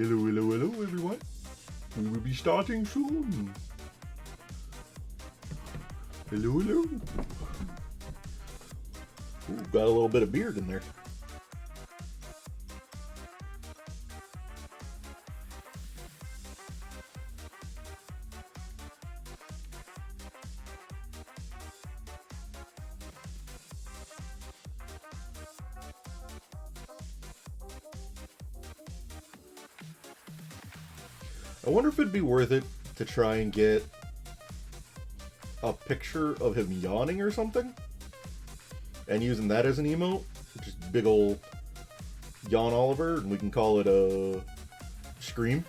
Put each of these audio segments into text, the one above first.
Hello, hello, hello, everyone. We will be starting soon. Hello, hello. Ooh, got a little bit of beard in there. I wonder if it'd be worth it to try and get a picture of him yawning or something, and using that as an emote, just big ol' yawn Oliver, and we can call it a scream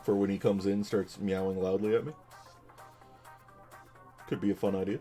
for when he comes in and starts meowing loudly at me. Could be a fun idea.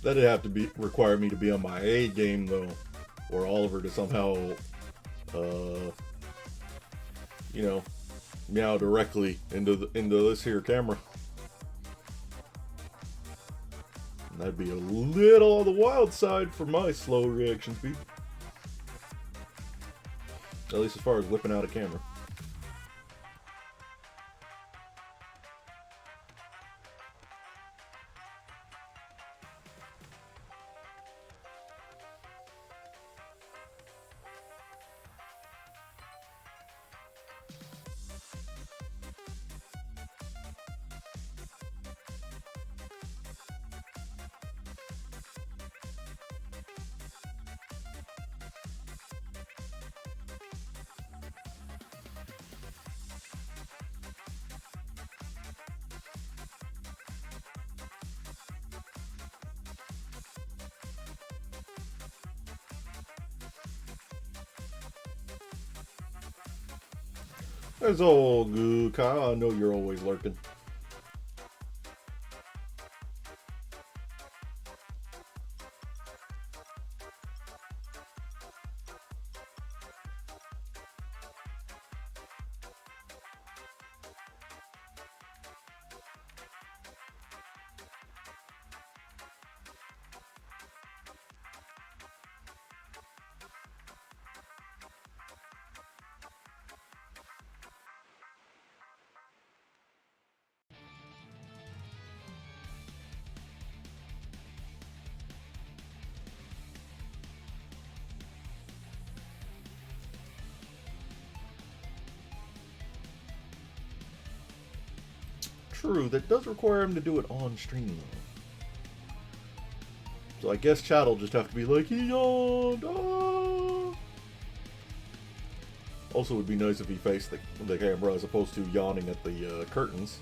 That'd have to require me to be on my A game though, or Oliver to somehow, meow directly into this here camera. And that'd be a little on the wild side for my slow reaction speed, at least as far as whipping out a camera. That's all good, Kyle. I know you're always lurking. True, that does require him to do it on stream though. So I guess chat will just have to be like, he yawned. Ah! Also, it would be nice if he faced the camera as opposed to yawning at the curtains.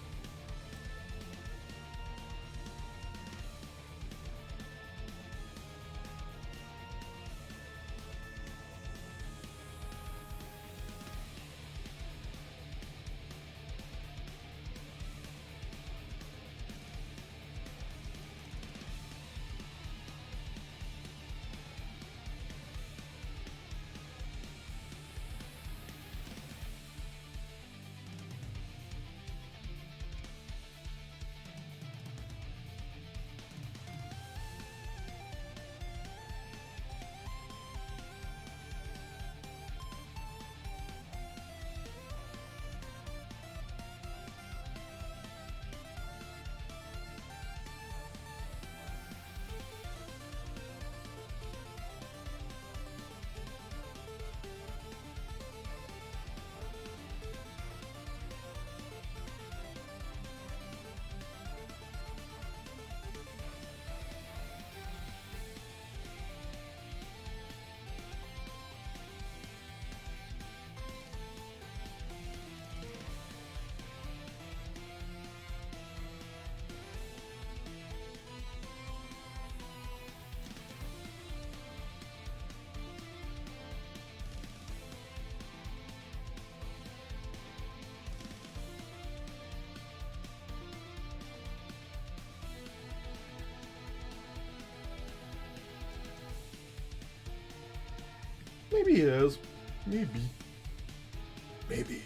Maybe he has. Maybe. Maybe.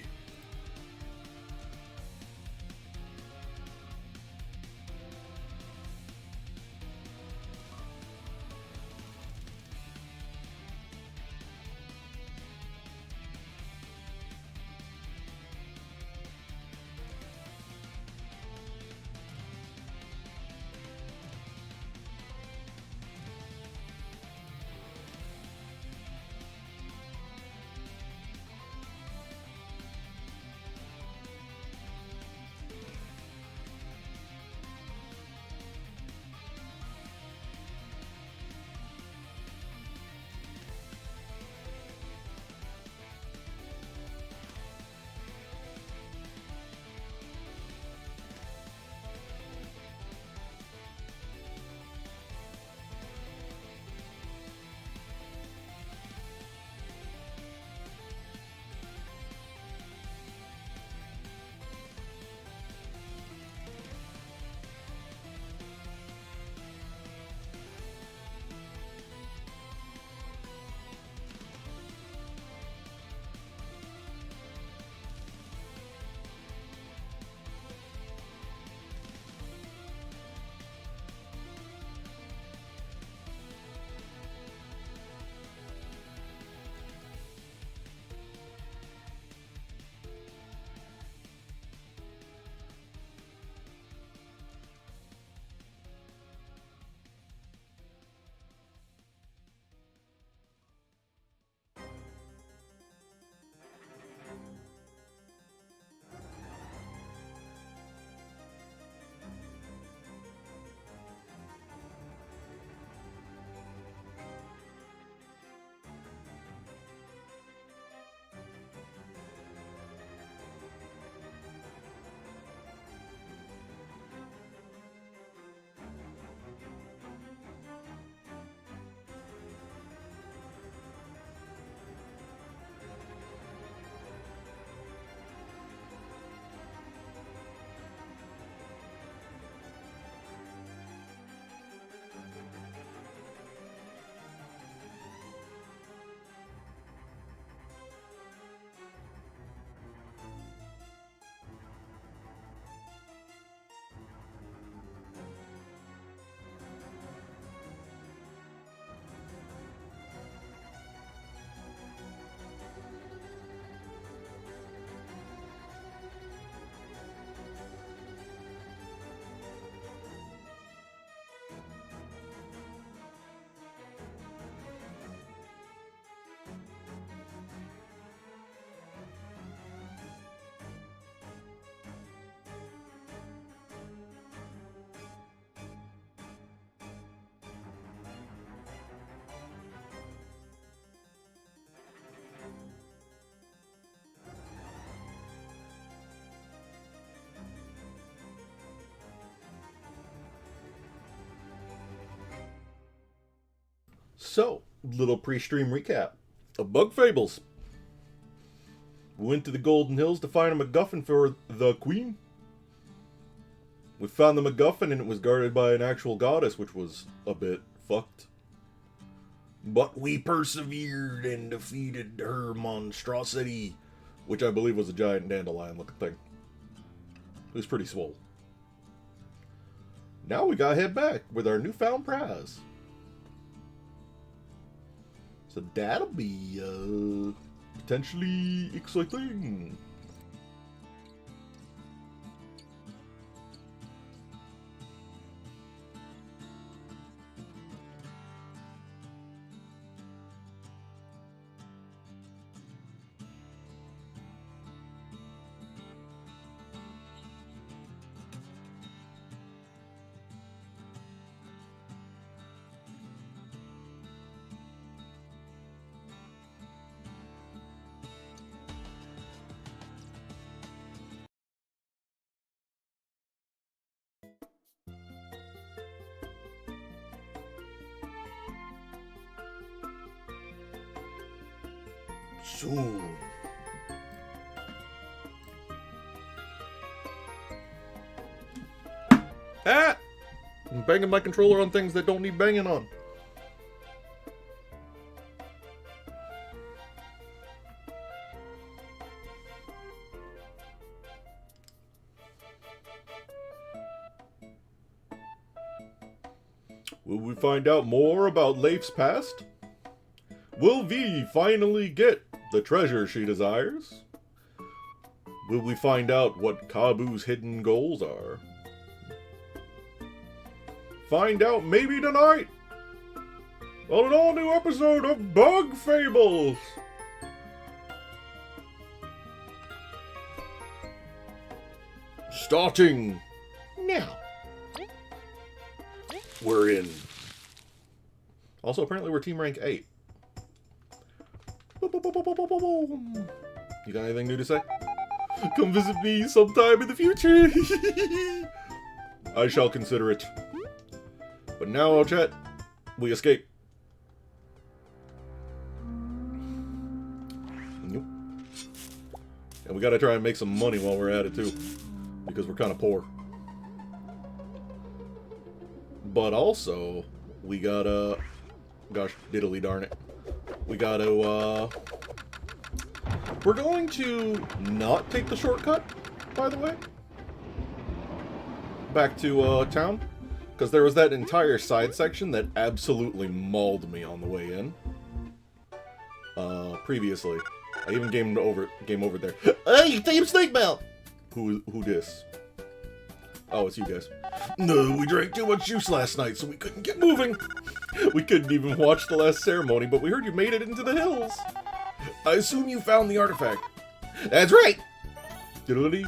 So, little pre-stream recap of Bug Fables. We went to the Golden Hills to find a MacGuffin for the Queen. We found the MacGuffin and it was guarded by an actual goddess, which was a bit fucked. But we persevered and defeated her monstrosity, which I believe was a giant dandelion looking thing. It was pretty swole. Now we gotta head back with our newfound prize. So that'll be potentially exciting. Soon. Ah! I'm banging my controller on things that don't need banging on. Will we find out more about Leif's past? Will Vi finally get the treasure she desires? Will we find out what Kabu's hidden goals are? Find out maybe tonight on an all-new episode of Bug Fables! Starting now. We're in. Also, apparently we're team rank 8. You got anything new to say? Come visit me sometime in the future. I shall consider it. But now, chat, we escape. Nope. And we gotta try and make some money while we're at it, too. Because we're kind of poor. But also, we gotta... Gosh, diddly darn it. We gotta, we're going to not take the shortcut, by the way. Back to, town. Because there was that entire side section that absolutely mauled me on the way in. Previously. I even game over there. Hey, Team Snake Belt! Who dis? Oh, it's you guys. No, we drank too much juice last night, so we couldn't get moving. We couldn't even watch the last ceremony, but we heard you made it into the hills. I assume you found the artifact. That's right! Diddly.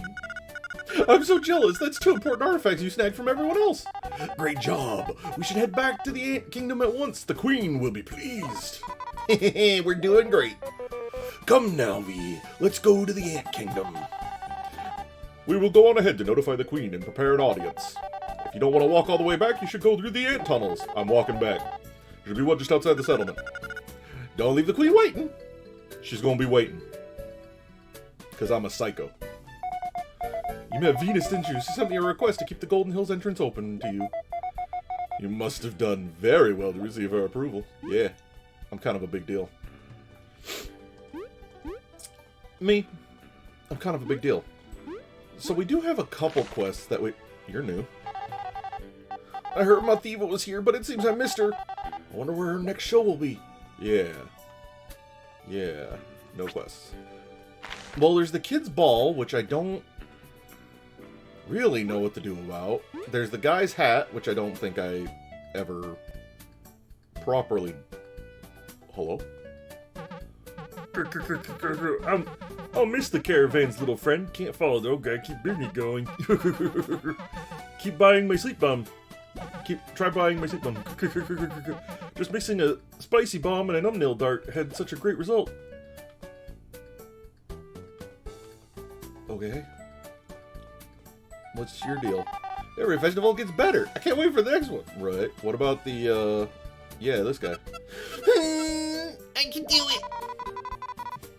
I'm so jealous. That's 2 important artifacts you snagged from everyone else. Great job. We should head back to the Ant Kingdom at once. The Queen will be pleased. We're doing great. Come now, Vi. Let's go to the Ant Kingdom. We will go on ahead to notify the Queen and prepare an audience. If you don't want to walk all the way back, you should go through the ant tunnels. I'm walking back. Should be one just outside the settlement. Don't leave the Queen waiting. She's gonna be waiting. Because I'm a psycho. You met Venus, didn't you? She sent me a request to keep the Golden Hills entrance open to you. You must have done very well to receive her approval. Yeah, I'm kind of a big deal. Me, I'm kind of a big deal. So we do have a couple quests that we... You're new. I heard Mathiva was here, but it seems I missed her. I wonder where her next show will be. Yeah. Yeah. No quests. Well, there's the kids' ball, which I don't really know what to do about. There's the guy's hat, which I don't think I ever properly... Hello? I'll miss the caravan's little friend. Can't follow the old guy. Keep business going. Keep buying my sleep bomb. Try buying my sleep bomb. Just mixing a spicy bomb and a numbnail dart had such a great result. Okay. What's your deal? Every festival gets better. I can't wait for the next one. Right. What about the, yeah, this guy. I can do it.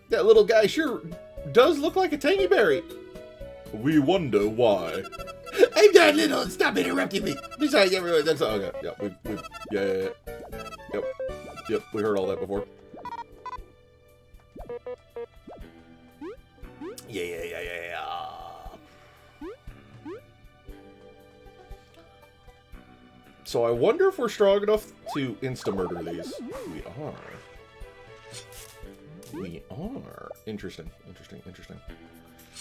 That little guy sure does look like a tangy berry. We wonder why. I'm not little. Stop interrupting me. Besides, everyone, that's okay. Yeah, yep. We heard all that before. Yeah. So I wonder if we're strong enough to insta-murder these. We are. Interesting.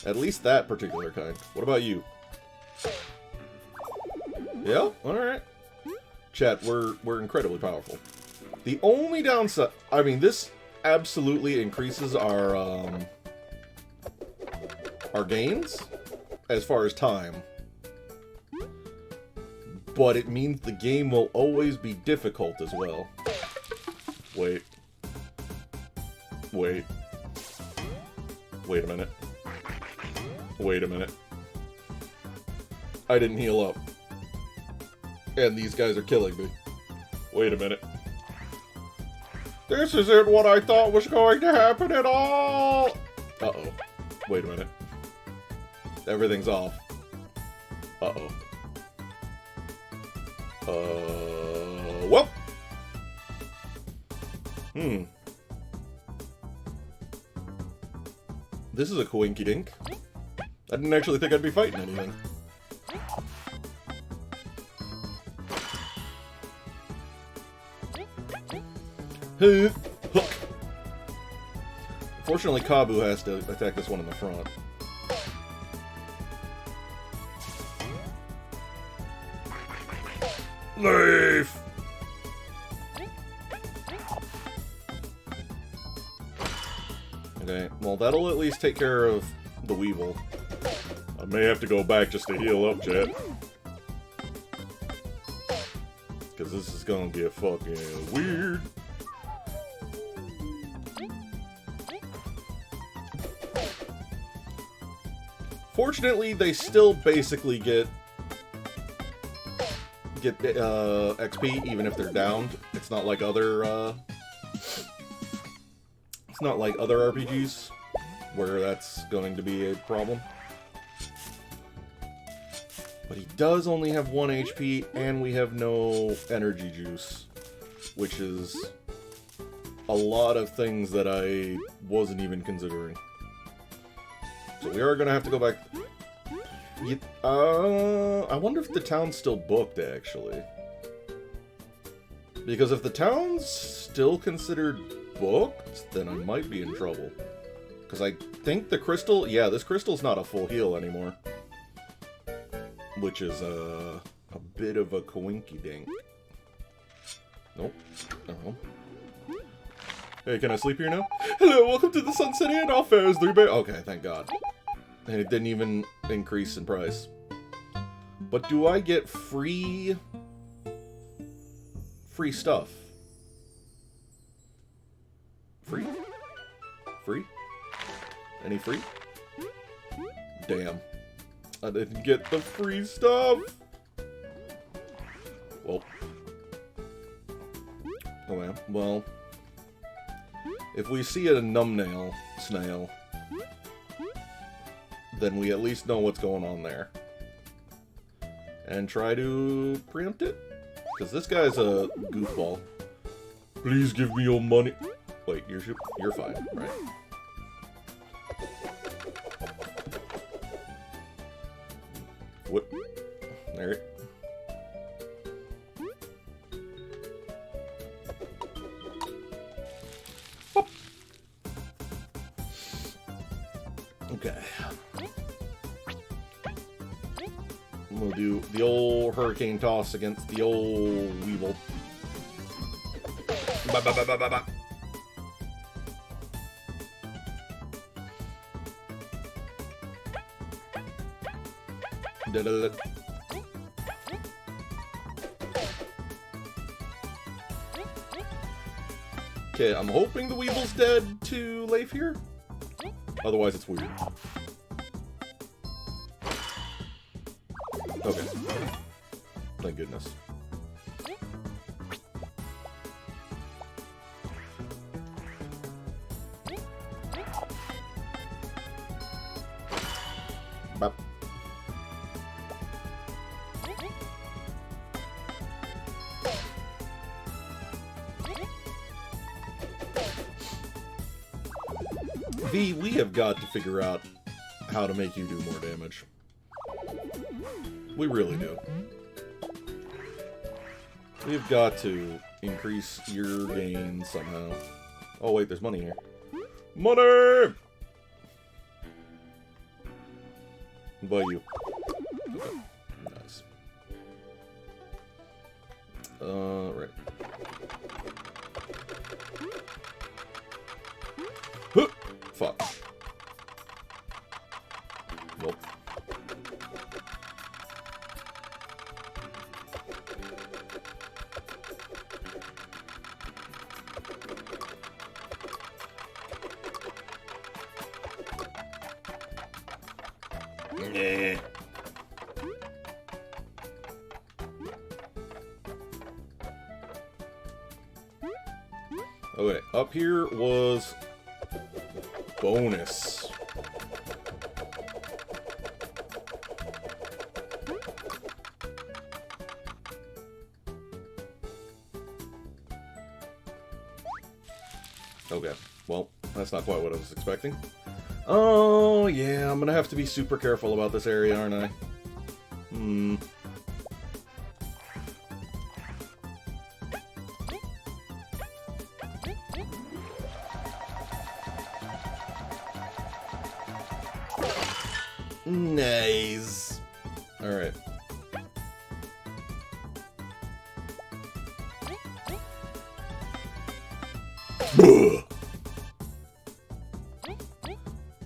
At least that particular kind. What about you? Yeah? Alright. Chat, we're incredibly powerful. The only downside... I mean, this absolutely increases our gains as far as time. But it means the game will always be difficult as well. Wait a minute. I didn't heal up. And these guys are killing me. Wait a minute. This isn't what I thought was going to happen at all! Uh-oh. Wait a minute. Everything's off. Uh-oh. Well. This is a coinky-dink. I didn't actually think I'd be fighting anything. Hook. Fortunately, Kabu has to attack this one in the front. Leaf! Okay, well that'll at least take care of the Weevil. I may have to go back just to heal up, chat. Because this is gonna get fucking weird. Fortunately, they still basically get XP even if they're downed. It's not like other RPGs where that's going to be a problem. But he does only have 1 HP, and we have no energy juice, which is a lot of things that I wasn't even considering. So we are gonna have to go back. I wonder if the town's still booked, actually. Because if the town's still considered booked, then I might be in trouble. Because I think the crystal... Yeah, this crystal's not a full heal anymore. Which is a bit of a coinky-dink. Nope. Oh. Hey, can I sleep here now? Hello, welcome to the Sunset Inn. All fares 3 bay. Okay, thank God. And it didn't even increase in price. But do I get free stuff? Free? Free? Any free? Damn. I didn't get the free stuff! Well. Oh man. Well. If we see a numbnail snail, then we at least know what's going on there. And try to preempt it? Because this guy's a goofball. Please give me your money. Wait, you're fine, right? What? There it. Whoop. Okay. We'll do the old hurricane toss against the old Weevil. Ba ba ba ba ba ba. Da da da. Okay, I'm hoping the Weevil's dead to Leif here. Otherwise, it's weird. Okay. Thank goodness. Bop. V, we have got to figure out how to make you do more damage. We really do. We've got to increase your gain somehow. Oh wait, there's money here. Money! By you. Okay. Nice. Right. Huh! Fuck. Nope. Yeah. Okay, up here was bonus. Okay, well, that's not quite what I was expecting. Oh, yeah, I'm gonna have to be super careful about this area, aren't I? Nice. Alright.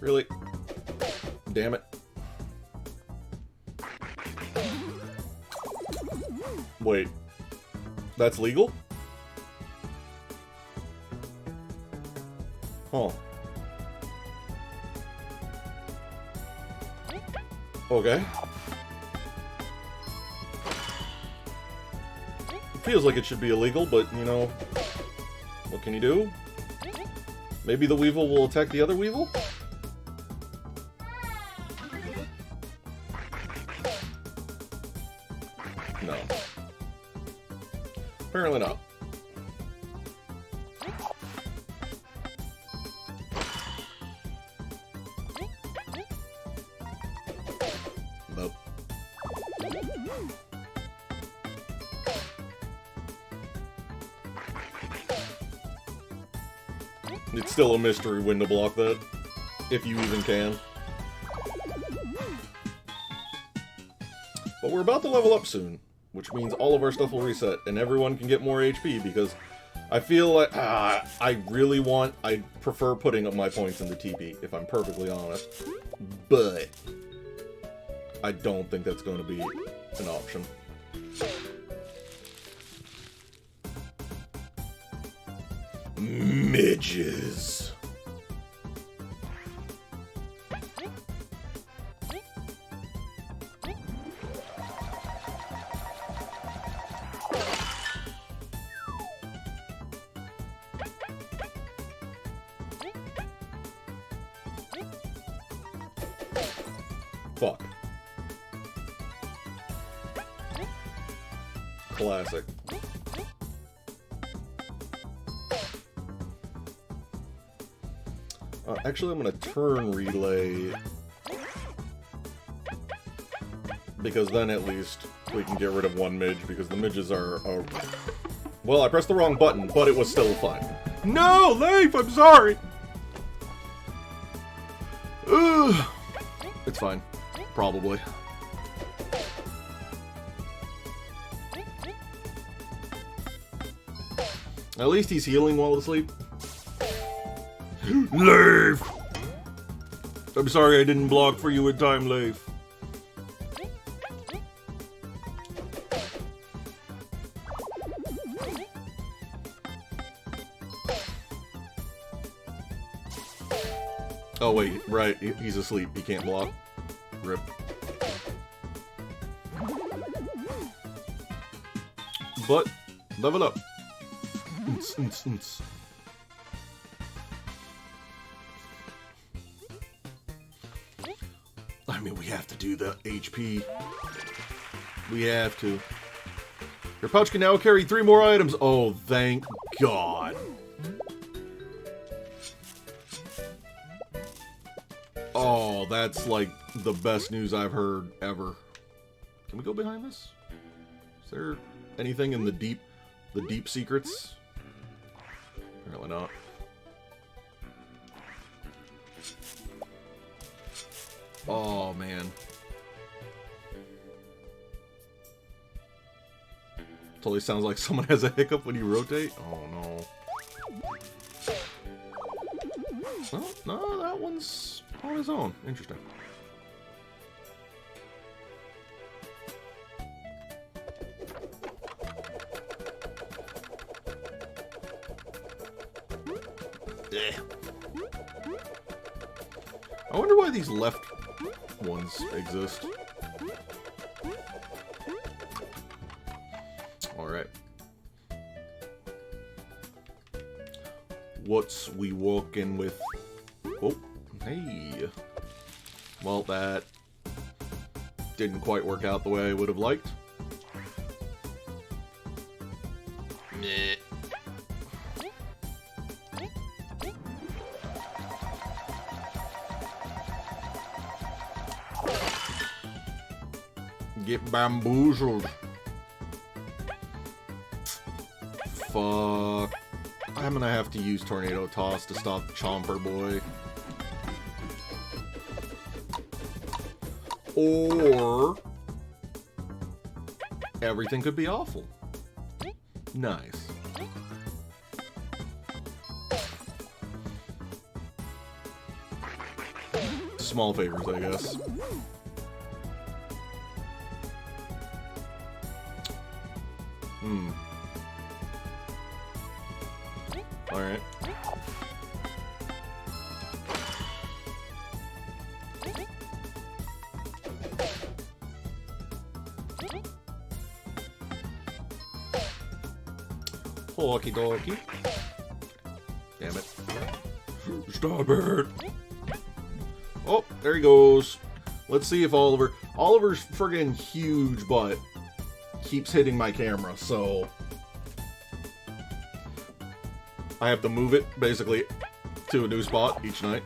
Really? Damn it. Wait. That's legal? Huh. Okay. Feels like it should be illegal, but, you know, what can you do? Maybe the Weevil will attack the other Weevil? No. Apparently not. Nope. It's still a mystery when to block that, if you even can. But we're about to level up soon, which means all of our stuff will reset, and everyone can get more HP, because I feel like, I prefer putting up my points in the TP, if I'm perfectly honest. But I don't think that's going to be an option. Midges. Fuck. Classic. Actually, I'm gonna turn relay, because then at least we can get rid of one midge, because the midges are... Well, I pressed the wrong button, but it was still fine. No, Leif, I'm sorry! Ugh. It's fine. Probably. At least he's healing while asleep. Leif! I'm sorry I didn't block for you in time, Leif. Oh wait, right, he's asleep, he can't block. Rip. But, level up. I mean, we have to do the HP. We have to. Your pouch can now carry 3 more items. Oh, thank God. Oh, that's like the best news I've heard ever. Can we go behind this? Is there anything in the deep secrets? Apparently not. Oh, man. Totally sounds like someone has a hiccup when you rotate. Oh, no. Well, no, that one's on his own. Interesting. I wonder why these left ones exist. Alright. What's we walking with? Oh, hey. Well, that didn't quite work out the way I would have liked. Meh. Get bamboozled. Fuck. I'm gonna have to use Tornado Toss to stop Chomper Boy. Or everything could be awful. Nice. Small favors, I guess. Alright. Okie dokie. Damn it. Stop it! Oh, there he goes. Let's see if Oliver's friggin' huge butt keeps hitting my camera, so I have to move it, basically, to a new spot each night.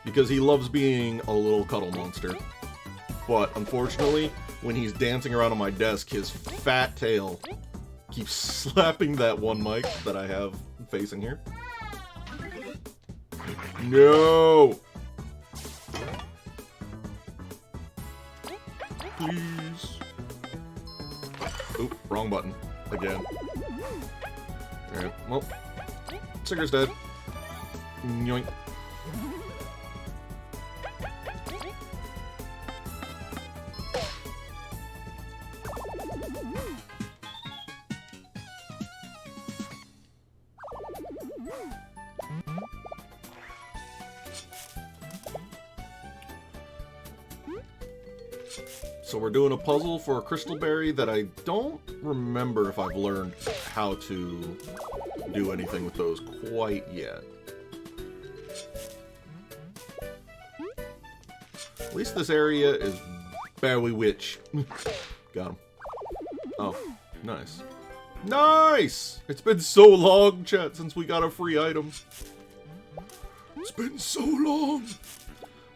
Because he loves being a little cuddle monster. But, unfortunately, when he's dancing around on my desk, his fat tail keeps slapping that one mic that I have facing here. No! Please. Oop, wrong button. Again. Alright, well. Sicker's dead. Yoink. So we're doing a puzzle for a crystal berry that I don't remember if I've learned how to do anything with those quite yet. At least this area is barely witch. Got him. Oh, nice. Nice! It's been so long, chat, since we got a free item. It's been so long.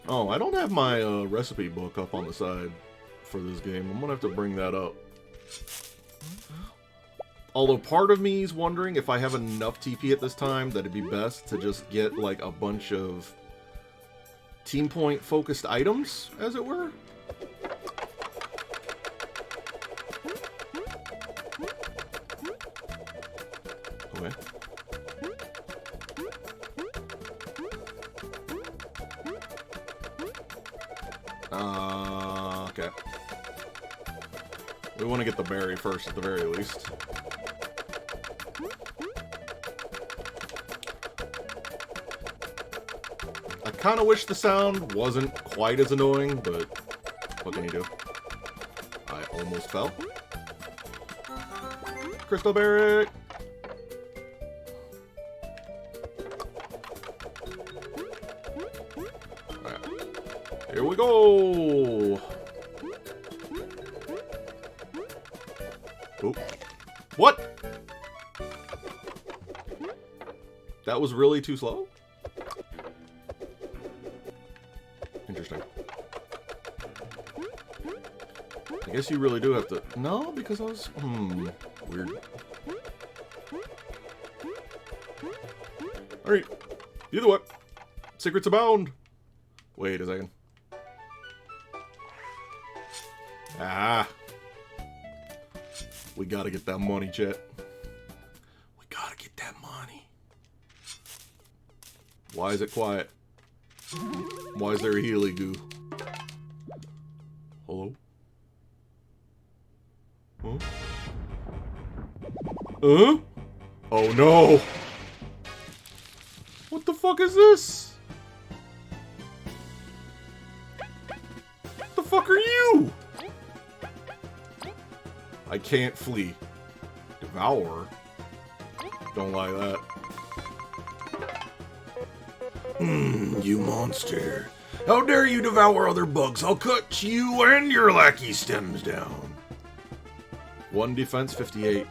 Oh, I don't have my recipe book up on the side for this game. I'm gonna have to bring that up. Although part of me is wondering if I have enough TP at this time that it'd be best to just get like a bunch of team point focused items, as it were. Okay. Okay. We want to get the berry first, at the very least. I kind of wish the sound wasn't quite as annoying, but what can you do? I almost fell. Crystal berry! Alright. Here we go! Oop. What? That was really too slow? Interesting. I guess you really do have to... No, because I was... Weird. Alright. Either way. Secrets abound. Wait a second. Ah. We gotta get that money, chat. We gotta get that money. Why is it quiet? Why is there a Healy goo? Hello? Huh? Huh? Oh no! What the fuck is this? What the fuck are you? I can't flee. Devour? Don't like that. You monster. How dare you devour other bugs? I'll cut you and your lackey stems down. 1 defense, 58.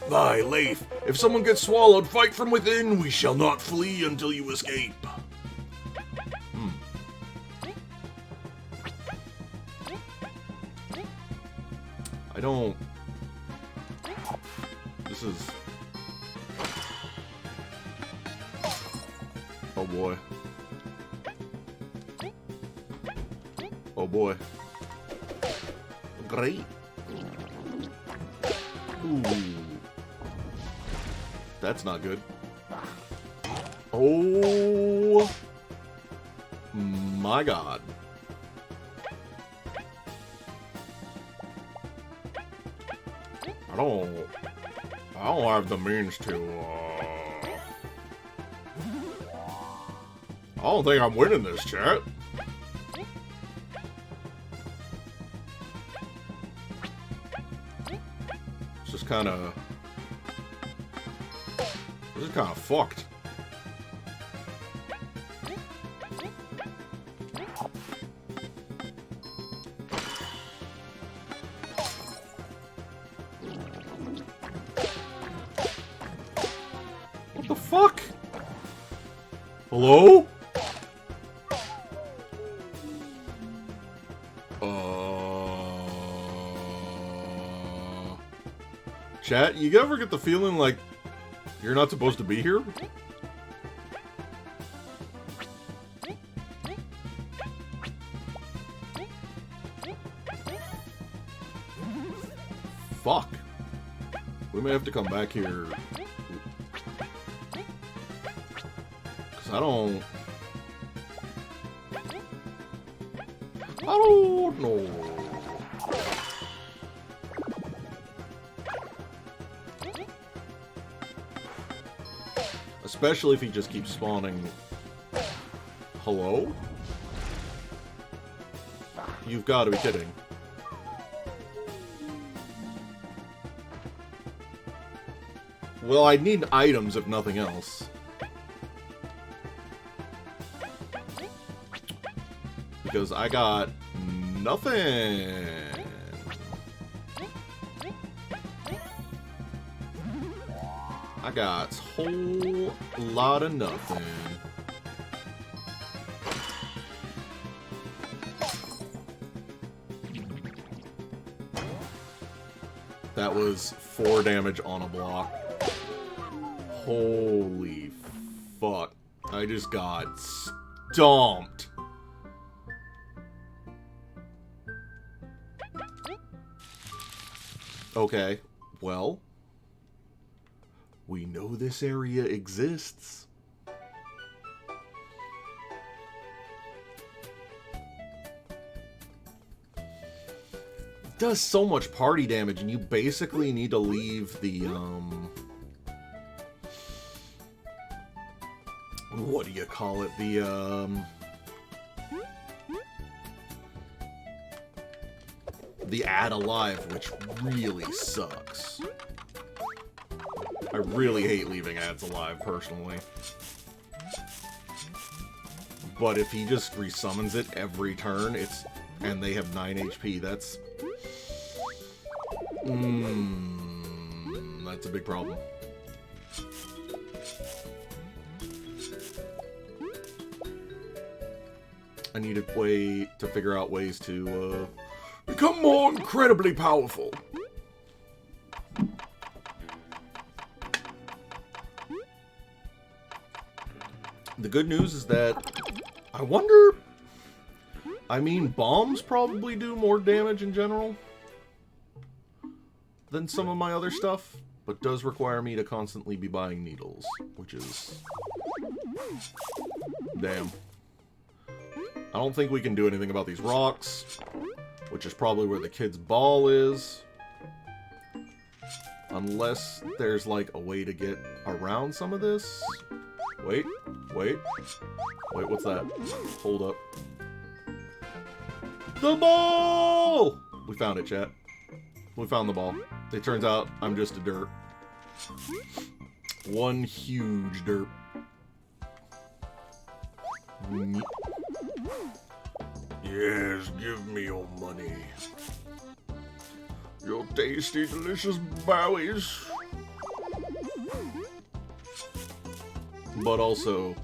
Thy Leif, if someone gets swallowed, fight from within. We shall not flee until you escape. I don't... This is... Oh boy. Oh boy. Great. Ooh. That's not good. Oh my god. I don't have the means to, I don't think I'm winning this, chat. It's just kinda... This is kinda fucked. What the fuck? Hello? Chat, you ever get the feeling like you're not supposed to be here? Fuck. We may have to come back here. Cause I don't know. Especially if he just keeps spawning. Hello? You've got to be kidding. Well, I need items if nothing else. Because I got nothing. I got a whole lot of nothing. That was 4 damage on a block. Holy fuck. I just got stomped. Okay, well, we know this area exists. It does so much party damage, and you basically need to leave the, what do you call it? The add alive, which really sucks. I really hate leaving ads alive, personally. But if he just resummons it every turn, and they have 9 HP, that's... that's a big problem. I need a way to figure out ways to, become more incredibly powerful. The good news is that I wonder... I mean, bombs probably do more damage in general than some of my other stuff, but does require me to constantly be buying needles, which is... damn. I don't think we can do anything about these rocks, which is probably where the kid's ball is. Unless there's, like, a way to get around some of this. Wait, what's that? Hold up. The ball! We found it, chat. We found the ball. It turns out I'm just a derp. One huge derp. Yes, give me your money. Your tasty, delicious bowies. But also,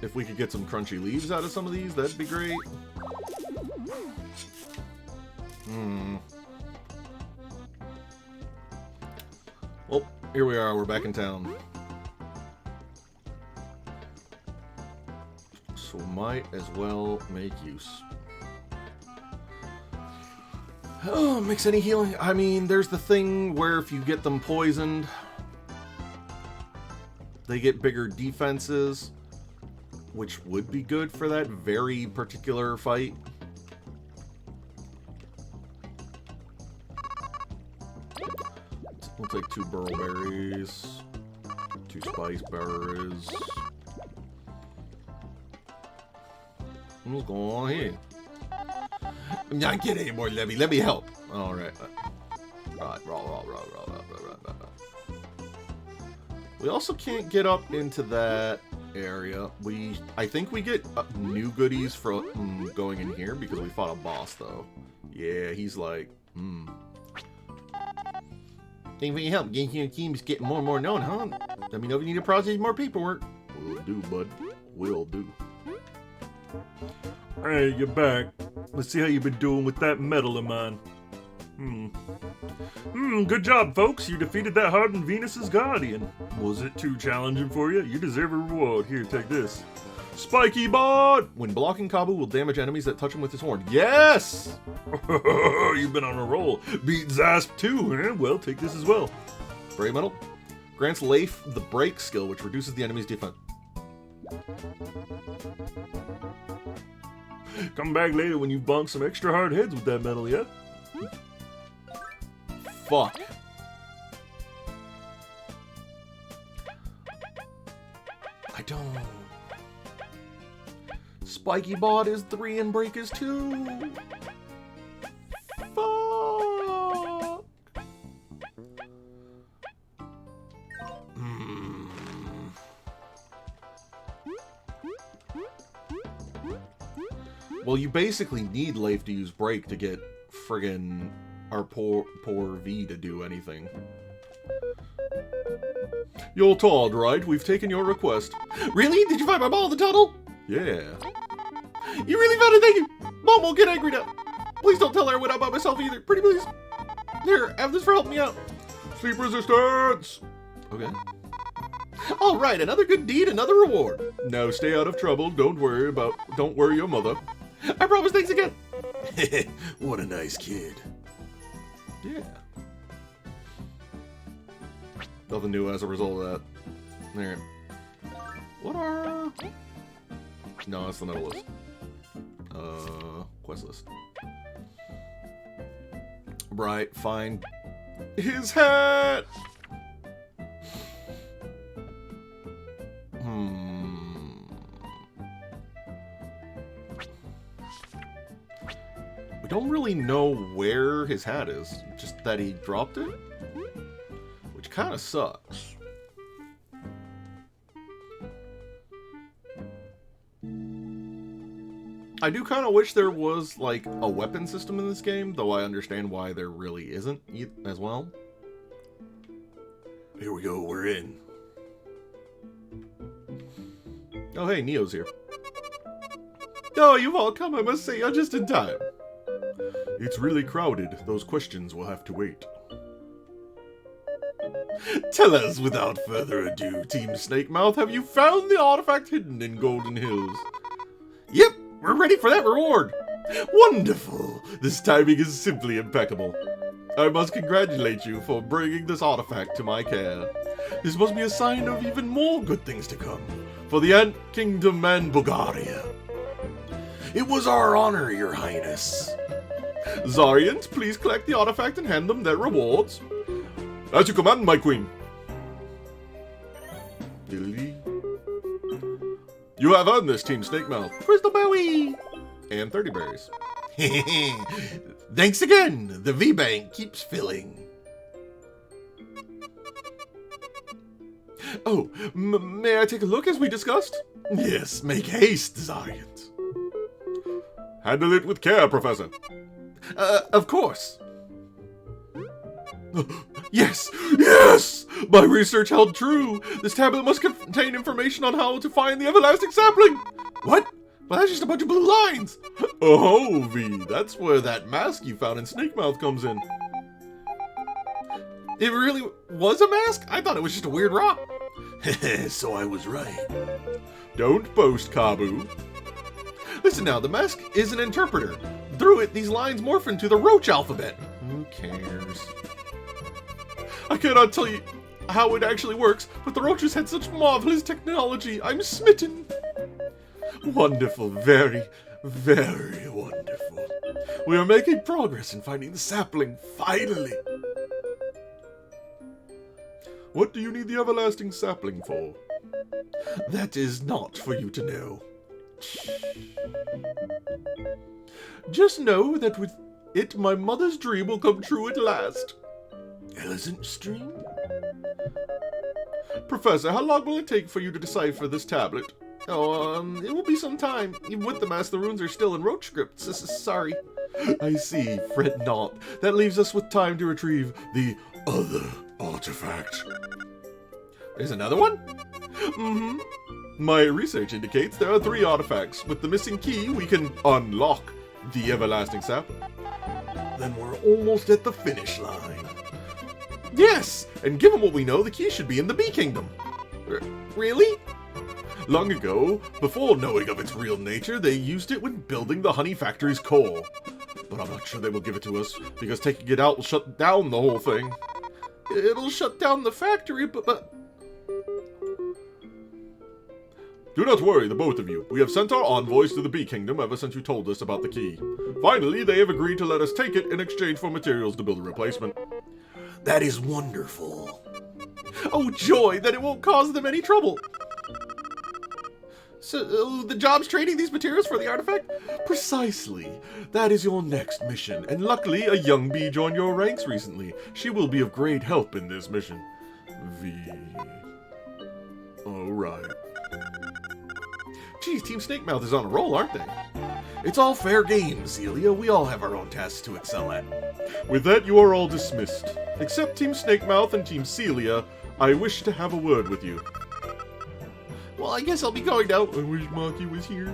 if we could get some crunchy leaves out of some of these, that'd be great. Well, here we are. We're back in town. So might as well make use. Oh, mix any healing? I mean, there's the thing where if you get them poisoned, they get bigger defenses, which would be good for that very particular fight. We'll take 2 burl berries, 2 spice berries. What's going on here? I'm not getting anymore, Lebby. Let me help. All right. Right. We also can't get up into that area. I think we get new goodies from going in here because we fought a boss, though. Yeah, he's like, Thank you for your help. Getting your team's getting more and more known, huh? Let me know if you need to process more paperwork. Will do, bud. Will do. Hey, you're back. Let's see how you've been doing with that medal of mine. Good job, folks. You defeated that hardened Venus's guardian. Was it too challenging for you? You deserve a reward. Here, take this. Spiky Bot! When blocking, Kabu will damage enemies that touch him with his horn. Yes! You've been on a roll. Beat Zasp too, eh? Well, take this as well. Brave Metal grants Leif the break skill, which reduces the enemy's defense. Come back later when you've bonked some extra hard heads with that medal, yeah? Fuck. I don't... Spiky Bot is 3 and Break is 2. Fuck. Well, you basically need Leif to use Break to get friggin' our poor V to do anything. You're Todd, right? We've taken your request. Really? Did you find my ball in the tunnel? Yeah. You really found it? Thank you. Mom won't get angry now. Please don't tell her I went out by myself either. Pretty please. Here, have this for helping me out. Sleep resistance! Okay. All right, another good deed, another reward. Now stay out of trouble. Don't worry your mother. I promise. Thanks again. What a nice kid. Yeah. Nothing new as a result of that. There. What are... No, that's the middle list. Quest list. Right, fine. His hat! We don't really know where his hat is, just that he dropped it, which kind of sucks. I do kind of wish there was, like, a weapon system in this game, though I understand why there really isn't as well. Here we go, we're in. Oh, hey, Neo's here. Oh, you've all come, I must say, you're just in time. It's really crowded. Those questions will have to wait. Tell us, without further ado, Team Snakemouth, have you found the artifact hidden in Golden Hills? Yep, we're ready for that reward. Wonderful. This timing is simply impeccable. I must congratulate you for bringing this artifact to my care. This must be a sign of even more good things to come for the Ant Kingdom and Bulgaria. It was our honor, Your Highness. Zarians, please collect the artifact and hand them their rewards. As you command, my queen. You have earned this, Team Snakemouth. Crystal Berry! And 30 berries. Thanks again. The V-Bank keeps filling. Oh, may I take a look as we discussed? Yes, make haste, Zarians. Handle it with care, Professor. Of course. Yes! Yes! My research held true! This tablet must contain information on how to find the everlasting sapling! What? Well, that's just a bunch of blue lines! Oh, V, that's where that mask you found in Snakemouth comes in. It really was a mask? I thought it was just a weird rock. So I was right. Don't boast, Kabu. Listen now, the mask is an interpreter. through it, these lines morph into the roach alphabet. Who cares? I cannot tell you how it actually works, but the roaches had such marvelous technology. I'm smitten. Wonderful, very, very wonderful. We are making progress in finding the sapling, finally. What do you need the everlasting sapling for? That is not for you to know. Just know that with it, my mother's dream will come true at last. Elephant's dream? Professor, how long will it take for you to decipher this tablet? Oh, it will be some time. Even with the mass, the runes are still in roach script. Sorry. I see. Fret not. That leaves us with time to retrieve the other artifact. There's another one? Mm-hmm. My research indicates there are 3 artifacts. With the missing key, we can unlock the everlasting sapling. Then we're almost at the finish line. Yes! And given what we know, the key should be in the Bee Kingdom. Really? Long ago, before knowing of its real nature, they used it when building the honey factory's core. But I'm not sure they will give it to us, because taking it out will shut down the whole thing. It'll shut down the factory, but... Do not worry, the both of you. We have sent our envoys to the Bee Kingdom ever since you told us about the key. Finally, they have agreed to let us take it in exchange for materials to build a replacement. That is wonderful. Oh, joy, that it won't cause them any trouble. So, the job's trading these materials for the artifact? Precisely. That is your next mission, and luckily a young bee joined your ranks recently. She will be of great help in this mission. V. Oh, right. Geez, Team Snakemouth is on a roll, aren't they? It's all fair game, Celia. We all have our own tasks to excel at. With that, you are all dismissed. Except Team Snakemouth and Team Celia, I wish to have a word with you. Well, I guess I'll be going now. I wish Maki was here.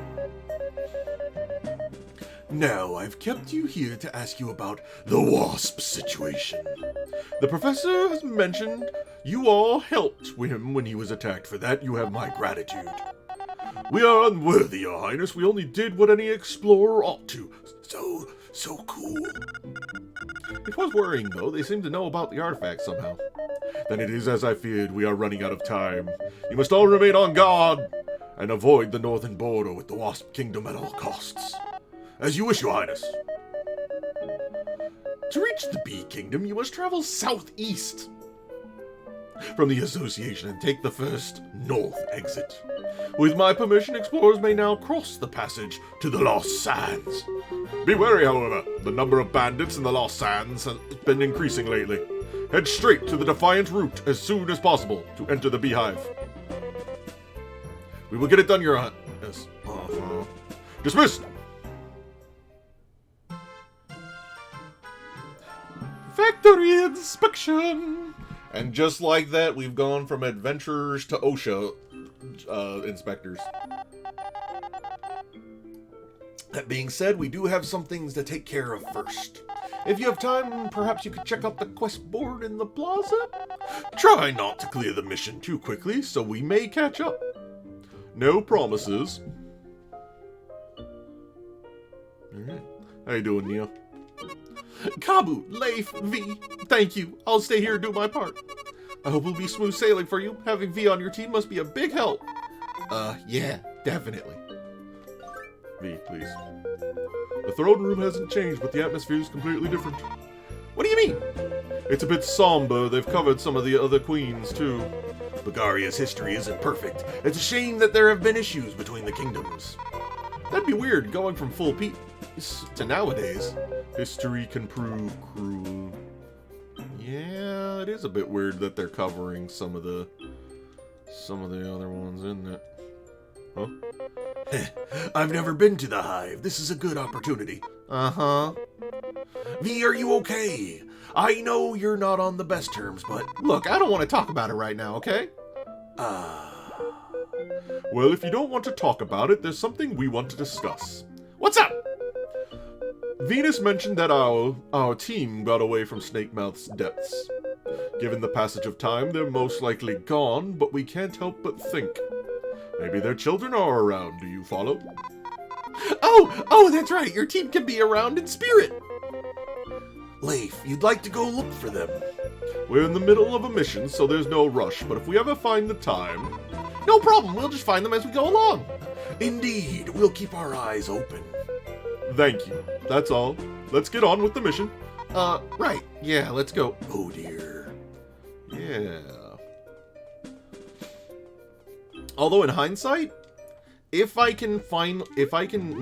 Now, I've kept you here to ask you about the wasp situation. The professor has mentioned you all helped him when he was attacked. For that, you have my gratitude. We are unworthy, Your Highness. We only did what any explorer ought to. So cool. It was worrying, though. They seem to know about the artifact somehow. Then it is as I feared. We are running out of time. You must all remain on guard and avoid the northern border with the Wasp Kingdom at all costs. As you wish, Your Highness. To reach the Bee Kingdom, you must travel southeast from the Association and take the first north exit. With my permission, explorers may now cross the passage to the Lost Sands. Be wary, however. The number of bandits in the Lost Sands has been increasing lately. Head straight to the Defiant route as soon as possible to enter the beehive. We will get it done, Your Highness. Dismissed! Factory inspection! And just like that, we've gone from adventurers to OSHA inspectors. That being said, we do have some things to take care of first. If you have time, perhaps you could check out the quest board in the plaza? Try not to clear the mission too quickly, so we may catch up. No promises. Alright. How you doing, Neo? Kabu, Leif, V, thank you. I'll stay here and do my part. I hope it'll be smooth sailing for you. Having V on your team must be a big help. Yeah, definitely. V, please. The throne room hasn't changed, but the atmosphere is completely different. What do you mean? It's a bit somber. They've covered some of the other queens, too. Bulgaria's history isn't perfect. It's a shame that there have been issues between the kingdoms. That'd be weird, going from full peace to nowadays. History can prove cruel. Yeah, it is a bit weird that they're covering some of the other ones, isn't it? Huh? I've never been to the Hive. This is a good opportunity. Uh-huh. V, are you okay? I know you're not on the best terms, but... Look, I don't want to talk about it right now, okay? Well, if you don't want to talk about it, there's something we want to discuss. What's up? Venus mentioned that our team got away from Snakemouth's depths. Given the passage of time, they're most likely gone, but we can't help but think. Maybe their children are around, do you follow? Oh, that's right. Your team can be around in spirit. Leif, you'd like to go look for them. We're in the middle of a mission, so there's no rush, but if we ever find the time... No problem. We'll just find them as we go along. Indeed. We'll keep our eyes open. Thank you. That's all. Let's get on with the mission. Right. Yeah, let's go. Oh, dear. Yeah. Although in hindsight, if I can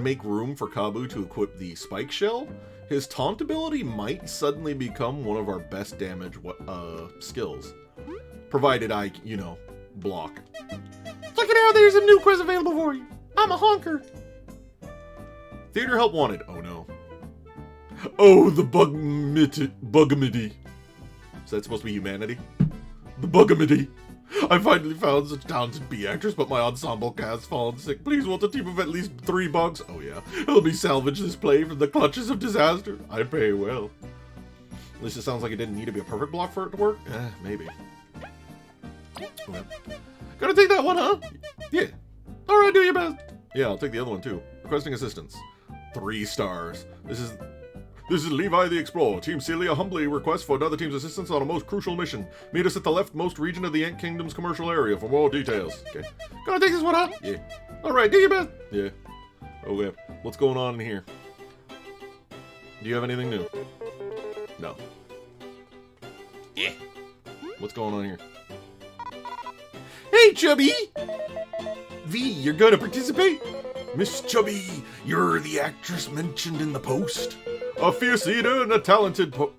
make room for Kabu to equip the spike shell, his taunt ability might suddenly become one of our best damage skills. Provided I, block. Look at how there's some new quests available for you. I'm a honker. Theater help wanted. Oh no. Oh, the Bugamidi. Is that supposed to be humanity? The Bugamidi. I finally found such talented bee actress, but my ensemble cast fallen sick. Please want a team of at least 3 bugs? Oh yeah. Help me salvage this play from the clutches of disaster. I pay well. At least it sounds like it didn't need to be a perfect block for it to work. Maybe. Okay. Gotta take that one, huh? Yeah. Alright, do your best. Yeah, I'll take the other one too. Requesting assistance. 3 stars. This is Levi the Explorer. Team Celia humbly requests for another team's assistance on a most crucial mission. Meet us at the leftmost region of the Ant Kingdom's commercial area for more details. Okay. Gotta take this one, huh? Yeah. Alright, do your best. Yeah. Okay. What's going on in here? Do you have anything new? No. Yeah. What's going on here? Hey, Chubby! V, you're gonna participate? Miss Chubby, you're the actress mentioned in the post. A fierce eater and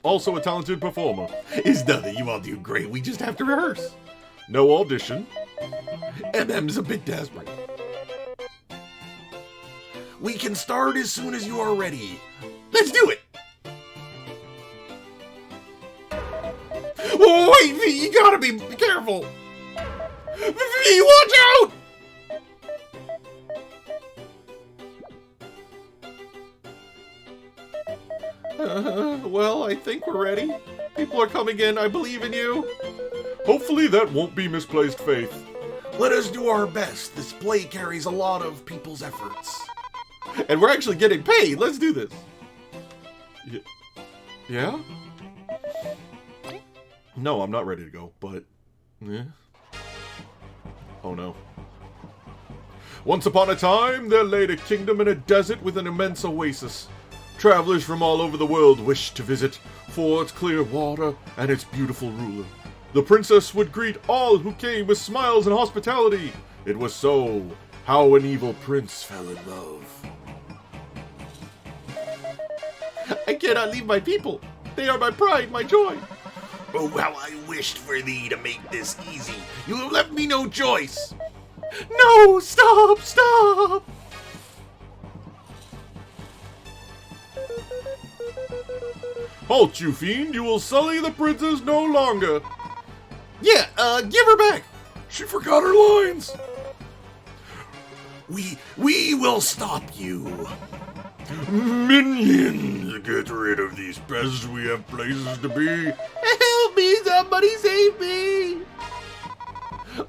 also a talented performer. It's nothing, you all do great, we just have to rehearse. No audition. MM's a bit desperate. We can start as soon as you are ready. Let's do it! Oh, wait, V, you gotta be careful! V, watch out! Well, I think we're ready. People are coming in. I believe in you. Hopefully that won't be misplaced faith. Let us do our best. This play carries a lot of people's efforts. And we're actually getting paid. Let's do this. Yeah? No, I'm not ready to go, but... yeah. Oh no. Once upon a time, there lay a kingdom in a desert with an immense oasis. Travelers from all over the world wished to visit, for its clear water and its beautiful ruler. The princess would greet all who came with smiles and hospitality. It was so how an evil prince fell in love. I cannot leave my people. They are my pride, my joy. Oh, how I wished for thee to make this easy. You have left me no choice. No, stop, stop. Halt, you fiend! You will sully the princess no longer! Yeah, give her back! She forgot her lines! We will stop you! Minions! Get rid of these pests, we have places to be! Help me! Somebody save me!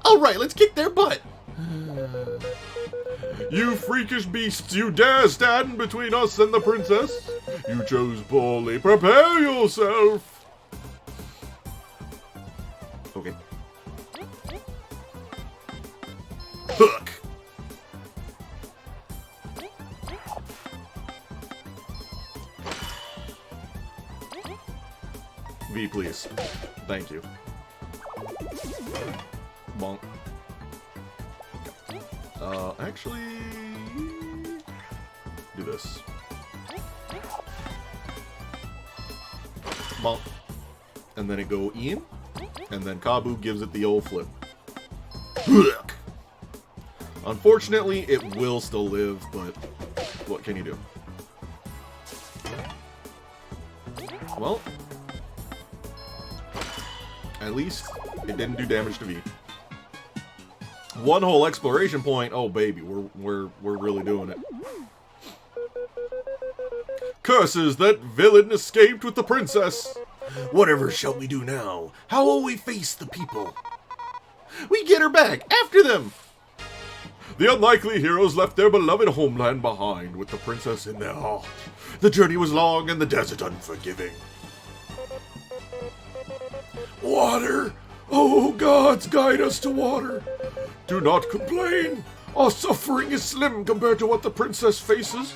Alright, let's kick their butt! You freakish beasts, you dare stand between us and the princess? You chose poorly. Prepare yourself! Okay. Hook! V, please. Thank you. Bonk. Actually... do this. Bonk. And then it go in, and then Kabu gives it the old flip. Hook! Unfortunately, it will still live, but what can you do? Well, at least it didn't do damage to V. One whole exploration point. Oh baby, we're really doing it. Curses! That villain escaped with the princess. Whatever shall we do now? How will we face the people? We get her back! After them! The unlikely heroes left their beloved homeland behind with the princess in their heart. The journey was long and the desert unforgiving. Water! Oh, gods, guide us to water! Do not complain! Our suffering is slim compared to what the princess faces.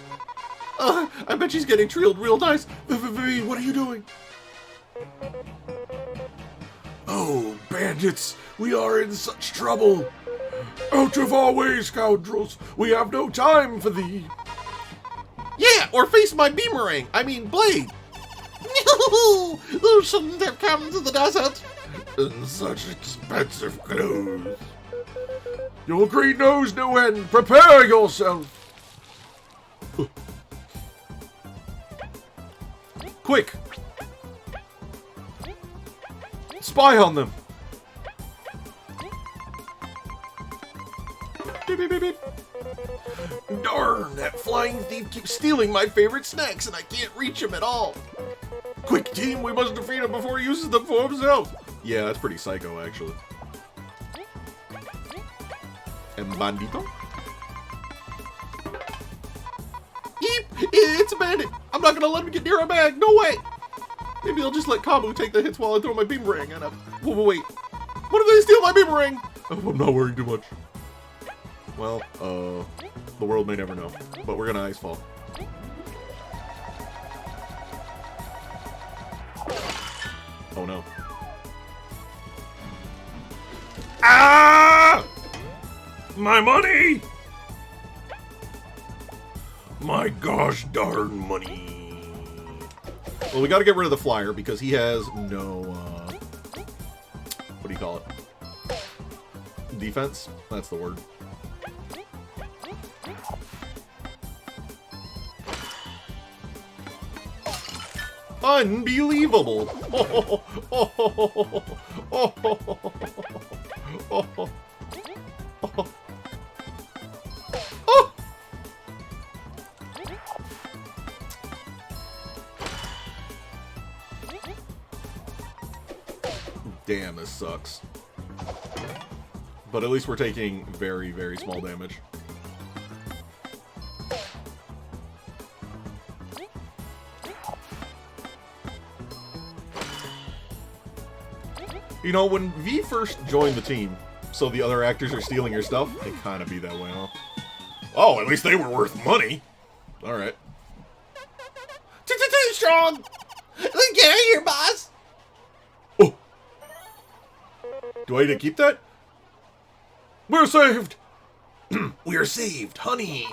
I bet she's getting trailed real nice. What are you doing? Oh, bandits, we are in such trouble. Out of our way, scoundrels. We have no time for thee. Yeah, or face my beamerang. I mean, blade. No, you shouldn't have come to the desert. In such expensive clothes. Your greed knows no end. Prepare yourself. Quick. Spy on them. Beep, beep, beep, beep. Darn, that flying thief keeps stealing my favorite snacks and I can't reach him at all. Quick, team, we must defeat him before he uses them for himself. Yeah, that's pretty psycho, actually. And bandito? Eep! It's a bandit! I'm not gonna let him get near a bag, no way! Maybe I'll just let Kamu take the hits while I throw my beamerang at him. Wait. What if they steal my beamerang? Oh, I'm not worrying too much. Well, the world may never know. But we're gonna icefall. Oh no. Ah! My money! My gosh darn money. Well, we gotta get rid of the flyer because he has no, what do you call it? Defense? That's the word. Unbelievable! Damn, this sucks. But at least we're taking very, very small damage. You know, when V first joined the team, so the other actors are stealing your stuff, it kind of be that way, huh? Oh, at least they were worth money. Alright. Too strong! Get out of here, boss! Oh, Do I need to keep that? we're saved. We're saved, honey.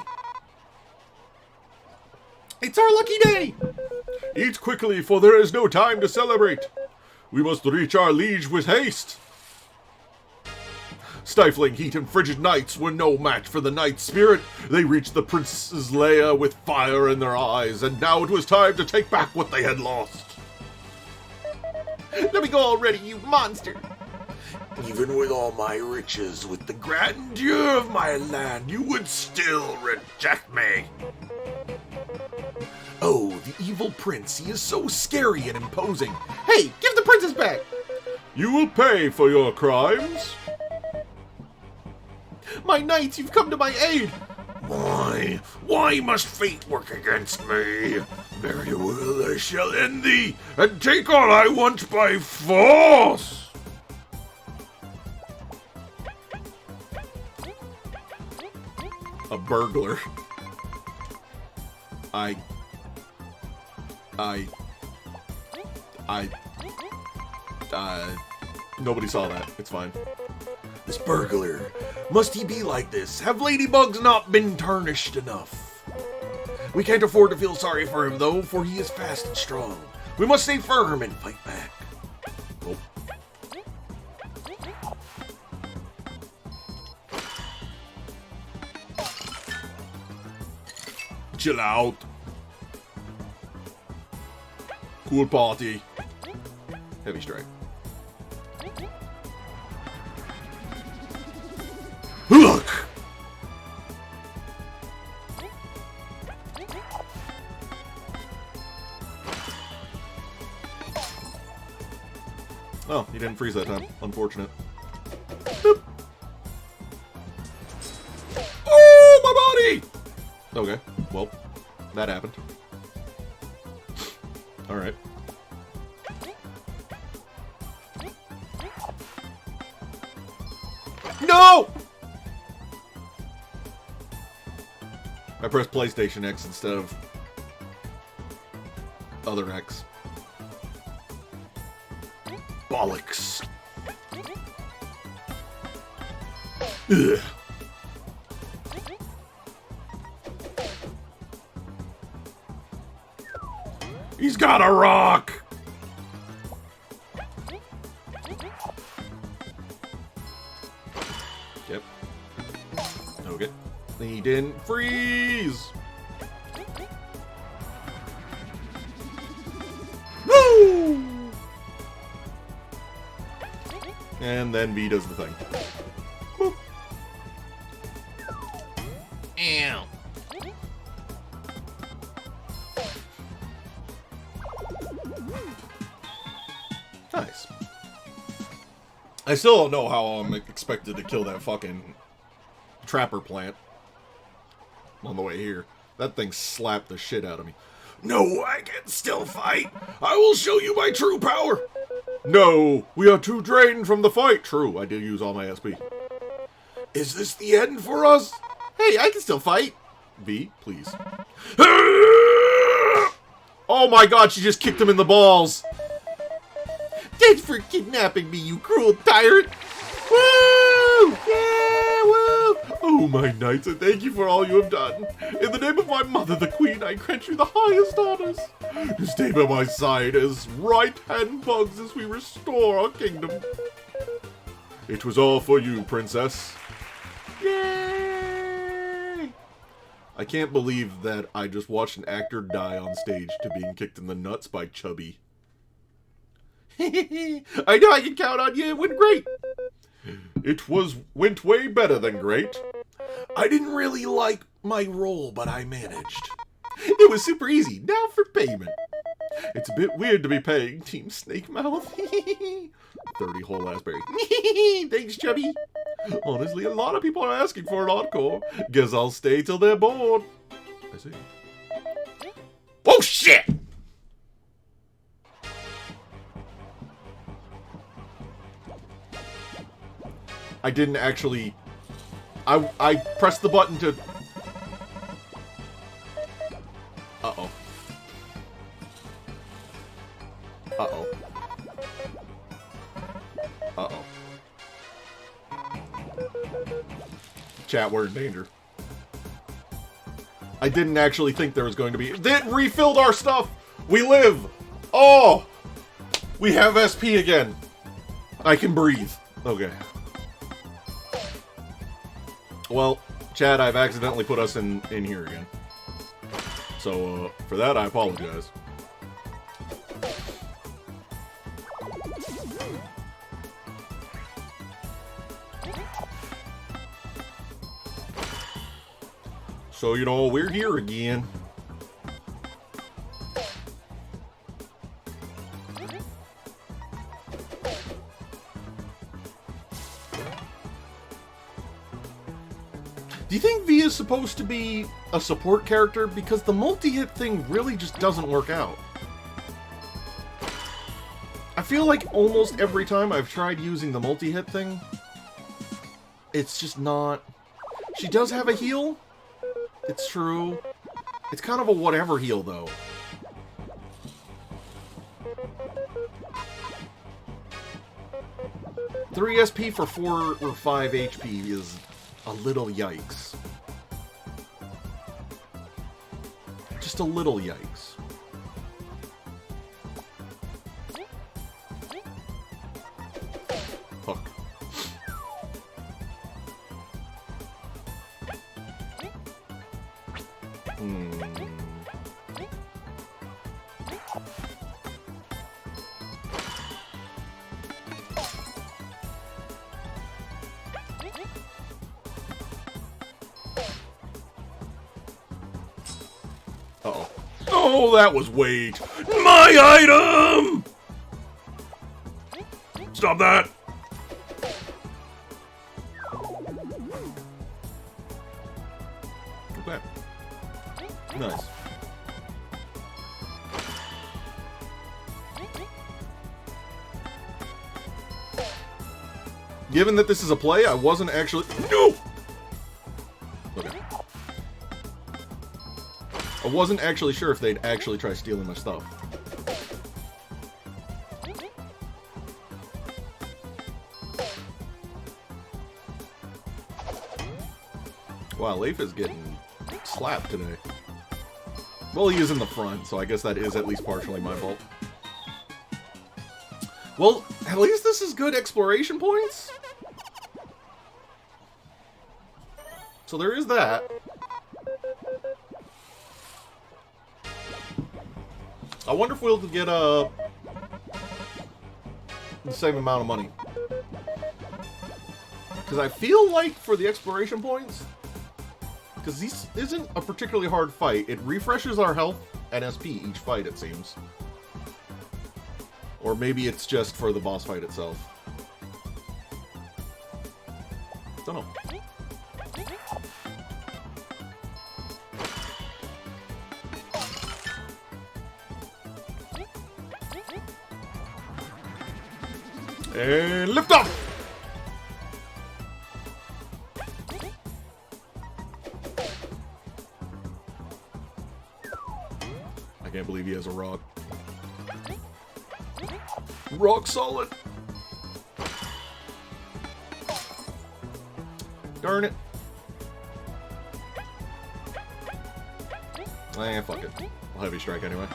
It's our lucky day! Eat quickly, for there is no time to celebrate. We must reach our liege with haste. Stifling heat and frigid nights were no match for the night spirit. They reached the prince's lair with fire in their eyes, and now it was time to take back what they had lost. Let me go already, you monster! Even with all my riches, with the grandeur of my land, you would still reject me. Oh, the evil prince, he is so scary and imposing. Hey, give the princess back! You will pay for your crimes. My knights, you've come to my aid! Why must fate work against me? Very well, I shall end thee, and take all I want by force. A burglar. Nobody saw that. It's fine. This burglar, must he be like this? Have ladybugs not been tarnished enough? We can't afford to feel sorry for him, though, for he is fast and strong. We must stay firm and fight back. Oh. Chill out. Cool party. Heavy strike. Look! Oh, he didn't freeze that time. Unfortunate. Boop. Okay, well, that happened. Alright. No! I pressed PlayStation X instead of other X. Bollocks. Ugh. He's got a rock! Yep. Okay. He didn't freeze! Woo! And then V does the thing. Boop. Ow. Nice. I still don't know how I'm expected to kill that fucking trapper plant on the way here. That thing slapped the shit out of me. No, I can still fight. I will show you my true power. No, we are too drained from the fight. True, I did use all my SP. Is this the end for us? Hey, I can still fight. V, please. Oh my god, she just kicked him in the balls. Thanks for kidnapping me, you cruel tyrant! Woo! Yeah, woo! Oh, my knights, and thank you for all you have done. In the name of my mother, the queen, I grant you the highest honors. To stay by my side as right-hand bugs as we restore our kingdom. It was all for you, princess. Yay! I can't believe that I just watched an actor die on stage to being kicked in the nuts by Chubby. I know I can count on you. It went great. It went way better than great. I didn't really like my role, but I managed. It was super easy. Now for payment. It's a bit weird to be paying Team Snake Mouth. 30 whole ass berries. Thanks, Chubby. Honestly, a lot of people are asking for an encore. Guess I'll stay till they're bored. I see. Oh, shit! I didn't actually... I pressed the button to... Uh-oh. Uh-oh. Uh-oh. Chat, we're in danger. I didn't actually think there was going to be... It refilled our stuff! We live! Oh! We have SP again. I can breathe. Okay. Well, Chad, I've accidentally put us in here again. So, for that, I apologize. So, you know, we're here again. Do you think V is supposed to be a support character? Because the multi-hit thing really just doesn't work out. I feel like almost every time I've tried using the multi-hit thing, it's just not... She does have a heal. It's true. It's kind of a whatever heal, though. Three SP for 4 or 5 HP is... a little yikes. Just a little yikes. Fuck. Uh-oh. Oh, that was weight. My item! Stop that! Okay. Nice. Given that this is a play, I wasn't actually... No! Okay. I wasn't actually sure if they'd actually try stealing my stuff. Wow, Leif is getting slapped today. Well, he is in the front, so I guess that is at least partially my fault. Well, at least this is good exploration points. So there is that. I wonder if we'll get the same amount of money. Because I feel like for the exploration points, because this isn't a particularly hard fight, it refreshes our health and SP each fight, it seems. Or maybe it's just for the boss fight itself. Don't know. And lift off! I can't believe he has a rock. Rock solid! Darn it. Eh, fuck it. I'll heavy strike anyway.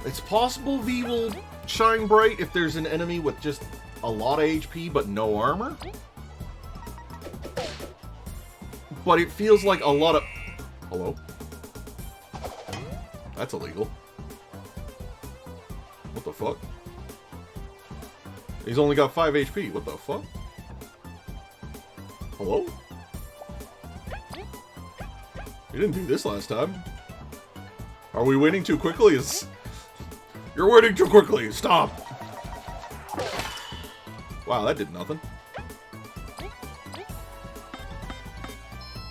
It's possible V will shine bright if there's an enemy with just a lot of HP but no armor. But it feels like a lot of... Hello? That's illegal. What the fuck? He's only got 5 HP. What the fuck? Hello? You didn't do this last time. Are we winning too quickly? You're winning too quickly. Stop. Wow, that did nothing.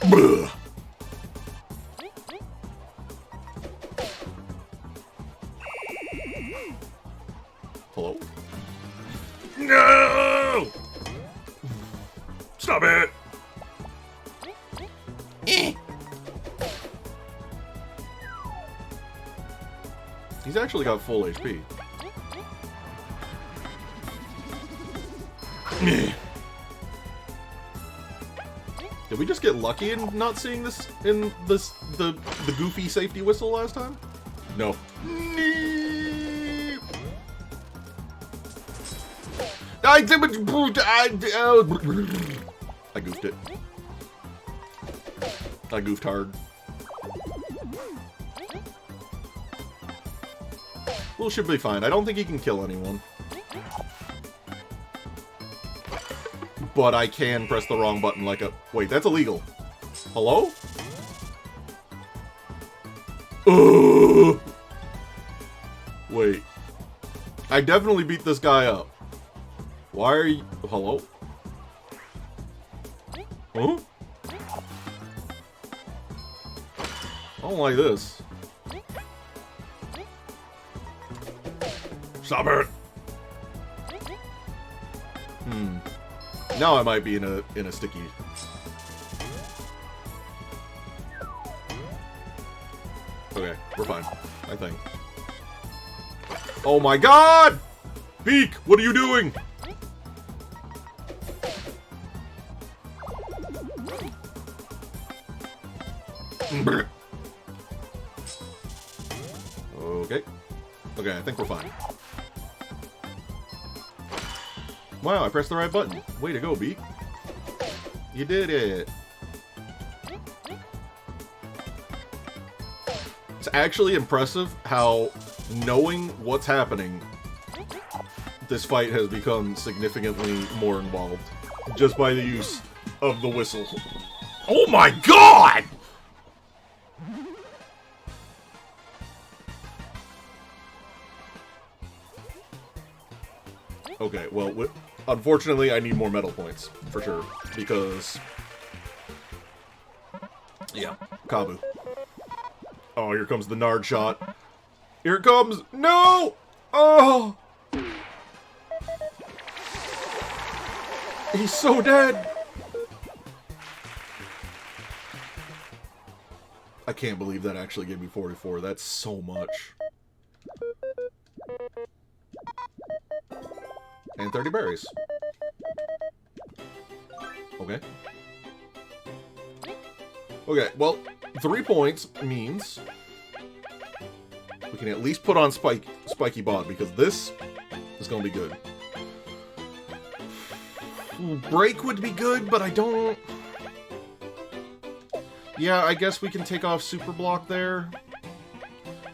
Bleh. Hello? No! Stop it! He's actually got full HP. Did we just get lucky in not seeing this in the goofy safety whistle last time? No. I goofed it. I goofed hard. Well, should be fine. I don't think he can kill anyone. But I can press the wrong button like a... Wait, that's illegal. Hello? Wait. I definitely beat this guy up. Why are you... Hello? Huh? I don't like this. Stop it! Now I might be in a sticky. Okay, we're fine. I think. Oh my god! Beake, what are you doing? Okay. Okay, I think we're fine. Wow, I pressed the right button. Way to go, Beake. You did it. It's actually impressive how, knowing what's happening, this fight has become significantly more involved. Just by the use of the whistle. Oh my god! Okay, well, unfortunately, I need more medal points, for sure, because Yeah, Kabu. Oh, here comes the Nard shot. Here it comes. No! Oh! He's so dead. I can't believe that actually gave me 44. That's so much. And 30 berries. Okay. Okay, well, 3 points means we can at least put on Spiky Bot, because this is going to be good. Break would be good, but I don't... Yeah, I guess we can take off Super Block there.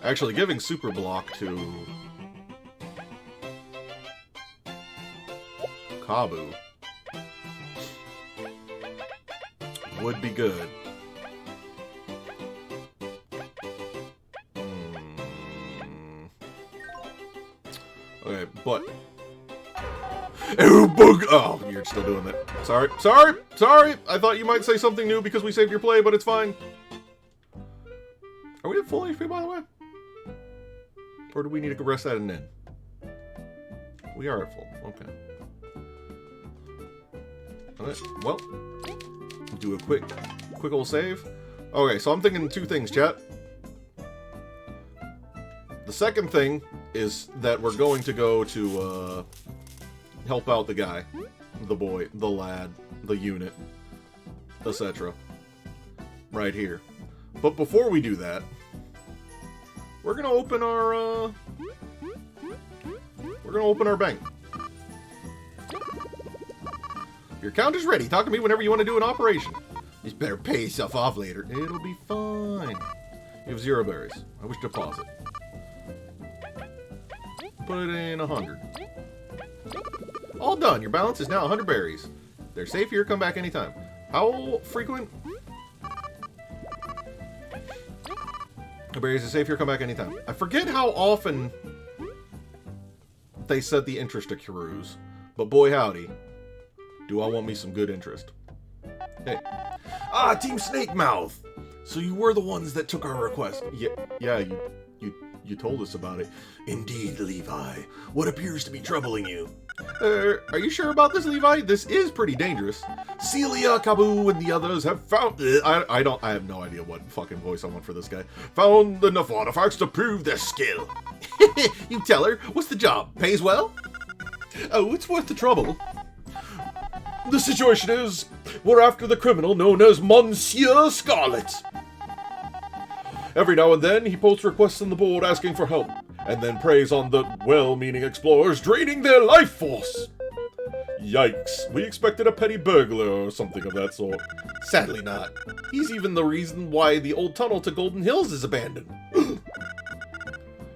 Actually, giving Super Block to Kabu would be good. Okay, but... Oh, bug! Oh, you're still doing it. Sorry, sorry, sorry! I thought you might say something new because we saved your play, but it's fine. Are we at full HP, by the way? Or do we need to rest at an inn? We are at full. Okay. Alright, well. Do a quick old save. Okay, so I'm thinking 2 things, chat. The second thing is that we're going to go to, help out the guy, the boy, the lad, the unit, etc. Right here. But before we do that, we're gonna open our bank. Your account is ready. Talk to me whenever you want to do an operation. You better pay yourself off later. It'll be fine. You have 0 berries. I wish to deposit. Put it in 100. All done. Your balance is now 100 berries. They're safe here. Come back anytime. How frequent? The berries are safe here. Come back anytime. I forget how often they set the interest accrues, but boy howdy, do I want me some good interest. Hey. Ah, Team Snake Mouth. So you were the ones that took our request. Yeah, you told us about it. Indeed, Levi. What appears to be troubling you? Are you sure about this, Levi? This is pretty dangerous. Celia, Kabu, and the others have found... I have no idea what fucking voice I want for this guy. Found enough artifacts to prove their skill. You tell her. What's the job? Pays well? Oh, it's worth the trouble. The situation is, we're after the criminal known as Monsieur Scarlet. Every now and then, he posts requests on the board asking for help, and then preys on the well-meaning explorers, draining their life force. Yikes, we expected a petty burglar or something of that sort. Sadly not. He's even the reason why the old tunnel to Golden Hills is abandoned.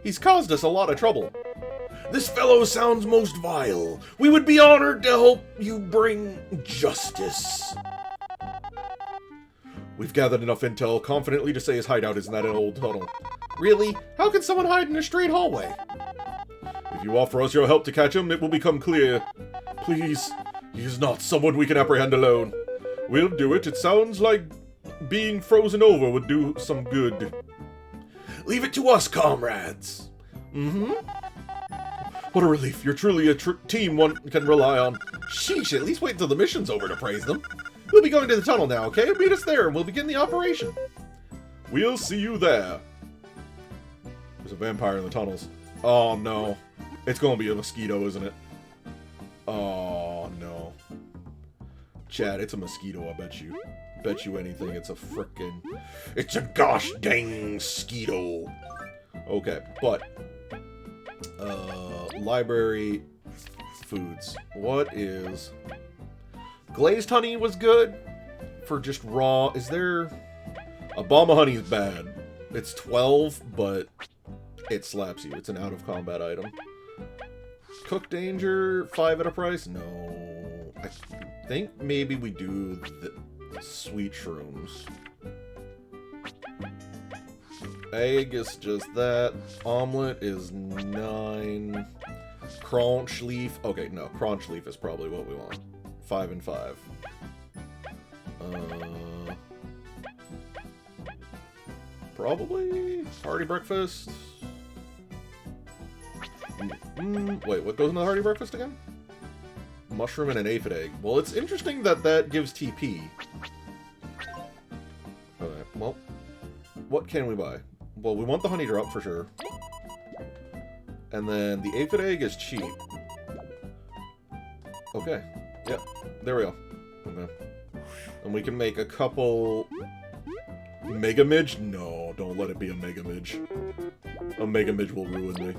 He's caused us a lot of trouble. This fellow sounds most vile. We would be honored to help you bring justice. We've gathered enough intel confidently to say his hideout is in that old tunnel. Really? How can someone hide in a straight hallway? If you offer us your help to catch him, it will become clear. Please, he is not someone we can apprehend alone. We'll do it. It sounds like being frozen over would do some good. Leave it to us, comrades. Mm-hmm. What a relief. You're truly a team one can rely on. Sheesh, at least wait until the mission's over to praise them. We'll be going to the tunnel now, okay? Meet us there and we'll begin the operation. We'll see you there. There's a vampire in the tunnels. Oh, no. It's going to be a mosquito, isn't it? Oh, no. Chad, it's a mosquito, I bet you. Bet you anything, it's a frickin'... It's a gosh dang mosquito. Okay, but... library foods. What is... Glazed honey was good for just raw. Is there... A bomb of honey is bad. It's 12, but it slaps you. It's an out-of-combat item. Cook danger, 5 at a price? No. I think maybe we do the sweet shrooms. Egg is just that. Omelet is 9. Crunch leaf. Okay, no. Crunch leaf is probably what we want. 5 and 5. Probably hearty breakfast. Wait, what goes in the hearty breakfast again? Mushroom and an aphid egg. Well, it's interesting that that gives TP. Alright, well, what can we buy? Well, we want the honey drop for sure. And then the aphid egg is cheap. Okay, yep, there we go. Okay. And we can make a couple... Mega Midge? No, don't let it be a Mega Midge. A Mega Midge will ruin me.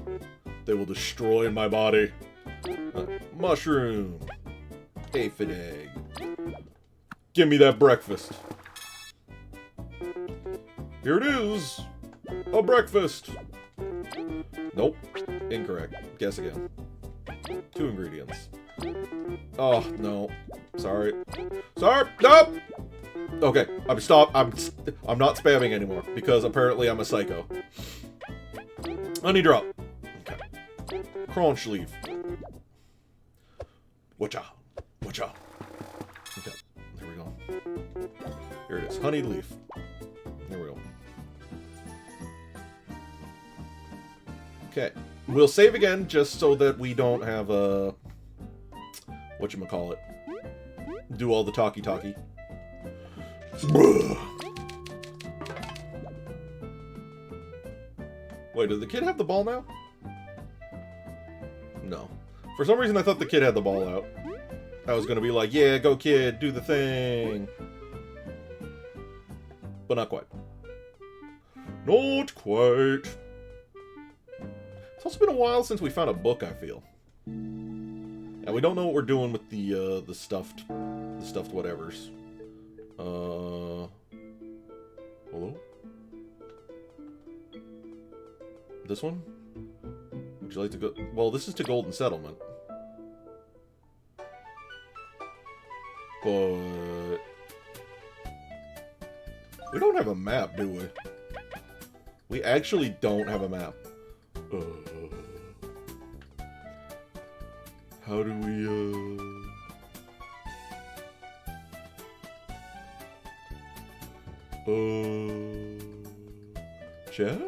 They will destroy my body. Mushroom. Aphid egg. Give me that breakfast. Here it is. A breakfast. Nope. Incorrect. Guess again. 2 ingredients. Oh, no. Sorry. Sorry. Nope. Okay, I'm not spamming anymore because apparently I'm a psycho. Honey drop. Okay. Crunch leaf. Watcha. Watcha. Okay, there we go. Here it is. Honey leaf. There we go. Okay. We'll save again just so that we don't have a... whatchamacallit. Do all the talkie-talkie. Wait, does the kid have the ball now? No. For some reason I thought the kid had the ball out. I was gonna be like, yeah, go kid, do the thing. But not quite. Not quite. It's also been a while since we found a book, I feel. And we don't know what we're doing with the stuffed whatevers. Hello? This one? Would you like to go? Well, this is to Golden Settlement. But... we don't have a map, do we? We actually don't have a map. How do we, chat?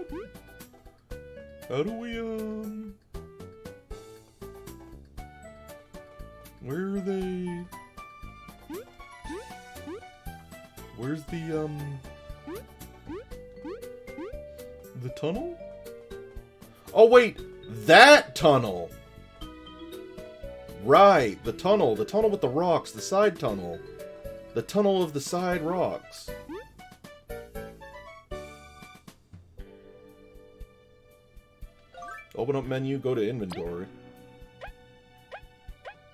How do we, where are they? Where's the tunnel? Oh, wait! That tunnel! Right, the tunnel with the rocks, the side tunnel. The tunnel of the side rocks. Open up menu, go to inventory.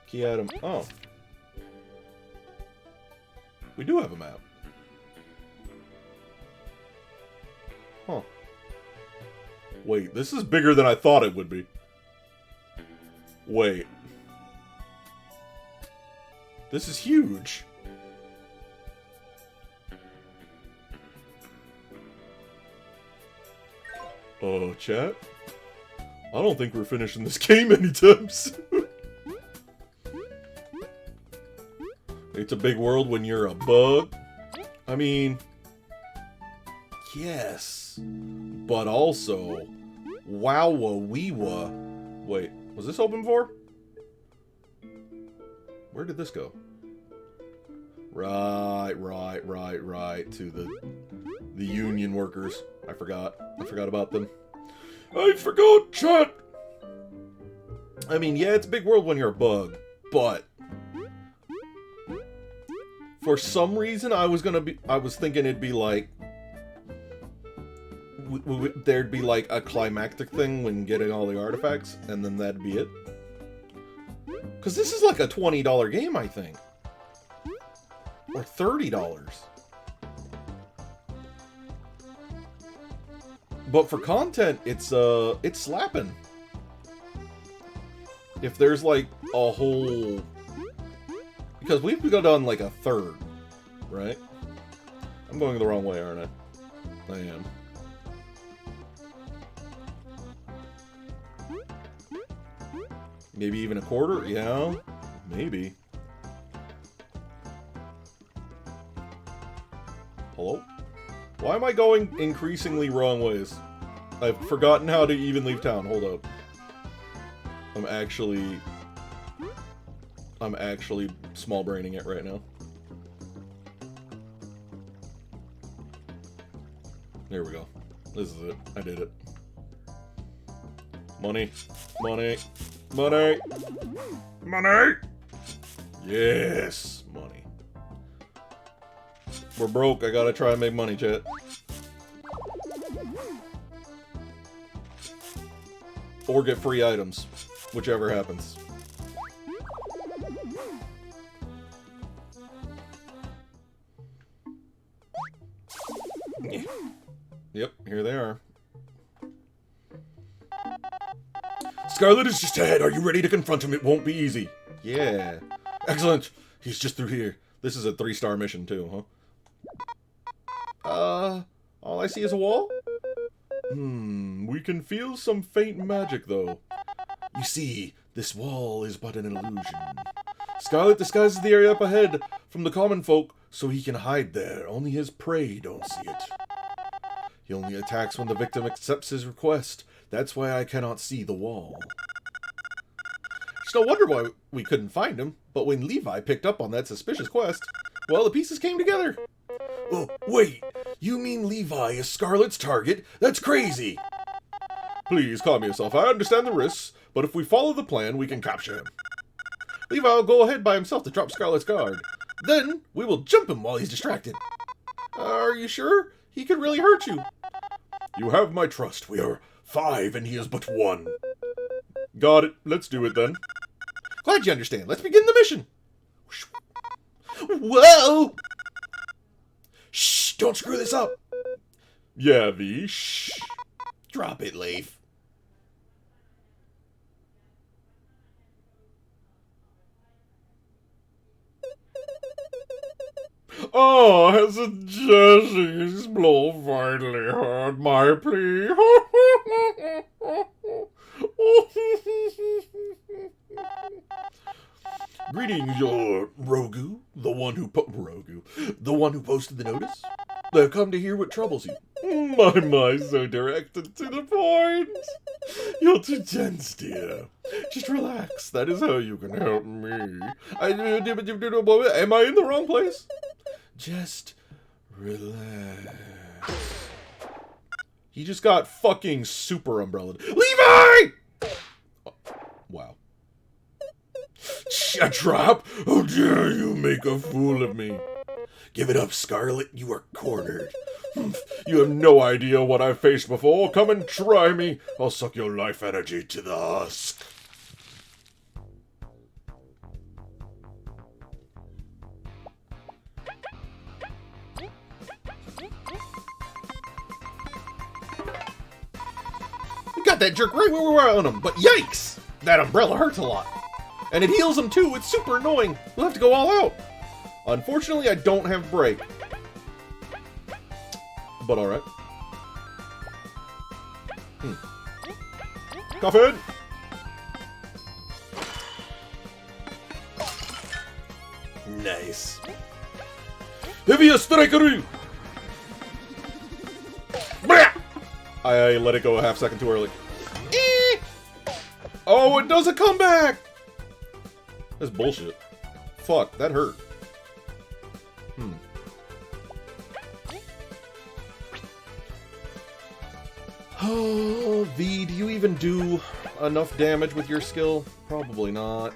Key item. Oh. We do have a map. Huh. Wait, this is bigger than I thought it would be. Wait. This is huge. Oh, chat? I don't think we're finishing this game anytime soon. It's a big world when you're a bug. I mean... yes. But also... wow-wa-wee-wa. Wait, was this open before? Where did this go? Right. To the union workers. I forgot about them. I forgot, chat! I mean, yeah, it's a big world when you're a bug, but... for some reason, I was thinking it'd be like... there'd be like a climactic thing when getting all the artifacts, and then that'd be it. Because this is like a $20 game, I think. Or $30. But for content, it's slapping. If there's like a whole... because we've done like a third, right? I'm going the wrong way, aren't I? I am. Maybe even a quarter? Yeah, maybe. Hello? Why am I going increasingly wrong ways? I've forgotten how to even leave town. Hold up. I'm actually small braining it right now. There we go. This is it. I did it. Money. Money. Money. Money! Yes! Money. We're broke. I gotta try and make money, chat. Or get free items. Whichever happens. Yep, here they are. Scarlet is just ahead. Are you ready to confront him? It won't be easy. Yeah. Excellent. He's just through here. This is a 3-star mission too, huh? All I see is a wall? We can feel some faint magic though. You see, this wall is but an illusion. Scarlet disguises the area up ahead from the common folk so he can hide there. Only his prey don't see it. He only attacks when the victim accepts his request. That's why I cannot see the wall. It's no wonder why we couldn't find him, but when Levi picked up on that suspicious quest, well, the pieces came together. Oh, wait! You mean Levi is Scarlet's target? That's crazy! Please, calm yourself. I understand the risks, but if we follow the plan, we can capture him. Levi will go ahead by himself to drop Scarlet's guard. Then, we will jump him while he's distracted. Are you sure? He could really hurt you. You have my trust. We are 5 and he is but 1. Got it. Let's do it then. Glad you understand. Let's begin the mission. Whoa! Shh! Don't screw this up. Yeah, V. Shh. Drop it, Leif. Oh, has a Jesse's blow finally heard my plea? Greetings, your Rogu, the one who posted the notice. I've come to hear what troubles you. My, so direct and to the point. You're too tense, dear. Just relax. That is how you can help me. Am I in the wrong place? Just relax. He just got fucking super umbrellaed. Levi! Oh, wow. A trap? How dare you make a fool of me? Give it up, Scarlet. You are cornered. You have no idea what I've faced before. Come and try me. I'll suck your life energy to the husk. We got that jerk right where we were on him, but yikes! That umbrella hurts a lot. And it heals him too. It's super annoying. We'll have to go all out. Unfortunately, I don't have break. But alright. Coffin! Nice. Heavy strikeru! I let it go a half second too early. Oh, it does a comeback! That's bullshit. Fuck, that hurt. Oh, V, do you even do enough damage with your skill? Probably not.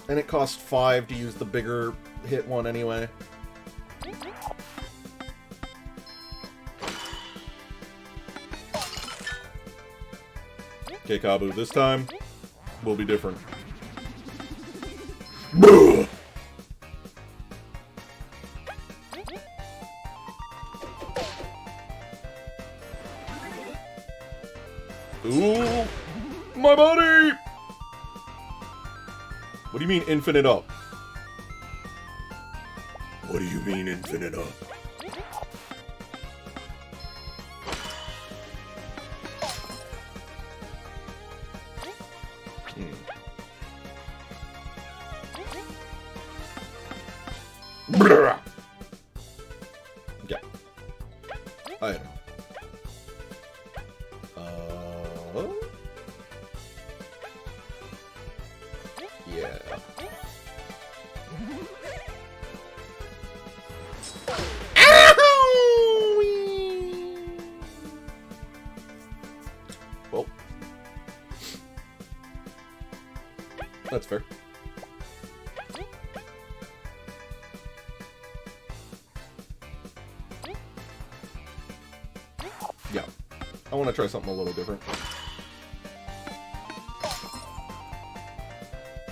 And it costs 5 to use the bigger hit one anyway. Okay, Kabu, this time will be different. Ooh, my body! What do you mean infinite up? What do you mean infinite up? Yeah. That's fair. Yeah. I want to try something a little different.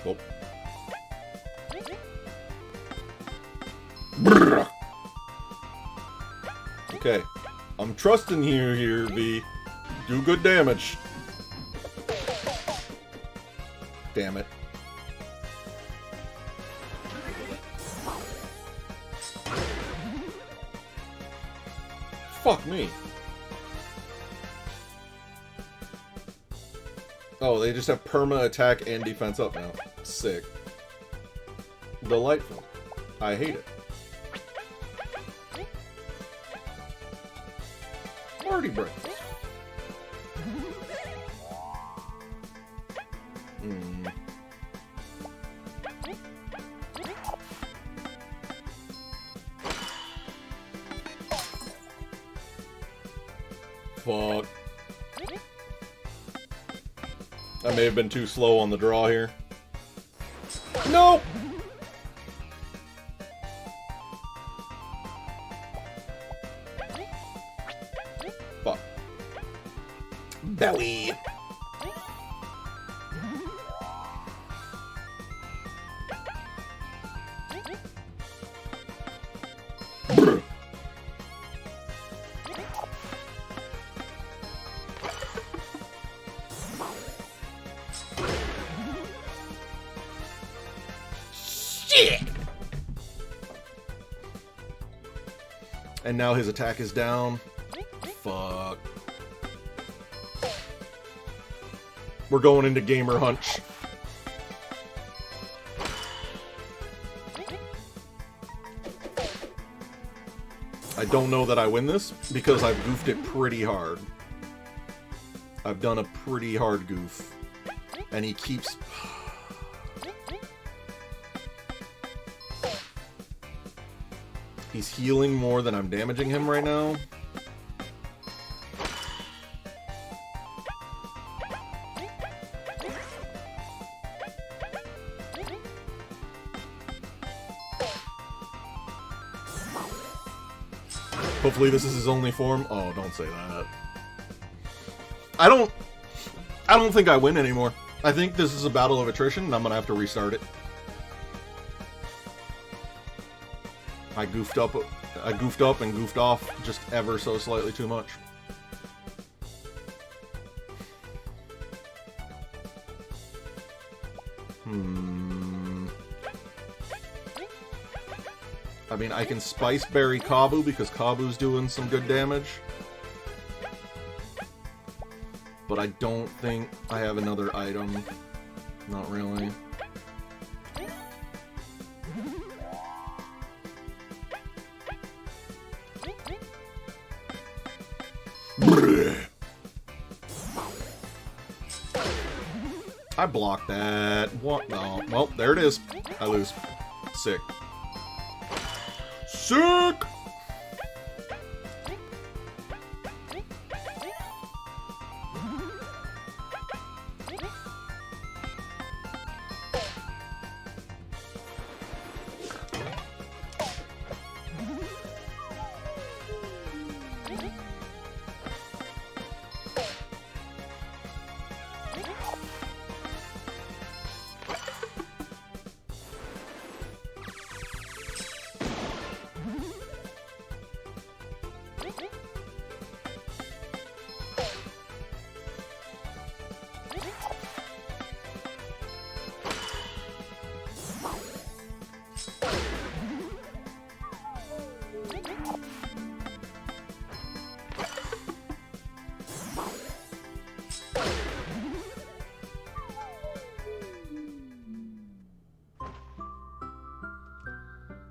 Oh. Okay. I'm trusting you here, V. Do good damage. Damn it. Fuck me. Oh, they just have perma attack and defense up now. Sick. Delightful. I hate it. Party breakfast. Fuck. I may have been too slow on the draw here. Nope! Fuck. Belly! And now his attack is down. Fuck. We're going into gamer hunch. I don't know that I win this because I've goofed it pretty hard. I've done a pretty hard goof. And he keeps... He's healing more than I'm damaging him right now. Hopefully this is his only form. Oh, don't say that. I don't think I win anymore. I think this is a battle of attrition and I'm gonna have to restart it. I goofed up and goofed off just ever so slightly too much. I mean, I can Spice Berry Kabu because Kabu's doing some good damage. But I don't think I have another item. Not really. I blocked that. What? No. Well, there it is. I lose. Sick. Sick!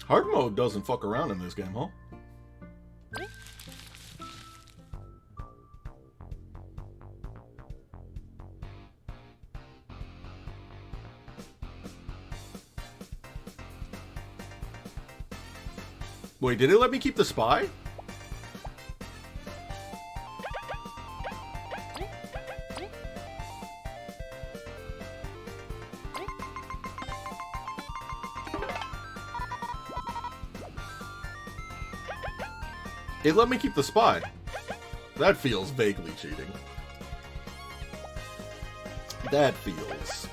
Hard mode doesn't fuck around in this game, huh? Wait, did it let me keep the spy? It let me keep the spy. That feels vaguely cheating. That feels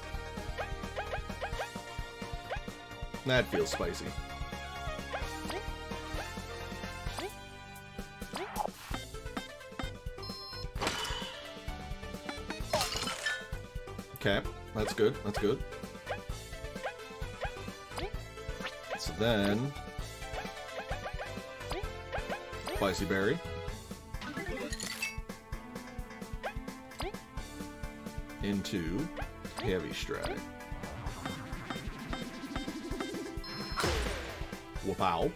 spicy. Okay, that's good, that's good. So then... Spicy berry. Into heavy stride. Wow.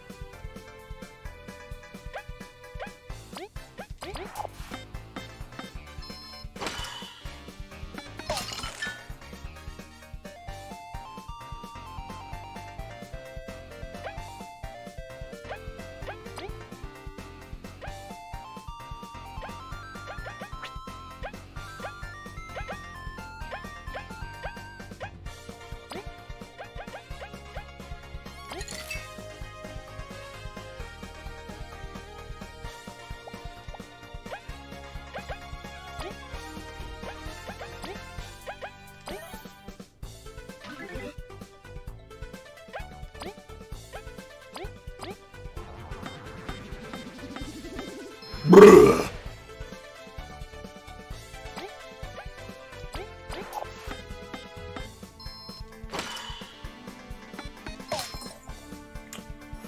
Bruh.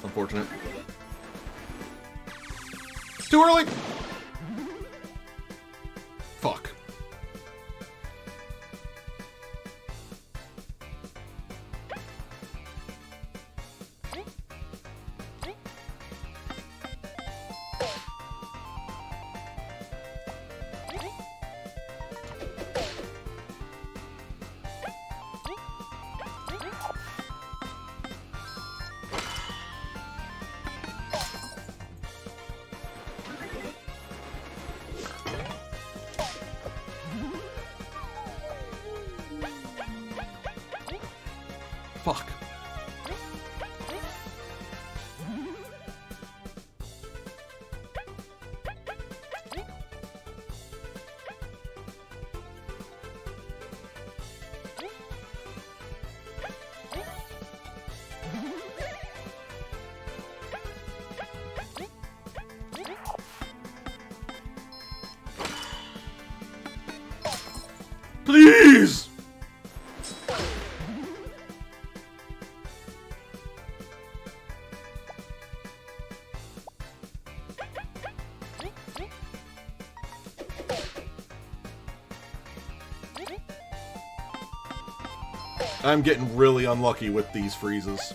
Unfortunate. Too early! Fuck. Fuck. Please! I'm getting really unlucky with these freezes.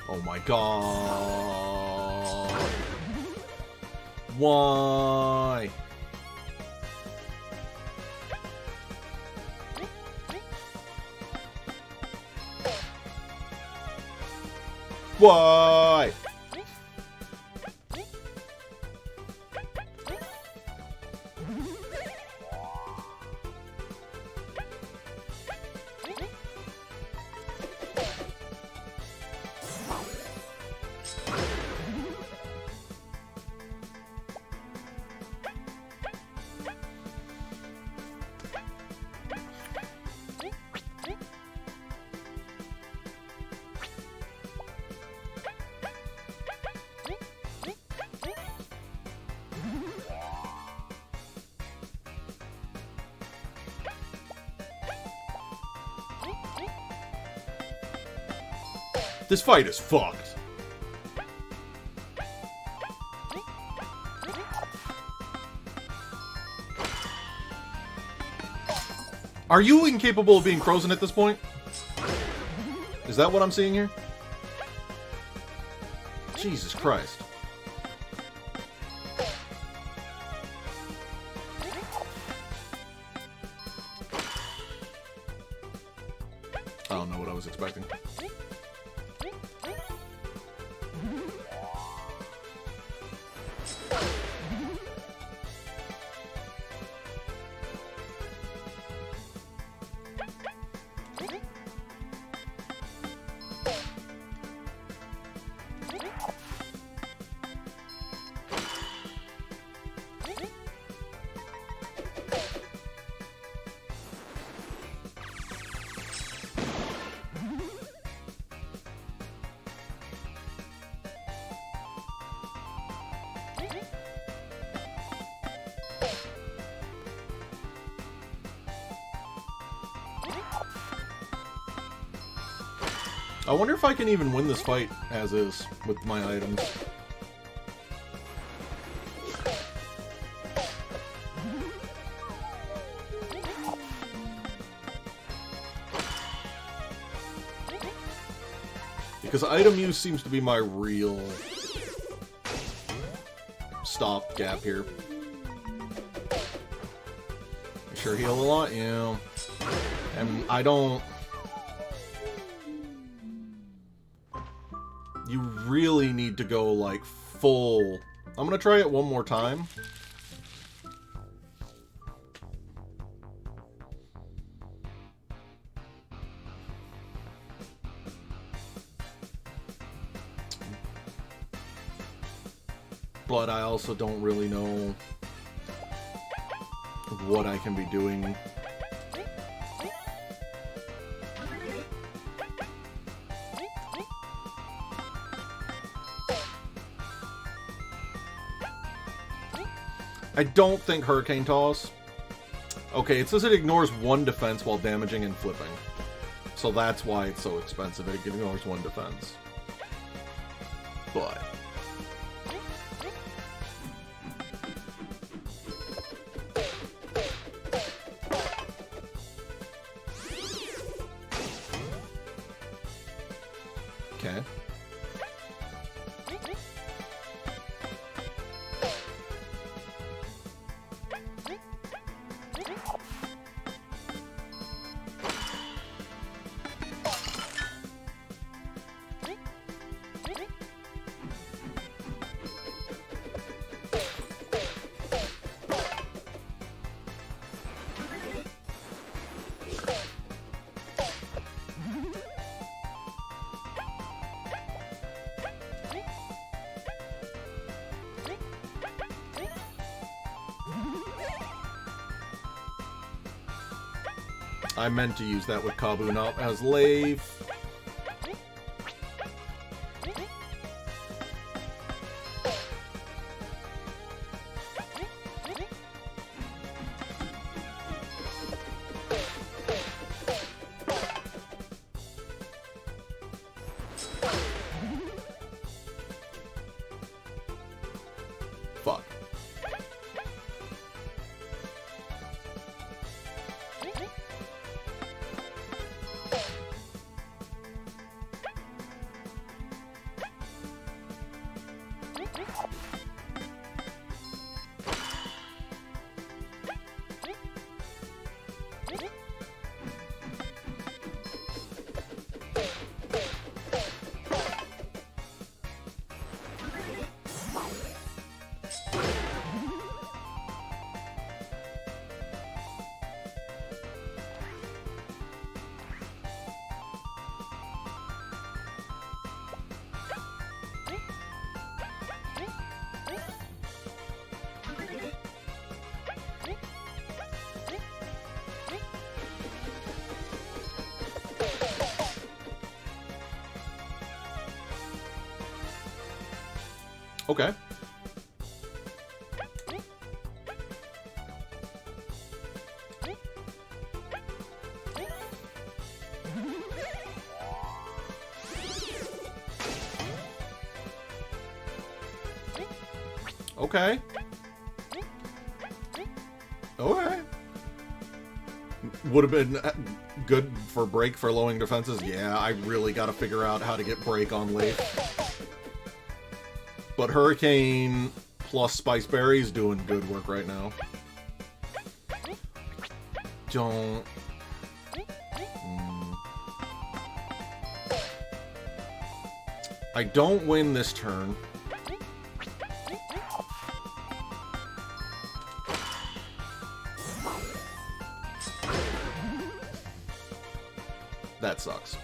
Oh my god. Why? Why? This fight is fucked. Are you incapable of being frozen at this point? Is that what I'm seeing here? Jesus Christ. I don't know what I was expecting. I wonder if I can even win this fight as is with my items. Because item use seems to be my real stopgap here. Sure heal a lot? Yeah. And I don't... You really need to go, like, full... I'm gonna try it one more time. But I also don't really know what I can be doing. I don't think Hurricane Toss. Okay, it says it ignores 1 defense while damaging and flipping. So that's why it's so expensive. It ignores 1 defense. But... okay. I meant to use that with Kabu, not as Lave. Fuck. Okay. Okay. Okay. Would have been good for break for lowering defenses. Yeah, I really got to figure out how to get break on late. But Hurricane plus Spice Berry is doing good work right now. Don't... I don't win this turn. That sucks.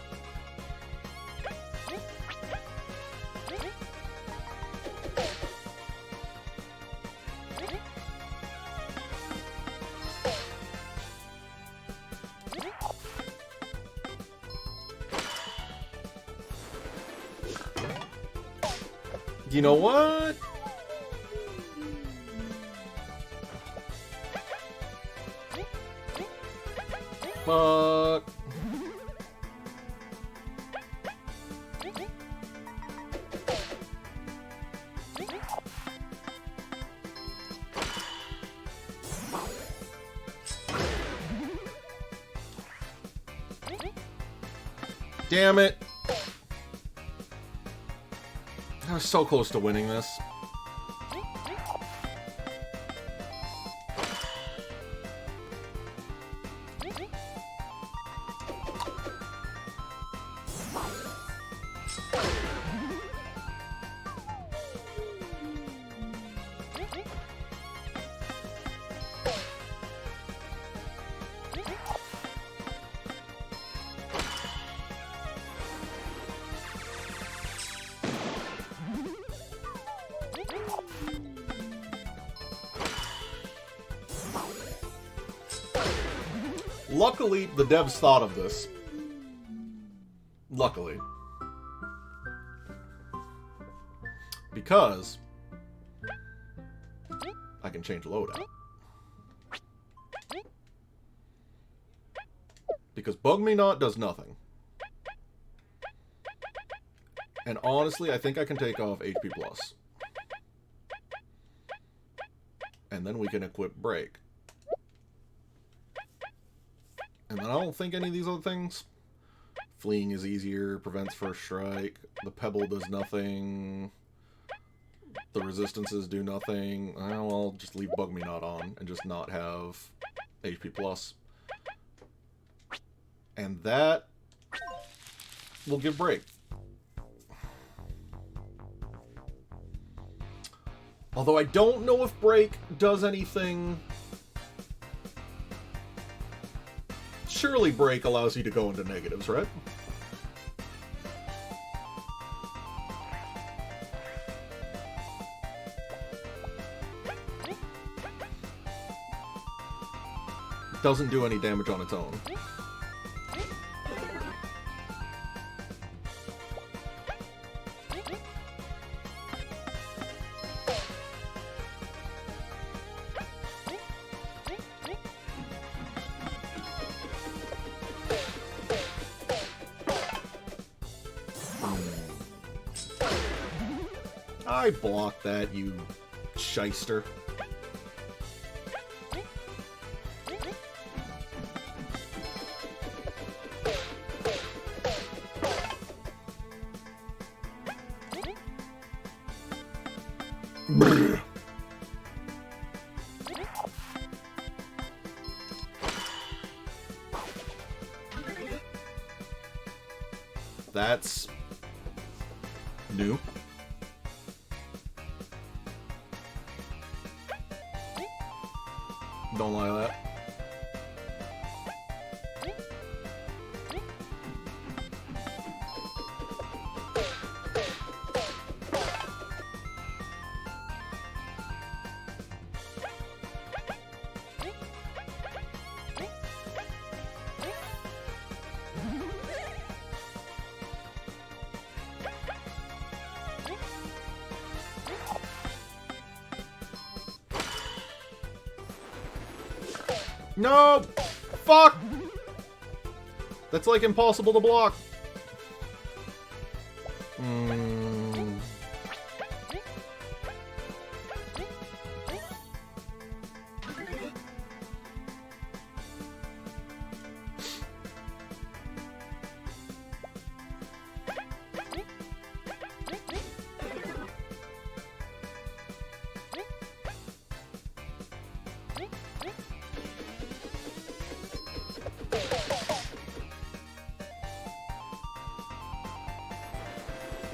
You know what? Fuck. Damn it. I was so close to winning this. Luckily, the devs thought of this. Luckily. Because I can change loadout. Because Bug Me Not does nothing. And honestly, I think I can take off HP+. And then we can equip Break. And then I don't think any of these other things. Fleeing is easier, prevents first strike. The Pebble does nothing. The resistances do nothing. Well, I'll just leave Bug Me Not on and just not have HP+. And that will give Break. Although I don't know if Break does anything. Surely Break allows you to go into negatives, right? Doesn't do any damage on its own. I blocked that, you shyster. Brr. That's new. Don't lie to that. No! Fuck! That's like impossible to block.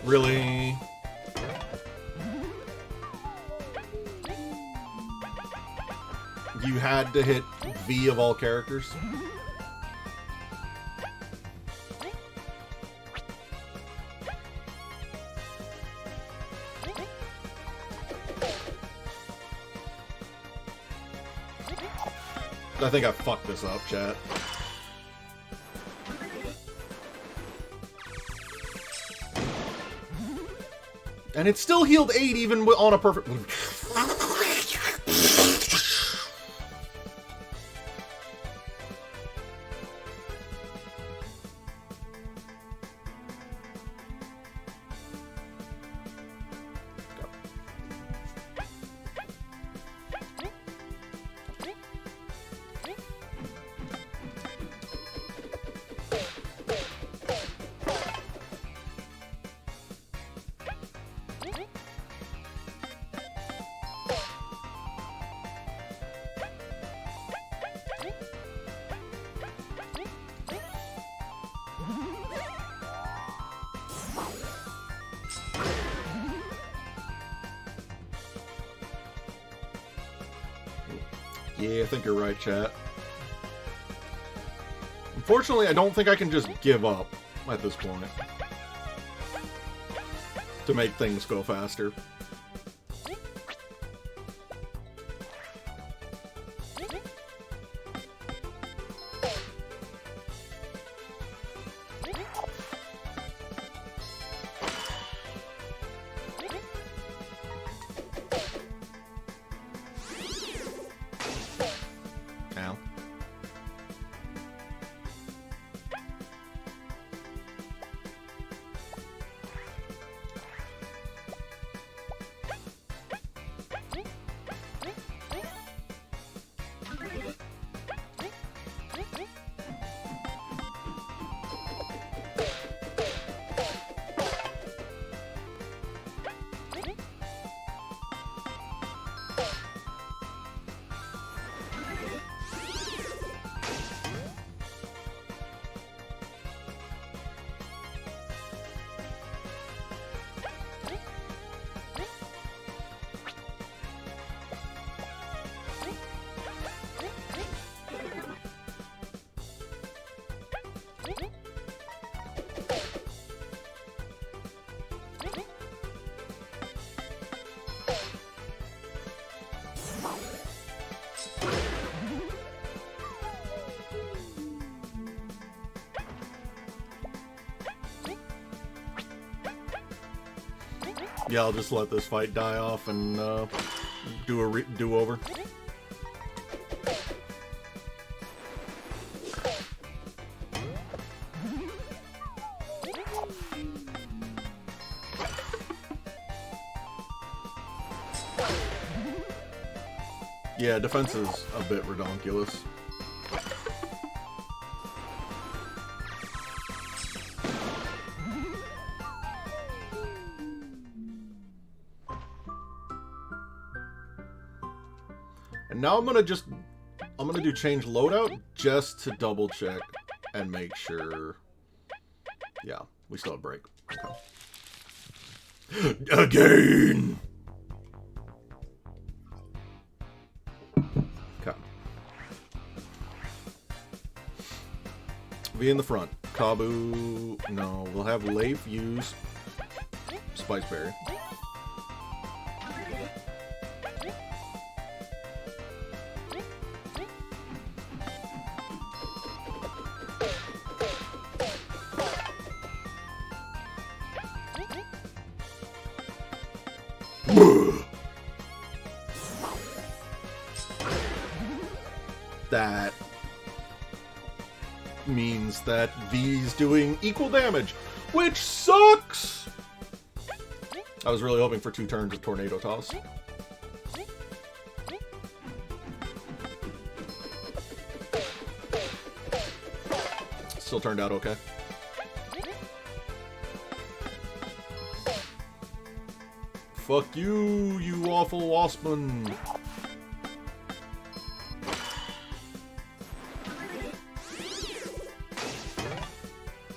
Really? You had to hit V of all characters? I think I fucked this up, chat. And it still healed 8 even on a perfect... Yeah, I think you're right, chat. Unfortunately, I don't think I can just give up at this point to make things go faster. Yeah, I'll just let this fight die off and do a do-over. Yeah, defense is a bit redonkulous. And now I'm gonna do change loadout just to double check and make sure. Yeah, we still have break. Okay. Again. Okay. Be in the front. Kabu. No, we'll have Leif use Spiceberry. That means that V's doing equal damage, which sucks! I was really hoping for 2 turns of Tornado Toss. Still turned out okay. Fuck you, you awful waspman.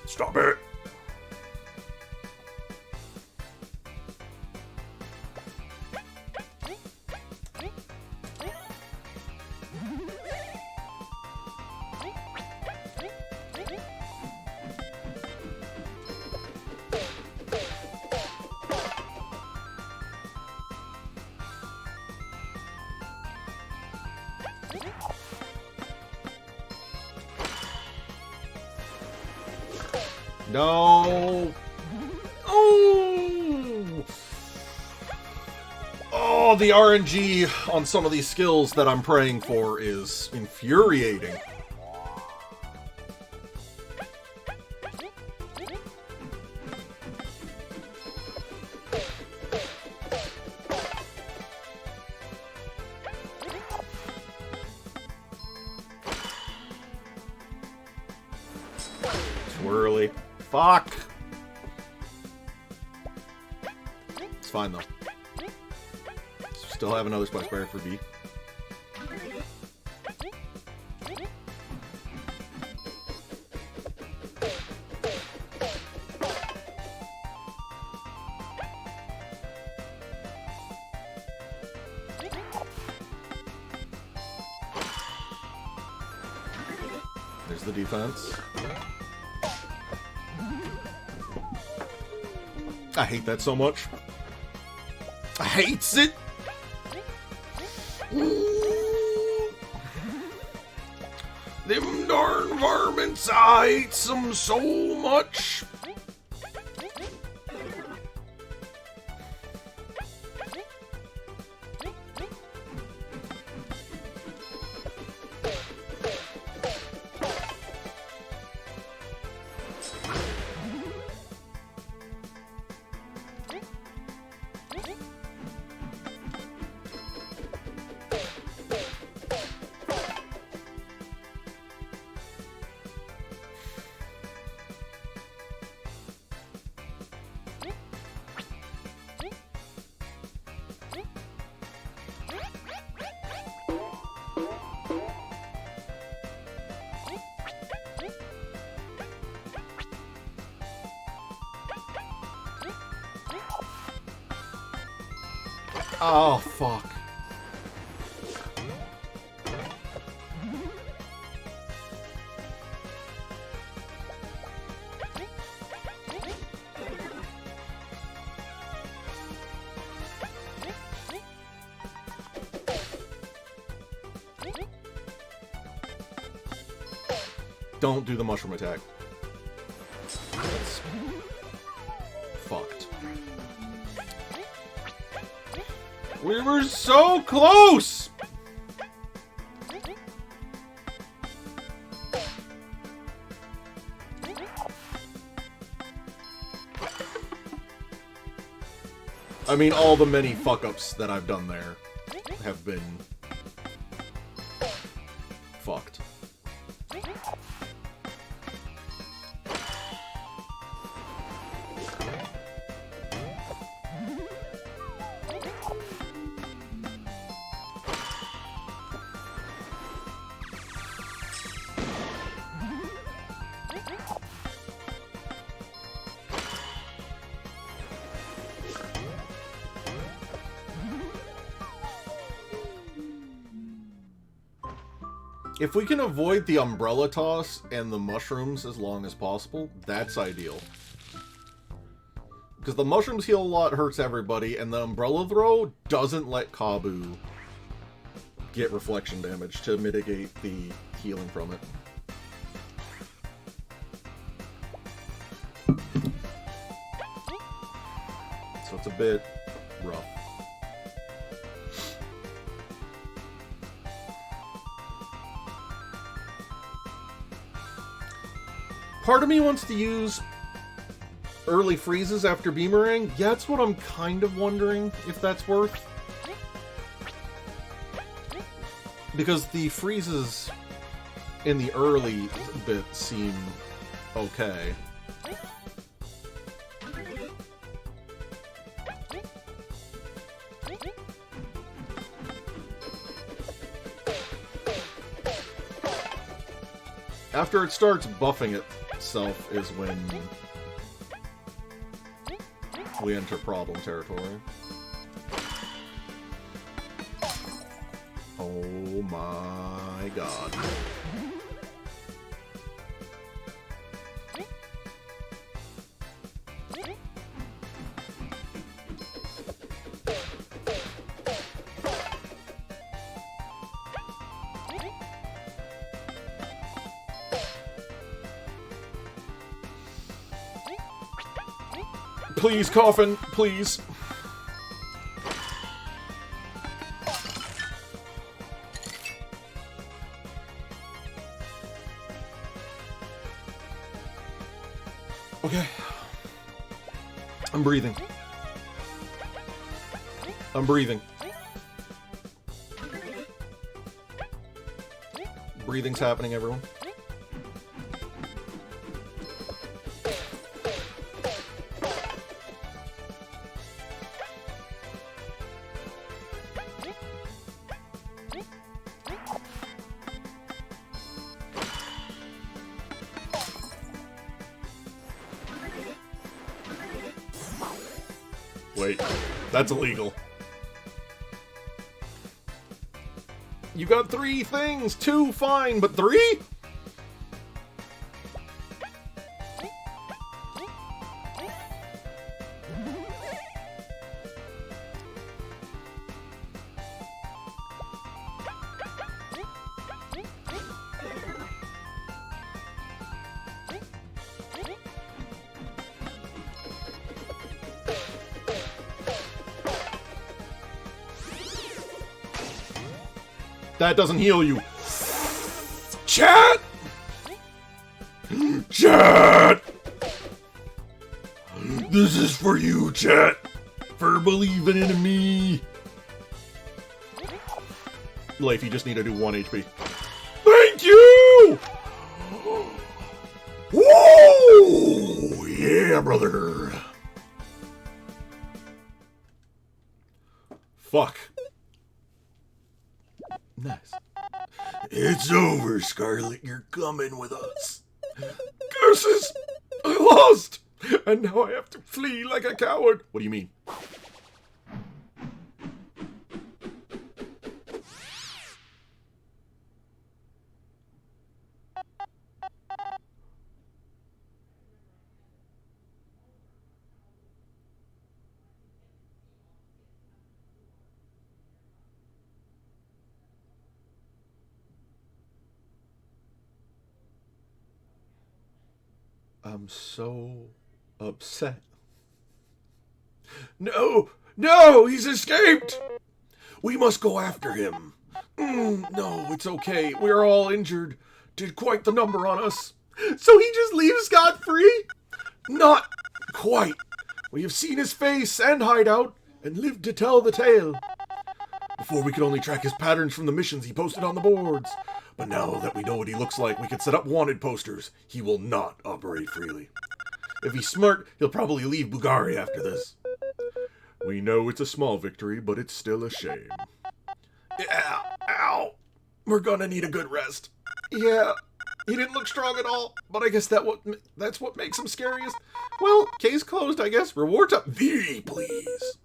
Stop it! No. Oh. Oh, the RNG on some of these skills that I'm praying for is infuriating. Swirly. Fuck! It's fine, though. Still have another Spiceberry for B. fix the defense. I hate that so much. I hates it! Them darn varmints, I hate them so much. Oh, fuck. Don't do the mushroom attack. That's fucked. We were so close! I mean, all the many fuck-ups that I've done there have been fucked. If we can avoid the umbrella toss and the mushrooms as long as possible, that's ideal. Because the mushrooms heal a lot, hurts everybody, and the umbrella throw doesn't let Kabu get reflection damage to mitigate the healing from it. So it's a bit rough. Part of me wants to use early freezes after Beamerang. Yeah, that's what I'm kind of wondering if that's worth. Because the freezes in the early bit seem okay. After it starts buffing itself is when we enter problem territory. Oh my god. Please, coffin, please. Okay. I'm breathing. I'm breathing. Breathing's happening, everyone. Wait, that's illegal. You got 3 things! 2, fine, but 3? That doesn't heal you. Chat! Chat! This is for you, chat. For believing in me. Leif, you just need to do 1 HP. Thank you! Whoa! Yeah, brother. Fuck. Nice. It's over, Scarlet. You're coming with us. Curses! I lost! And now I have to flee like a coward. What do you mean? I'm so upset. No! No! He's escaped! We must go after him. No, it's okay. We're all injured. Did quite the number on us. So he just leaves scot-free? Not quite. We have seen his face and hideout, and lived to tell the tale. Before we could only track his patterns from the missions he posted on the boards. But now that we know what he looks like, we can set up wanted posters. He will not operate freely. If he's smart, he'll probably leave Bugari after this. We know it's a small victory, but it's still a shame. Yeah, ow. We're gonna need a good rest. Yeah, he didn't look strong at all, but I guess that's what makes him scariest. Well, case closed, I guess. Reward up. V, please.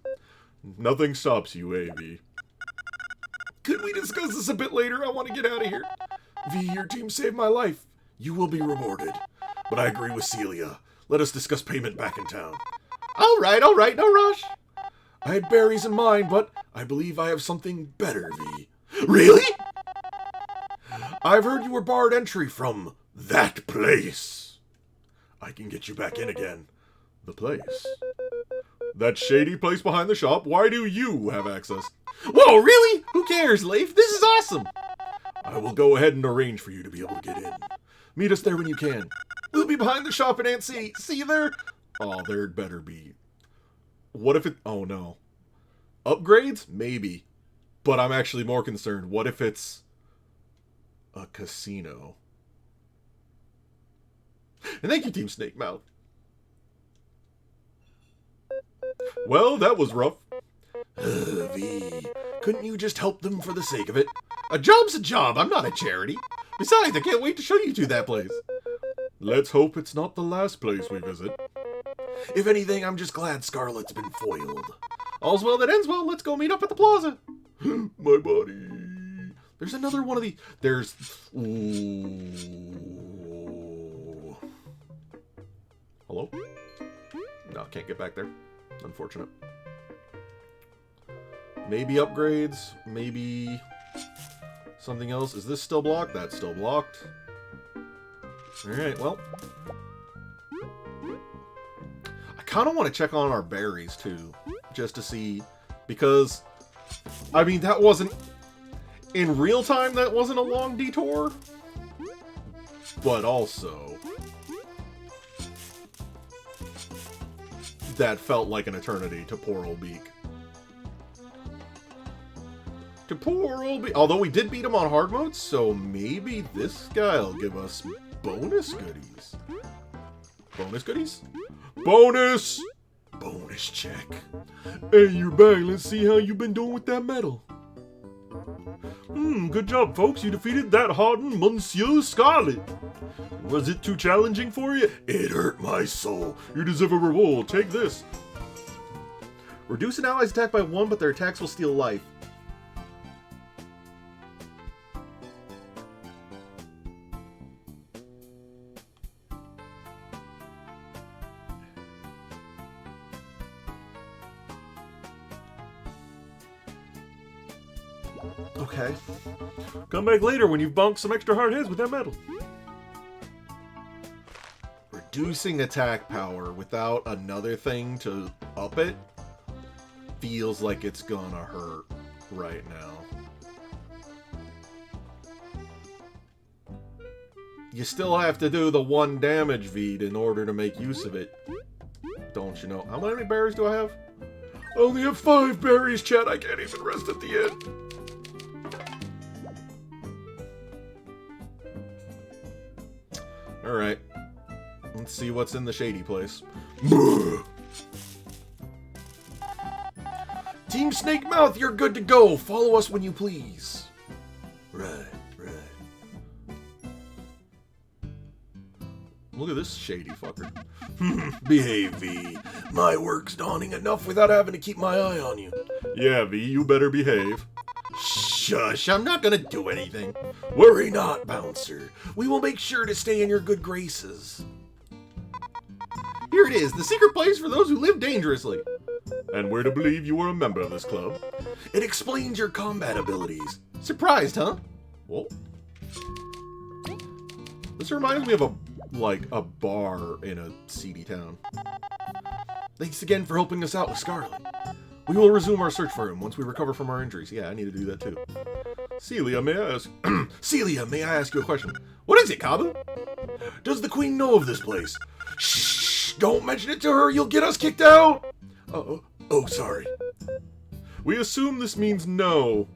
Nothing stops you, AV. Could we discuss this a bit later? I want to get out of here. V, your team saved my life. You will be rewarded. But I agree with Celia. Let us discuss payment back in town. All right, no rush. I had berries in mind, but I believe I have something better, V. Really? I've heard you were barred entry from that place. I can get you back in again. The place? That shady place behind the shop? Why do you have access? Whoa, really? Who cares, Leif? This is awesome. I will go ahead and arrange for you to be able to get in. Meet us there when you can. We'll be behind the shop at Aunt C. See you there? Oh, there'd better be. What if it... Oh, no. Upgrades? Maybe. But I'm actually more concerned. What if it's a casino? And thank you, Team Snake Mouth. Well, that was rough. V, couldn't you just help them for the sake of it? A job's a job. I'm not a charity. Besides, I can't wait to show you to that place. Let's hope it's not the last place we visit. If anything, I'm just glad Scarlet's been foiled. All's well that ends well. Let's go meet up at the plaza. My body. There's another one of these. There's... Ooh. Hello? No, can't get back there. Unfortunate. Maybe upgrades. Maybe something else. Is this still blocked? That's still blocked. Alright, well. I kind of want to check on our berries, too. Just to see. Because, I mean, that wasn't... In real time, that wasn't a long detour. But also... that felt like an eternity to poor old Beake. To poor old Beake. Although we did beat him on hard mode, so maybe this guy'll give us bonus goodies. Bonus goodies? Bonus! Bonus check. Hey, you're back. Let's see how you've been doing with that medal. Good job, folks. You defeated that hardened Monsieur Scarlet. Was it too challenging for you? It hurt my soul. You deserve a reward. Take this. Reduce an ally's attack by 1, but their attacks will steal life. Okay. Come back later when you've bonked some extra hard heads with that medal. Reducing attack power without another thing to up it feels like it's gonna hurt right now. you still have to do the 1 damage feed in order to make use of it. Don't you know? How many berries do I have? I only have 5 berries, Chad. I can't even rest at the end. Alright. Let's see what's in the shady place. Team Snake Mouth, you're good to go. Follow us when you please. Right. Look at this shady fucker. Behave, V. My work's dawning enough without having to keep my eye on you. Yeah, V, you better behave. Shush, I'm not gonna do anything. Worry not, Bouncer. We will make sure to stay in your good graces. Here it is, the secret place for those who live dangerously. And we're to believe you were a member of this club. It explains your combat abilities. Surprised, huh? Whoa. This reminds me of a bar in a seedy town. Thanks again for helping us out with Scarlet. We will resume our search for him once we recover from our injuries. Yeah, I need to do that too. Celia, may I ask... Celia, may I ask you a question? What is it, Kabu? Does the Queen know of this place? Shh! Don't mention it to her! You'll get us kicked out! Uh-oh. Oh, sorry. We assume this means no.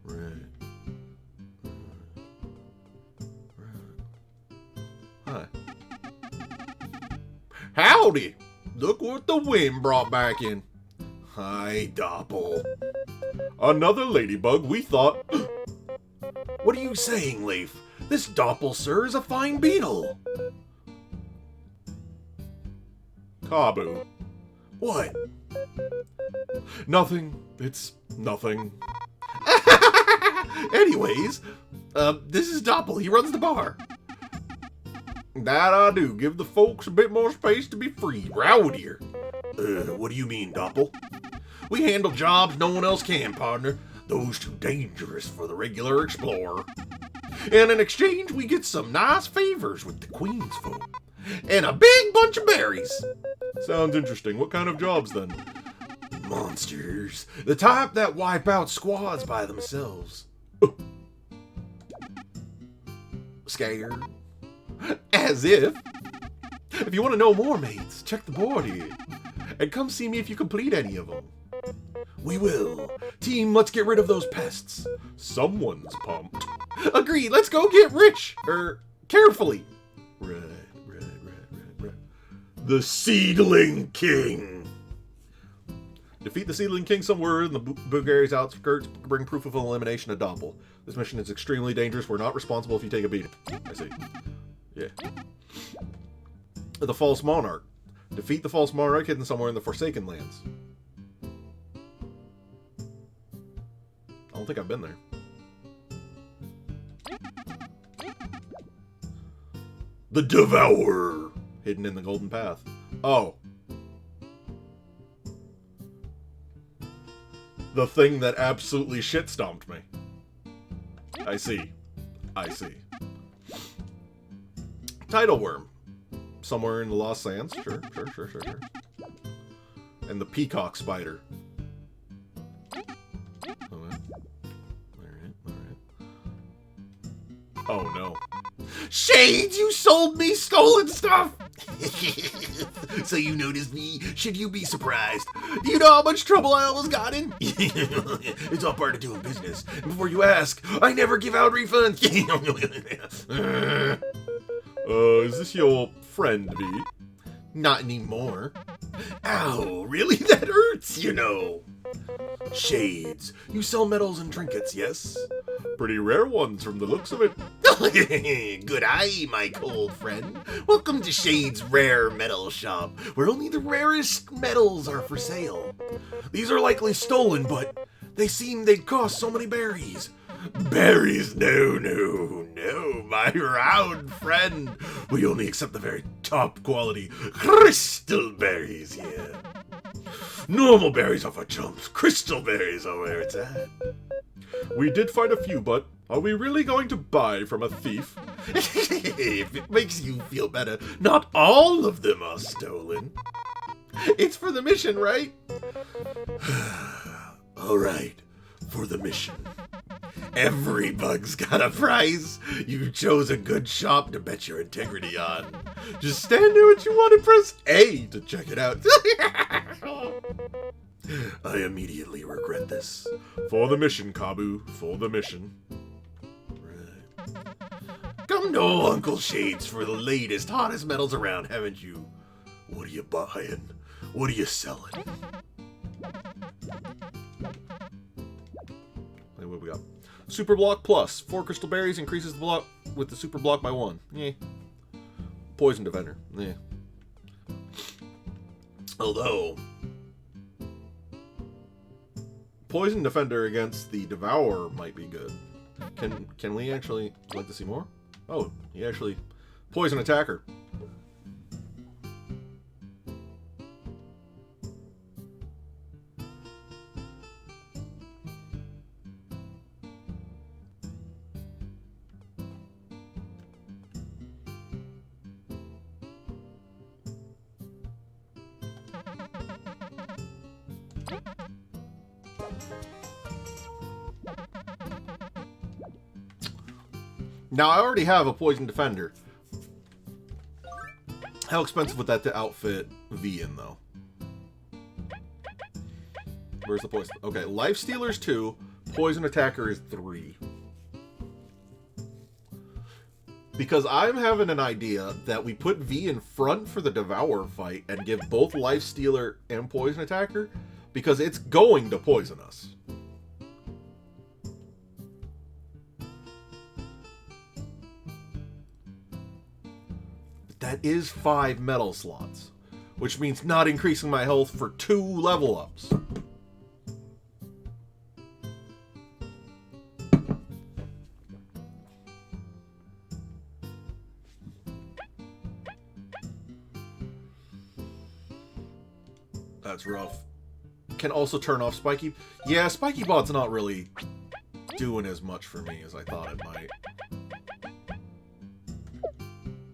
Right. Hi. Howdy! Look what the wind brought back in. Hi, Doppel. Another ladybug, we thought... What are you saying, Leaf? This Doppel, sir, is a fine beetle. Kabu. What? Nothing. It's nothing. Anyways, this is Doppel. He runs the bar. That I do. Give the folks a bit more space to be free. Rowdier. What do you mean, Doppel? We handle jobs no one else can, partner. Those too dangerous for the regular explorer. And in exchange, we get some nice favors with the Queen's folk. And a big bunch of berries. Sounds interesting. What kind of jobs, then? Monsters. The type that wipe out squads by themselves. Scared? As if. If you want to know more, mates, check the board here. And come see me if you complete any of them. We will. Team, let's get rid of those pests. Someone's pumped. Agreed, let's go get rich. Carefully. Right. The Seedling King. Defeat the Seedling King somewhere in the Bulgaria's outskirts. Bring proof of elimination to Doppel. This mission is extremely dangerous. We're not responsible if you take a beating. I see. Yeah. The False Monarch. Defeat the False Monarch hidden somewhere in the Forsaken Lands. I don't think I've been there. The Devourer. Hidden in the Golden Path. Oh. The thing that absolutely shit-stomped me. I see. Tidal Worm. Somewhere in the Lost Sands. Sure. And the Peacock Spider. Alright. Oh no. Shades, you sold me stolen stuff! So you noticed me? Should you be surprised? Do you know how much trouble I almost got in? It's all part of doing business. And before you ask, I never give out refunds. Is this your friend, V? Not anymore. Ow, really? That hurts, you know. Shades, you sell medals and trinkets, yes? Pretty rare ones from the looks of it. Good eye, my cold friend. Welcome to Shades' Rare Metal Shop, where only the rarest metals are for sale. These are likely stolen, but they seem they'd cost so many berries. Berries? No, my round friend. We only accept the very top quality crystal berries here. Normal berries are for chumps. Crystal berries are where it's at. We did find a few, but are we really going to buy from a thief? If it makes you feel better, not all of them are stolen. It's for the mission, right? All right, for the mission. Every bug's got a price. You chose a good shop to bet your integrity on. Just stand there what you want and press A to check it out. I immediately regret this. For the mission, Kabu. For the mission. Right. Come to Uncle Shades for the latest, hottest metals around, haven't you? What are you buying? What are you selling? What we got? Super block plus 4 crystal berries increases the block with the super block by 1. Yeah. Poison defender. Yeah. Although Poison defender against the devourer might be good. Can we actually like to see more? Oh, he actually poison attacker. Now, I already have a Poison Defender. How expensive would that to outfit V in, though? Where's the poison? Okay, Life Stealer's 2, Poison Attacker is 3. Because I'm having an idea that we put V in front for the Devourer fight and give both Life Stealer and Poison Attacker, because it's going to poison us. That is 5 metal slots, which means not increasing my health for 2 level ups. That's rough. Can also turn off Spiky. Yeah, Spiky Bot's not really doing as much for me as I thought it might.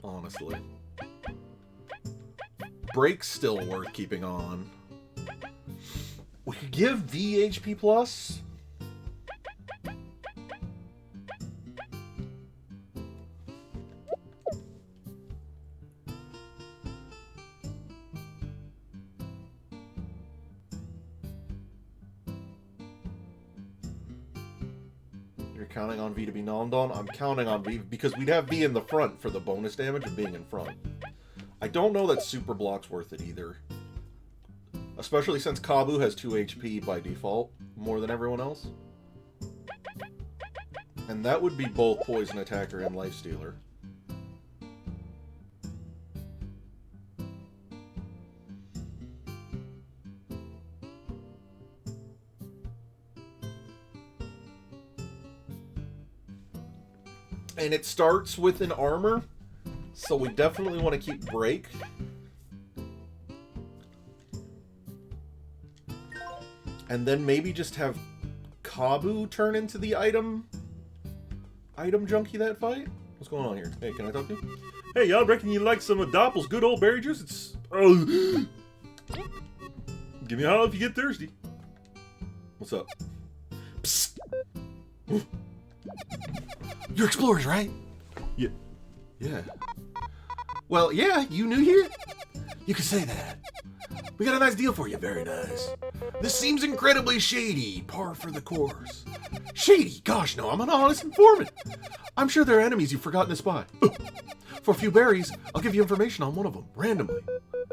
Honestly. Break's still worth keeping on. We could give V HP plus. You're counting on V to be nommed on? I'm counting on V because we'd have V in the front for the bonus damage of being in front. I don't know that Super Block's worth it either. Especially since Kabu has 2 HP by default, more than everyone else. And that would be both Poison Attacker and Life Stealer. And it starts with an armor. So we definitely want to keep Break. And then maybe just have Kabu turn into the item junkie that fight? What's going on here? Hey, can I talk to you? Hey, I reckon you like some of Doppel's good old berry juice. It's... Oh. Give me a holler if you get thirsty. What's up? Psst. You're explorers, right? Yeah. Yeah. Well, yeah, you new here? You could say that. We got a nice deal for you, very nice. This seems incredibly shady, par for the course. Shady? Gosh, no, I'm an honest informant. I'm sure there are enemies you've forgotten to spy. For a few berries, I'll give you information on one of them, randomly.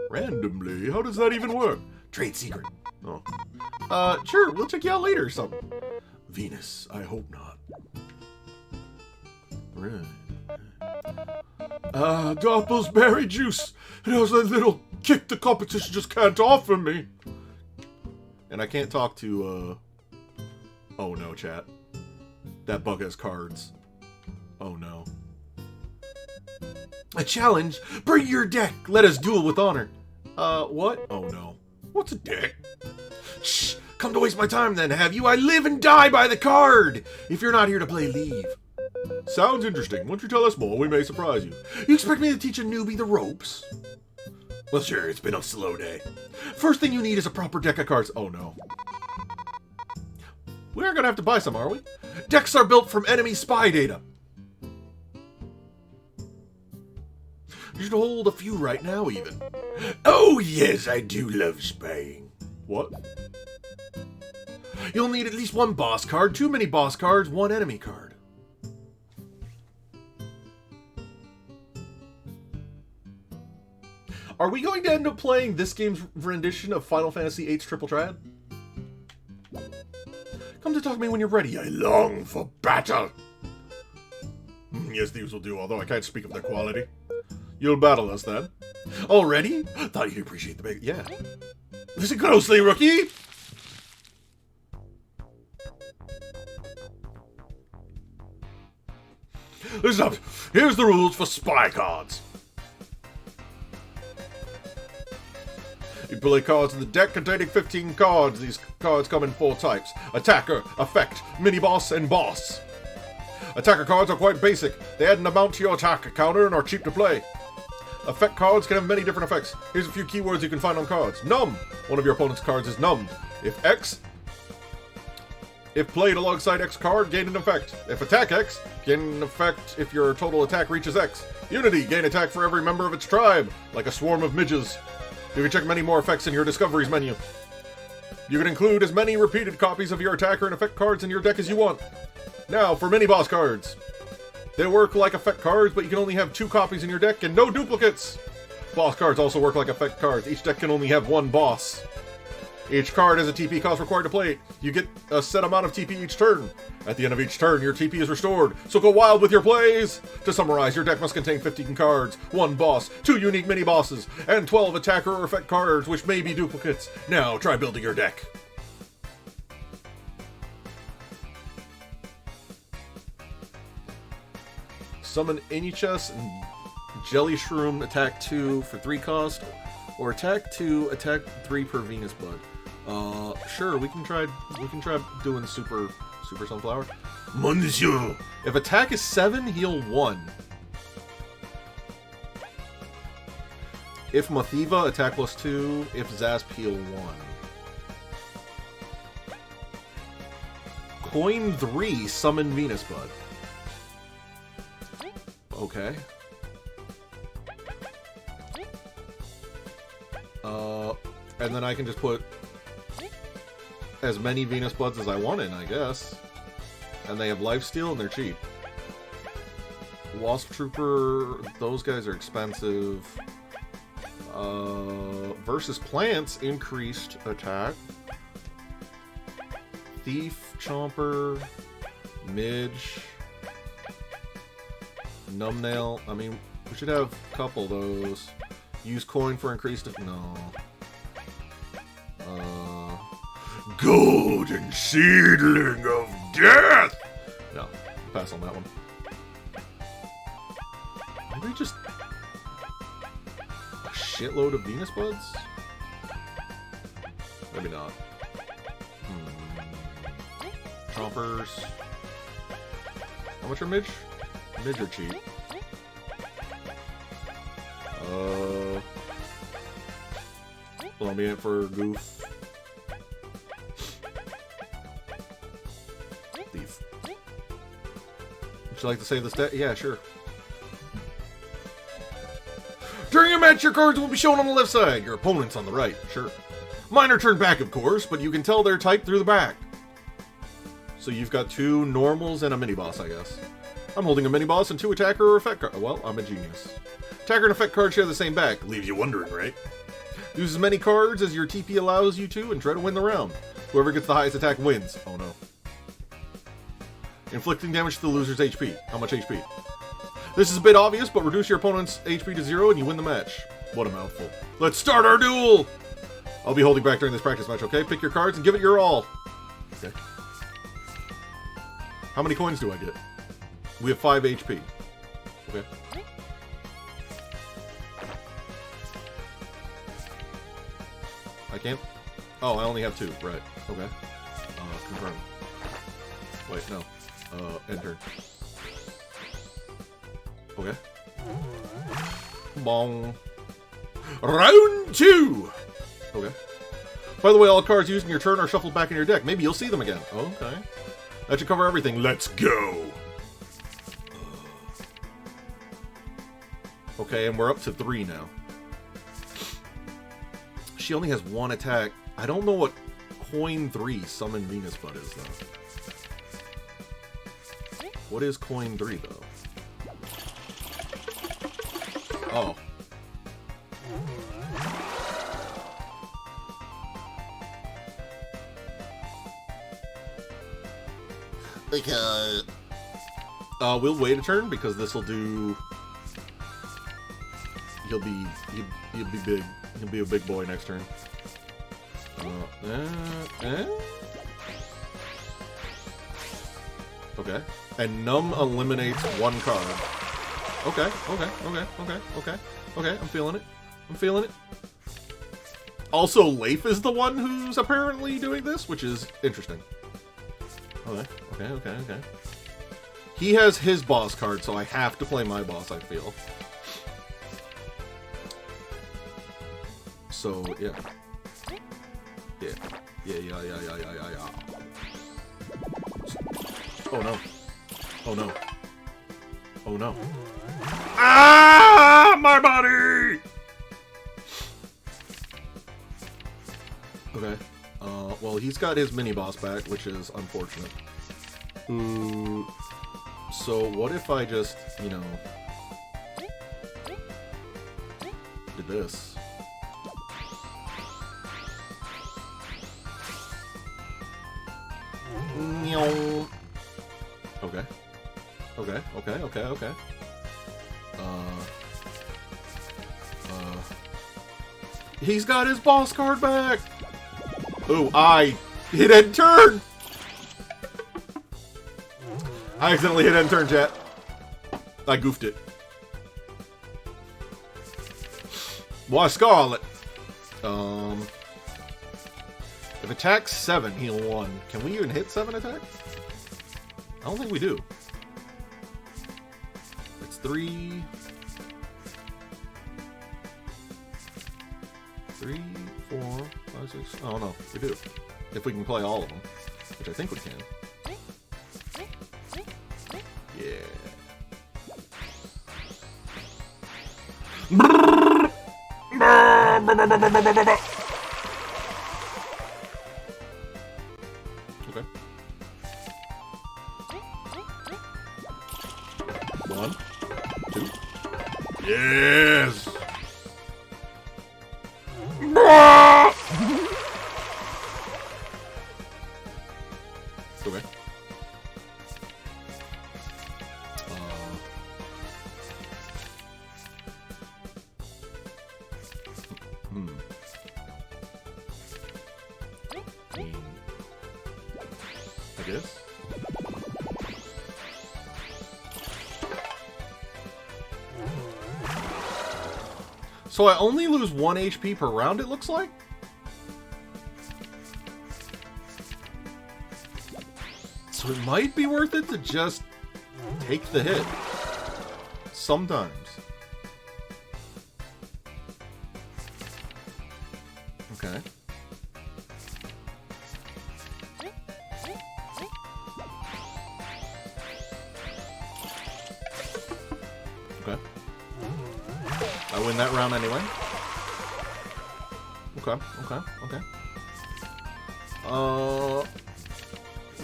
Randomly? How does that even work? Trade secret. Oh. Sure, we'll check you out later or something. Venus, I hope not. Right. Doppel's berry juice. It has that little kick the competition just can't offer me. And I can't talk to, Oh no, chat. That bug has cards. Oh no. A challenge? Bring your deck. Let us duel with honor. What? Oh no. What's a deck? Shh. Come to waste my time then, have you? I live and die by the card. If you're not here to play, leave. Sounds interesting. Won't you tell us more? We may surprise you. You expect me to teach a newbie the ropes? Well, sure, it's been a slow day. First thing you need is a proper deck of cards. Oh, no. We aren't gonna have to buy some, are we? Decks are built from enemy spy data. You should hold a few right now, even. Oh, yes, I do love spying. What? You'll need at least one boss card, 2 mini-boss cards, 1 enemy card. Are we going to end up playing this game's rendition of Final Fantasy VIII's Triple Trad? Come to talk to me when you're ready. I long for battle. Yes, these will do, although I can't speak of their quality. You'll battle us, then. Already? Thought you'd appreciate the big... Yeah. Listen closely, rookie! Listen up. Here's the rules for spy cards. You play cards in the deck containing 15 cards. These cards come in 4 types. Attacker, Effect, Mini-Boss, and Boss. Attacker cards are quite basic. They add an amount to your attack counter and are cheap to play. Effect cards can have many different effects. Here's a few keywords you can find on cards. Numb. One of your opponent's cards is numbed. If played alongside X card, gain an effect. If attack X, gain an effect if your total attack reaches X. Unity. Gain attack for every member of its tribe, like a swarm of midges. You can check many more effects in your Discoveries menu. You can include as many repeated copies of your attacker and effect cards in your deck as you want. Now, for mini-boss cards. They work like effect cards, but you can only have 2 copies in your deck and no duplicates. Boss cards also work like effect cards. Each deck can only have 1 boss. Each card has a TP cost required to play it. You get a set amount of TP each turn. At the end of each turn, your TP is restored, so go wild with your plays! To summarize, your deck must contain 15 cards, 1 boss, 2 unique mini-bosses, and 12 attacker or effect cards, which may be duplicates. Now, try building your deck. Summon Inichus and Jelly Shroom, attack 2 for 3 cost, or attack 2, attack 3 per Venus Bud. Sure, we can try doing Super Sunflower. Monsieur! If attack is 7, heal 1. If Mathiva, attack plus 2. If Zasp, heal 1. Coin 3, summon Venus Bud. Okay. And then I can just put as many Venus Buds as I want in, I guess. And they have lifesteal and they're cheap. Wasp Trooper, those guys are expensive. Versus Plants, increased attack. Thief, Chomper, Midge, Numbnail. I mean, we should have a couple of those. Use coin for increased... No. Golden Seedling of Death! No, pass on that one. Maybe just... a shitload of Venus Buds? Maybe not. Chompers. How much are Midge? Midge are cheap. Let me in for Goof. Thief. Would you like to save the stat? Yeah, sure. During a match, your cards will be shown on the left side, your opponent's on the right. Sure. Mine are turned back, of course, but you can tell they're typed through the back. So you've got 2 normals and a mini-boss, I guess. I'm holding a mini-boss and 2 attacker or effect cards. Well, I'm a genius. Attacker and effect cards share the same back. Leaves you wondering, right? Use as many cards as your TP allows you to and try to win the round. Whoever gets the highest attack wins. Oh no. Inflicting damage to the loser's HP. How much HP? This is a bit obvious, but reduce your opponent's HP to 0 and you win the match. What a mouthful. Let's start our duel! I'll be holding back during this practice match, okay? Pick your cards and give it your all. Okay. How many coins do I get? We have 5 HP. Okay. I can't? Oh, I only have 2. Right. Okay. Confirm. Wait, no. Enter. Okay. Bong. Round 2! Okay. By the way, all cards used in your turn are shuffled back in your deck. Maybe you'll see them again. Okay. That should cover everything. Let's go! Okay, and we're up to 3 now. She only has 1 attack. I don't know what Coin 3 Summon Venus Bud is, though. What is Coin 3, though? Oh. Because... We'll wait a turn, because this will do... He'll be big. He'll be a big boy next turn. Okay. And Numb eliminates 1 card. Okay. I'm feeling it. Also, Leif is the one who's apparently doing this, which is interesting. Okay. He has his boss card, so I have to play my boss, I feel. So, yeah. Yeah. Oh no. Ah! My body! Okay. Well, he's got his mini-boss back, which is unfortunate. So, what if I just, you know... did this? Okay. He's got his boss card back! Ooh, I hit end turn! I accidentally hit end turn, chat. I goofed it. Why, Scarlet? If attack 7, heal 1. Can we even hit 7 attack? I don't think we do. It's 3... 3, 4, 5, 6... Oh, no. We do. If we can play all of them. Which I think we can. Yeah. Okay. 1, 2. Yes! Okay. I guess. So I only lose 1 HP per round, it looks like? So it might be worth it to just take the hit. Sometimes. Okay. Okay. I win that round anyway. Okay.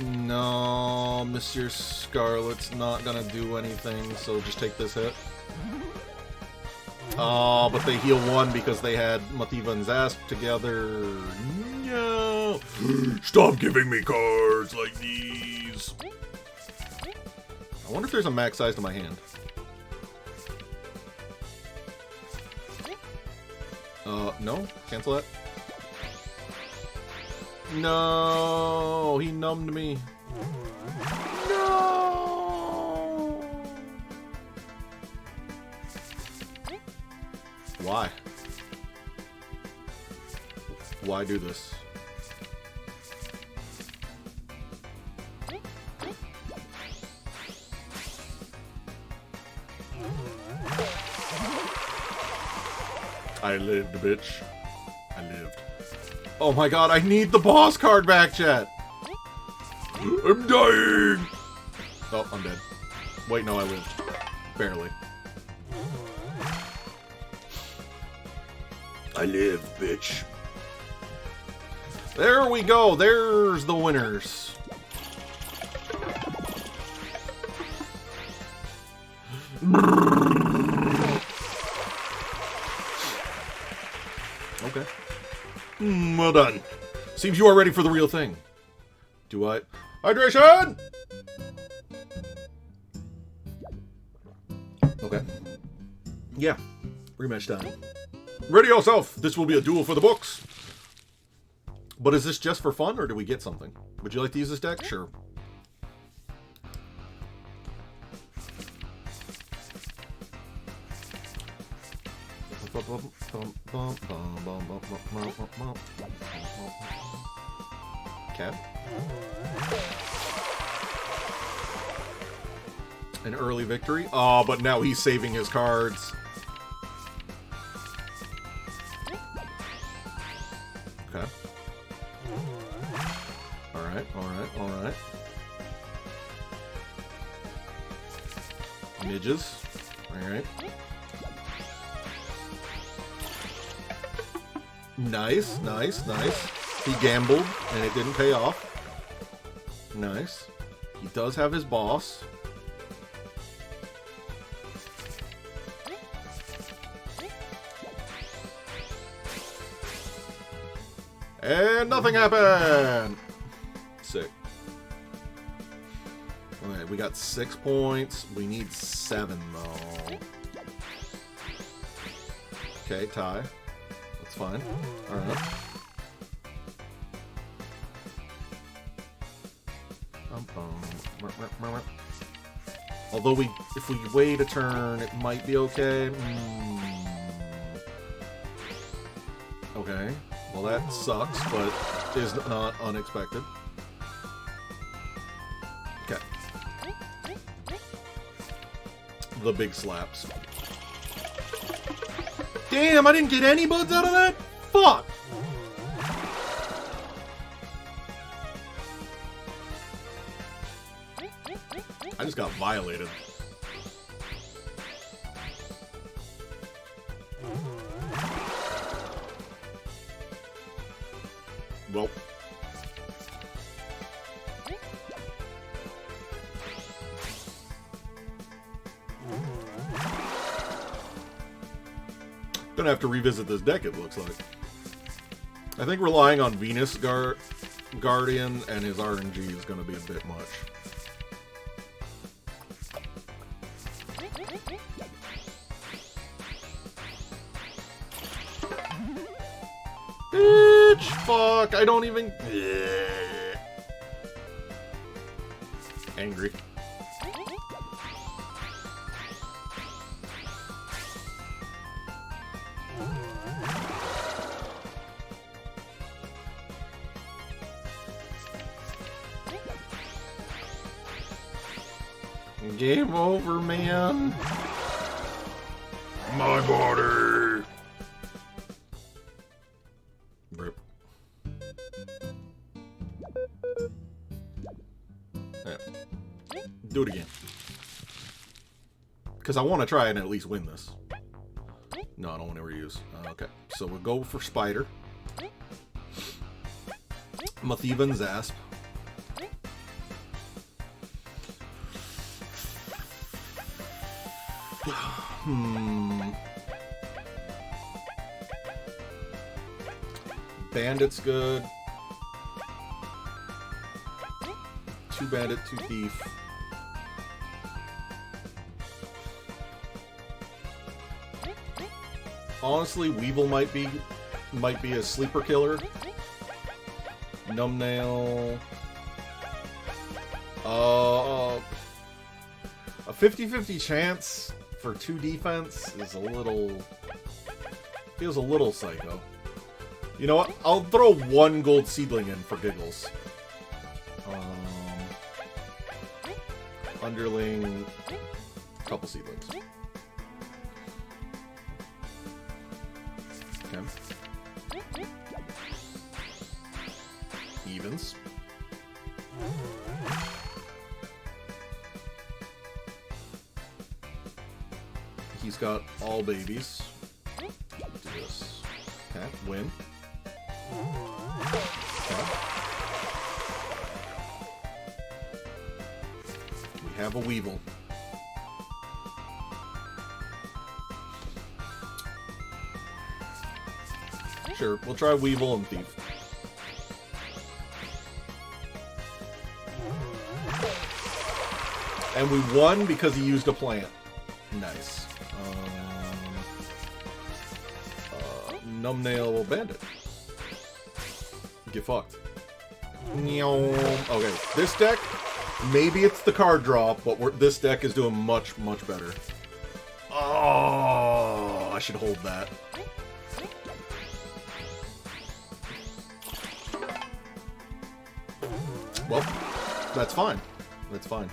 No, Monsieur Scarlet's not gonna do anything, so just take this hit. Oh, but they heal 1 because they had Mativa and Zasp together. No! Stop giving me cards like these! I wonder if there's a max size to my hand. No? Cancel that? No! He numbed me. No! Why? Why do this? I lived, bitch. I lived. Oh my god, I need the boss card back, chat! I'm dying! Oh, I'm dead. Wait, no, I lived. Barely. I live, bitch. There we go. There's the winners. Okay. Well done. Seems you are ready for the real thing. Do I? Hydration! Okay. Yeah. Rematch time. Ready yourself. This will be a duel for the books. But is this just for fun, or do we get something? Would you like to use this deck? Sure. Okay. An early victory? Oh, but now he's saving his cards. Okay. Alright, alright, alright. Midges. Alright. Nice, nice, nice. He gambled, and it didn't pay off. Nice. He does have his boss. And nothing happened! Sick. Okay, we got 6 points. We need 7, though. Okay, tie. That's fine. Alright. Although if we wait a turn, it might be okay. Okay. Well, that sucks, but is not unexpected. Okay. The big slaps. Damn, I didn't get any buds out of that? Fuck! I just got violated. Well. Gonna have to revisit this deck, it looks like. I think relying on Venus Guardian and his RNG is gonna be a bit much. Bitch! Fuck! I don't even... Angry. Game over, man. My body. Rip. Yeah. Do it again. Because I want to try and at least win this. No, I don't want to reuse. Okay, so we'll go for Spider. Mathiva and Zasp. Bandit's good. 2 bandit, 2 thief. Honestly, Weevil might be a sleeper killer. Numbnail. A 50-50 chance for 2 defense is a little... feels a little psycho. You know what? I'll throw 1 gold seedling in for giggles. Underling, couple seedlings. Okay. evens. He's got all babies. Do this. Okay, win. Okay. We have a Weevil. Sure, we'll try Weevil and Thief. And we won because he used a plant. Nice. Numbnail Bandit. Get fucked. Okay, this deck, maybe it's the card draw, but this deck is doing much, much better. Oh, I should hold that. Well, that's fine. That's fine.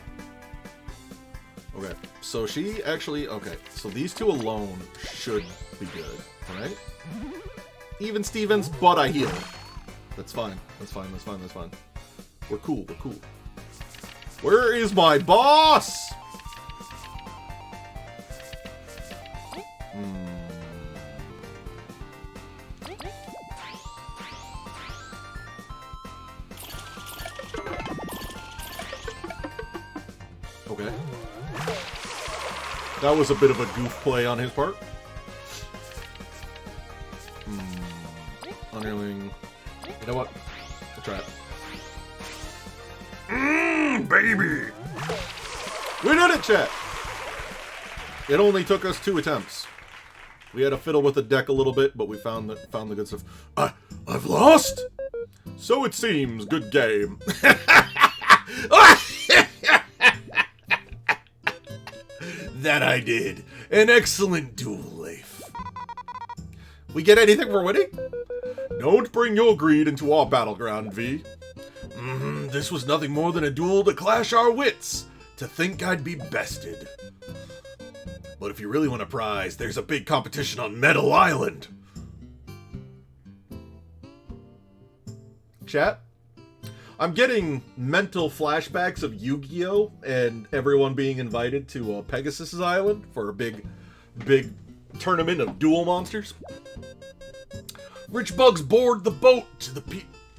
Okay, so she actually... Okay, so these two alone should be good, right? Even Stevens, but I heal. That's fine. That's fine. That's fine. That's fine. We're cool. We're cool. Where is my boss? Okay. That was a bit of a goof play on his part. Underling. You know what? We'll try it. Baby! We did it, chat! It only took us 2 attempts. We had to fiddle with the deck a little bit, but we found the good stuff. I've lost? So it seems. Good game. That I did. An excellent duel, Leif. We get anything for winning? Don't bring your greed into our battleground, V. This was nothing more than a duel to clash our wits. To think I'd be bested. But if you really want a prize, there's a big competition on Metal Island. Chat? I'm getting mental flashbacks of Yu-Gi-Oh! And everyone being invited to Pegasus Island for a big tournament of duel monsters. Rich bugs board the boat to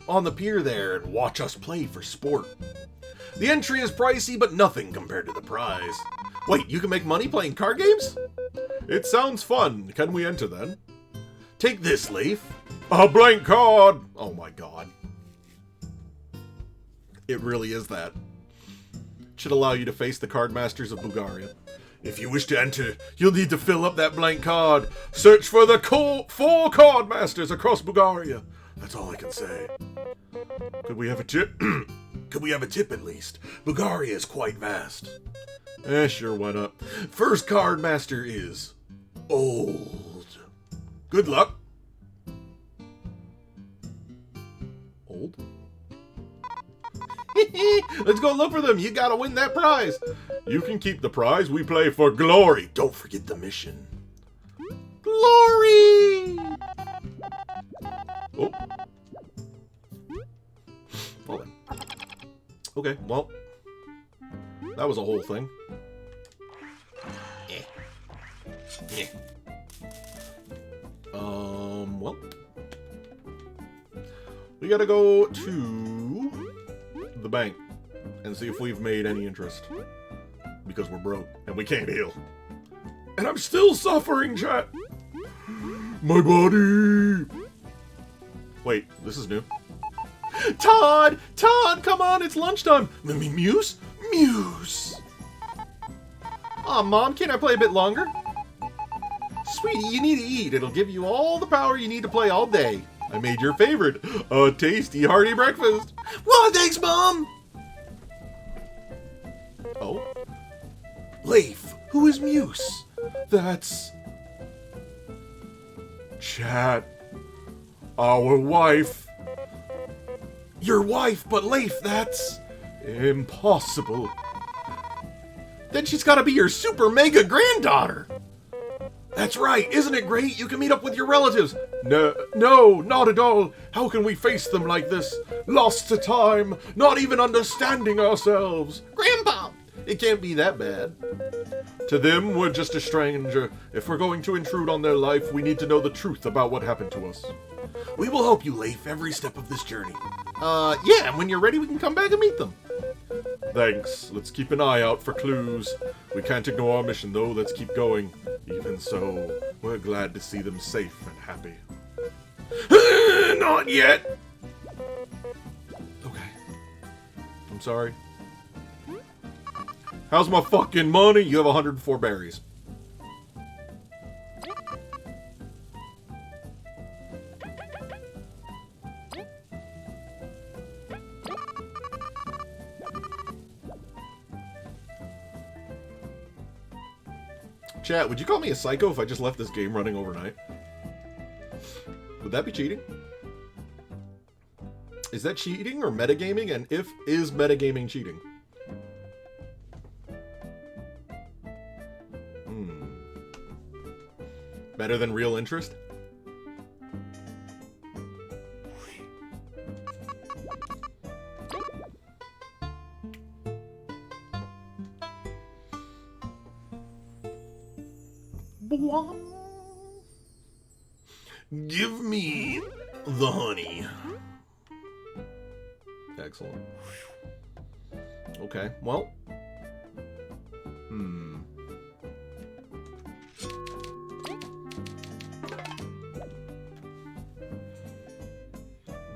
on the pier there and watch us play for sport. The entry is pricey, but nothing compared to the prize. Wait, you can make money playing card games? It sounds fun. Can we enter then? Take this, Leif. A blank card! Oh my god. It really is that. Should allow you to face the card masters of Bulgaria. If you wish to enter, you'll need to fill up that blank card. Search for the 4 card masters across Bulgaria. That's all I can say. Could we have a tip? Could we have a tip at least? Bulgaria is quite vast. Sure, why not? First card master is old. Good luck. Old? Let's go look for them. You gotta win that prize. You can keep the prize. We play for glory. Don't forget the mission. Glory! Oh. Well then. Okay, well. That was a whole thing. Well. We gotta go to the bank and see if we've made any interest. Because we're broke and we can't heal. And I'm still suffering, chat. My body. Wait, this is new. Todd! Todd, come on, it's lunchtime. Muse? Muse. Aw, Mom, can't I play a bit longer? Sweetie, you need to eat. It'll give you all the power you need to play all day. I made your favorite, a tasty, hearty breakfast. Well, thanks, Mom. Oh? Leif, who is Muse? That's... Chat. Our wife. Your wife, but Leif, that's... impossible. Then she's gotta be your super mega granddaughter. That's right, isn't it great? You can meet up with your relatives. No, not at all. How can we face them like this? Lost to time, not even understanding ourselves. Grandpa, it can't be that bad. To them, we're just a stranger. If we're going to intrude on their life, we need to know the truth about what happened to us. We will help you, Leif, every step of this journey. Yeah, and when you're ready, we can come back and meet them. Thanks. Let's keep an eye out for clues. We can't ignore our mission, though. Let's keep going. Even so, we're glad to see them safe and happy. Not yet! Okay. I'm sorry. How's my fucking money? You have 104 berries. Chat, would you call me a psycho if I just left this game running overnight? Would that be cheating? Is that cheating or metagaming? And if is metagaming cheating? Better than real interest? Give me the honey. Excellent. Okay, well.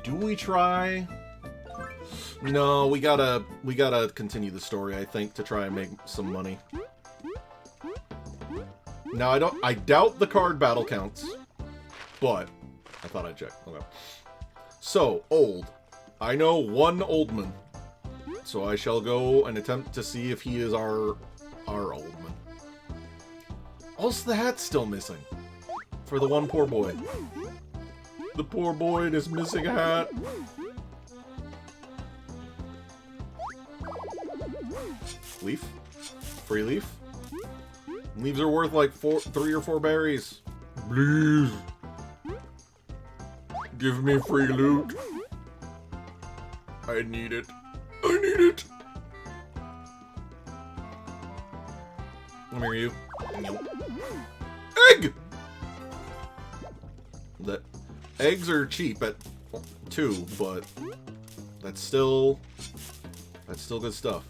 Do we try? No, we gotta continue the story, I think, to try and make some money. Now, I doubt the card battle counts, but I thought I'd check. Okay. So, old. I know one oldman, so I shall go and attempt to see if he is our oldman. Also, the hat's still missing for the one poor boy. The poor boy is missing a hat. Leaf? Free leaf? Leaves are worth like 3 or 4 berries. Please. Give me free loot. I need it. I need it. Come here, you. Egg! Eggs are cheap at 2, but that's still good stuff.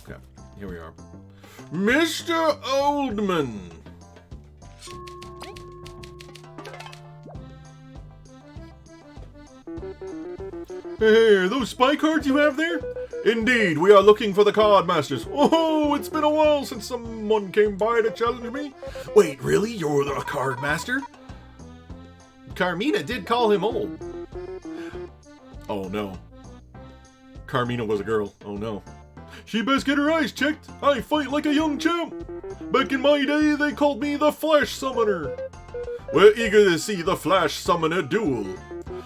Okay, here we are. Mr. Oldman! Hey, are those spy cards you have there? Indeed, we are looking for the card masters. Oh, it's been a while since someone came by to challenge me. Wait, really? You're the card master? Carmina did call him old. Oh no. Carmina was a girl. Oh no. She best get her eyes checked. I fight like a young champ. Back in my day, they called me the Flash Summoner. We're eager to see the Flash Summoner duel.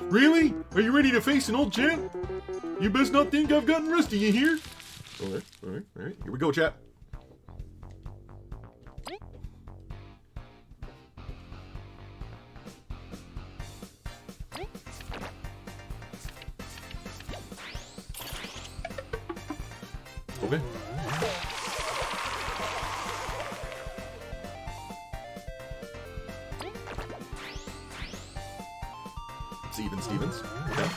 Really? Are you ready to face an old champ? You best not think I've gotten rusty, you hear? Alright. Here we go, chat. Okay. Stevens. Okay.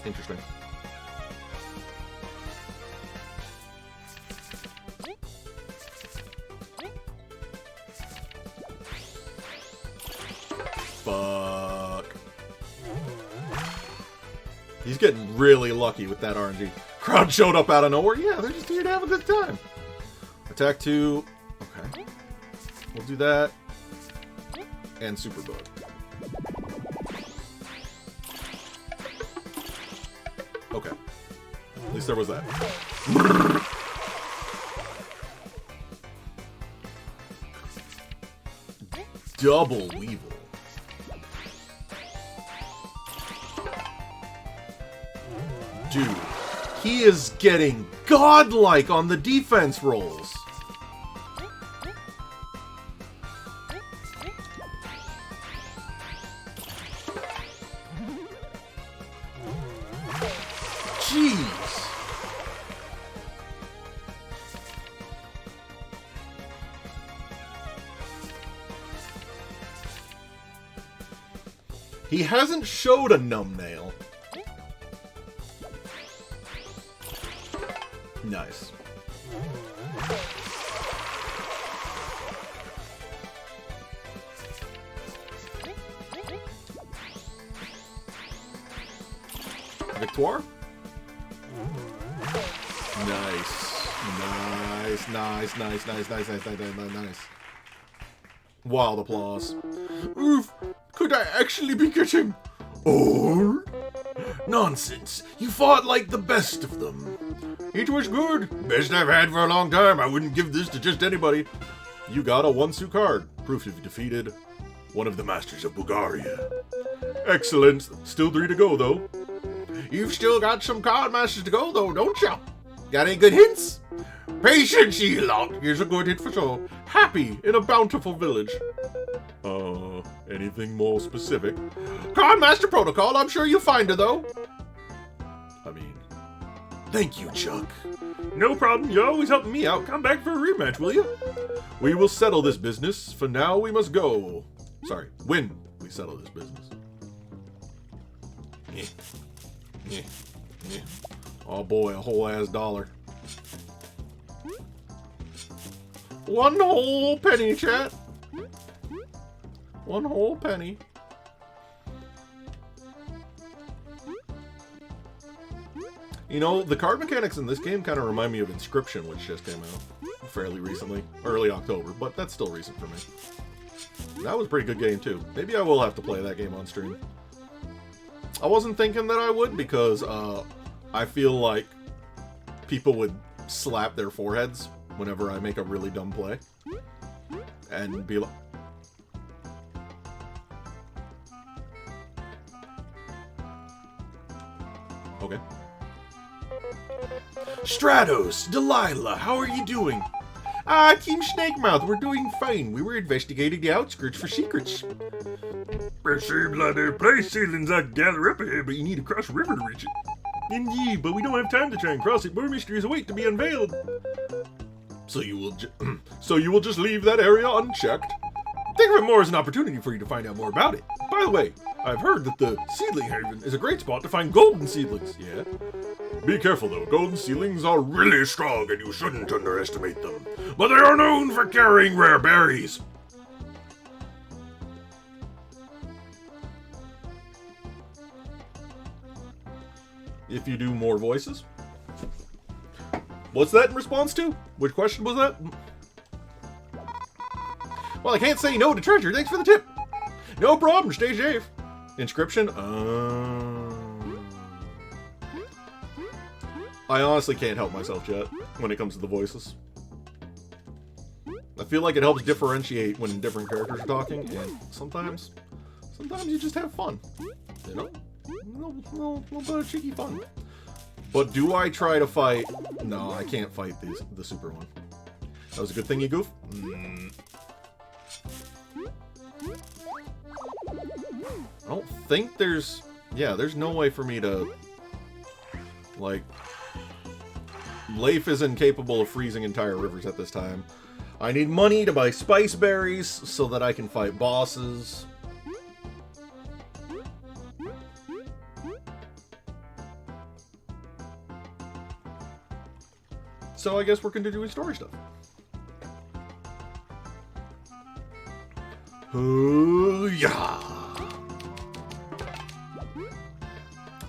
Interesting. Fuck. He's getting really lucky with that RNG. Crowd showed up out of nowhere. Yeah, they're just here to have a good time. Attack 2. Okay. We'll do that. And Superbug. Okay. At least there was that. double Weevil. Dude, he is getting godlike on the defense rolls. Jeez. He hasn't showed a numbnail. Nice. Victoire? Nice. Wild applause. Oof! Could I actually be getting old? Nonsense. You fought like the best of them. It was good. Best I've had for a long time. I wouldn't give this to just anybody. You got a 1-suit card. Proof you've defeated one of the masters of Bulgaria. Excellent. Still 3 to go, though. You've still got some card masters to go, though, don't ya? Got any good hints? Patience, ye lot. Here's a good hint for sure. Happy in a bountiful village. Anything more specific? Cardmaster Protocol, I'm sure you'll find her, though. I mean, thank you, Chuck. No problem, you're always helping me out. Come back for a rematch, will you? We will settle this business. For now, we must go. Sorry, when we settle this business. Oh boy, a whole ass dollar. 1 whole penny, chat. 1 whole penny. You know, the card mechanics in this game kind of remind me of Inscription, which just came out fairly recently. Early October, but that's still recent for me. That was a pretty good game, too. Maybe I will have to play that game on stream. I wasn't thinking that I would, because I feel like people would slap their foreheads whenever I make a really dumb play. And be like... Okay. Stratos, Delilah, how are you doing? Team Snakemouth, we're doing fine. We were investigating the outskirts for secrets. It seems like there are place ceilings I can gather up ahead, but you need to cross a river to reach it. Indeed, but we don't have time to try and cross it. More mysteries await to be unveiled. So you will just leave that area unchecked? Think of it more as an opportunity for you to find out more about it. By the way, I've heard that the Seedling Haven is a great spot to find golden seedlings. Yeah? Be careful though, golden seedlings are really strong and you shouldn't underestimate them. But they are known for carrying rare berries. If you do more voices. What's that in response to? Which question was that? Well, I can't say no to treasure. Thanks for the tip. No problem. Stay safe. Inscription? I honestly can't help myself yet when it comes to the voices. I feel like it helps differentiate when different characters are talking, and sometimes you just have fun. You know? A little bit of cheeky fun. But do I try to fight? No, I can't fight the super one. That was a good thing you goof? I don't think there's... Yeah, there's no way for me to... Like... Leif is incapable of freezing entire rivers at this time. I need money to buy spice berries so that I can fight bosses. So I guess we're going to do story stuff. Yeah.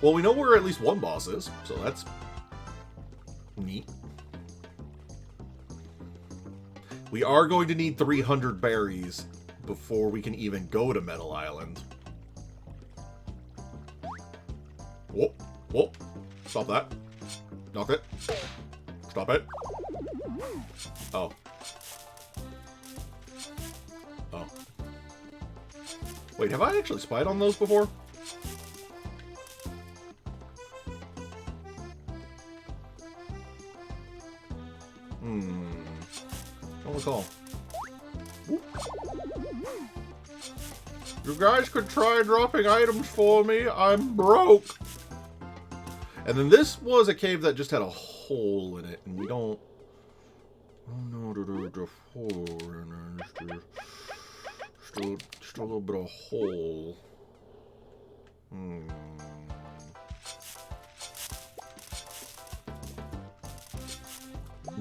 Well, we know where at least one boss is, so that's neat. We are going to need 300 berries before we can even go to Metal Island. Whoa, whoa. Stop that. Knock it. Stop it. Oh. Oh. Wait, have I actually spied on those before? Don't recall. You guys could try dropping items for me. I'm broke. And then this was a cave that just had a hole in it, and we don't... Oh no, the hole in it. Just a little bit of hole.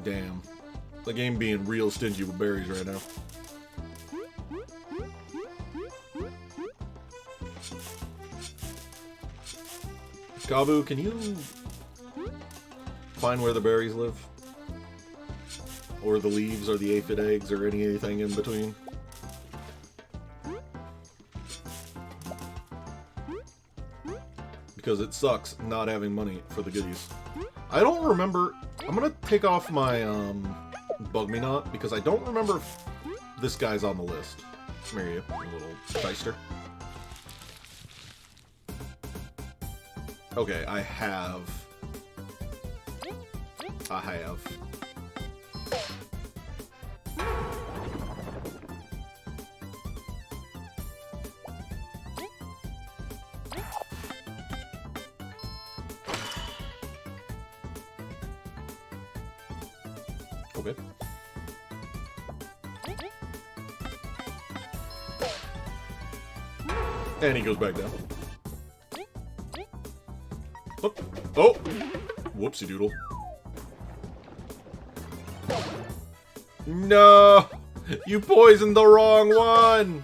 Damn. The game being real stingy with berries right now. Kabu, can you find where the berries live? Or the leaves, or the aphid eggs, or anything in between? Because it sucks not having money for the goodies. I don't remember... I'm gonna take off my, Bug Me Not, because I don't remember if this guy's on the list. Come here, you little shyster. Okay, I have. Okay. And he goes back down. Oh, oh! Whoopsie doodle. No! You poisoned the wrong one!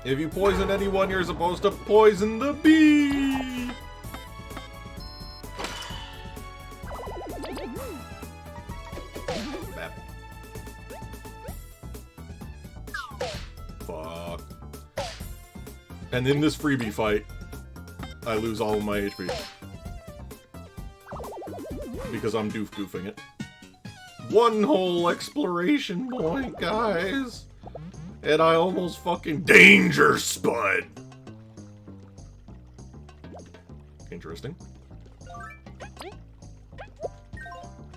If you poison anyone, you're supposed to poison the bee! Bap. Fuck. And in this freebie fight, I lose all of my HP. Because I'm doofing it. One whole exploration point, guys! And I almost fucking danger spud! Interesting.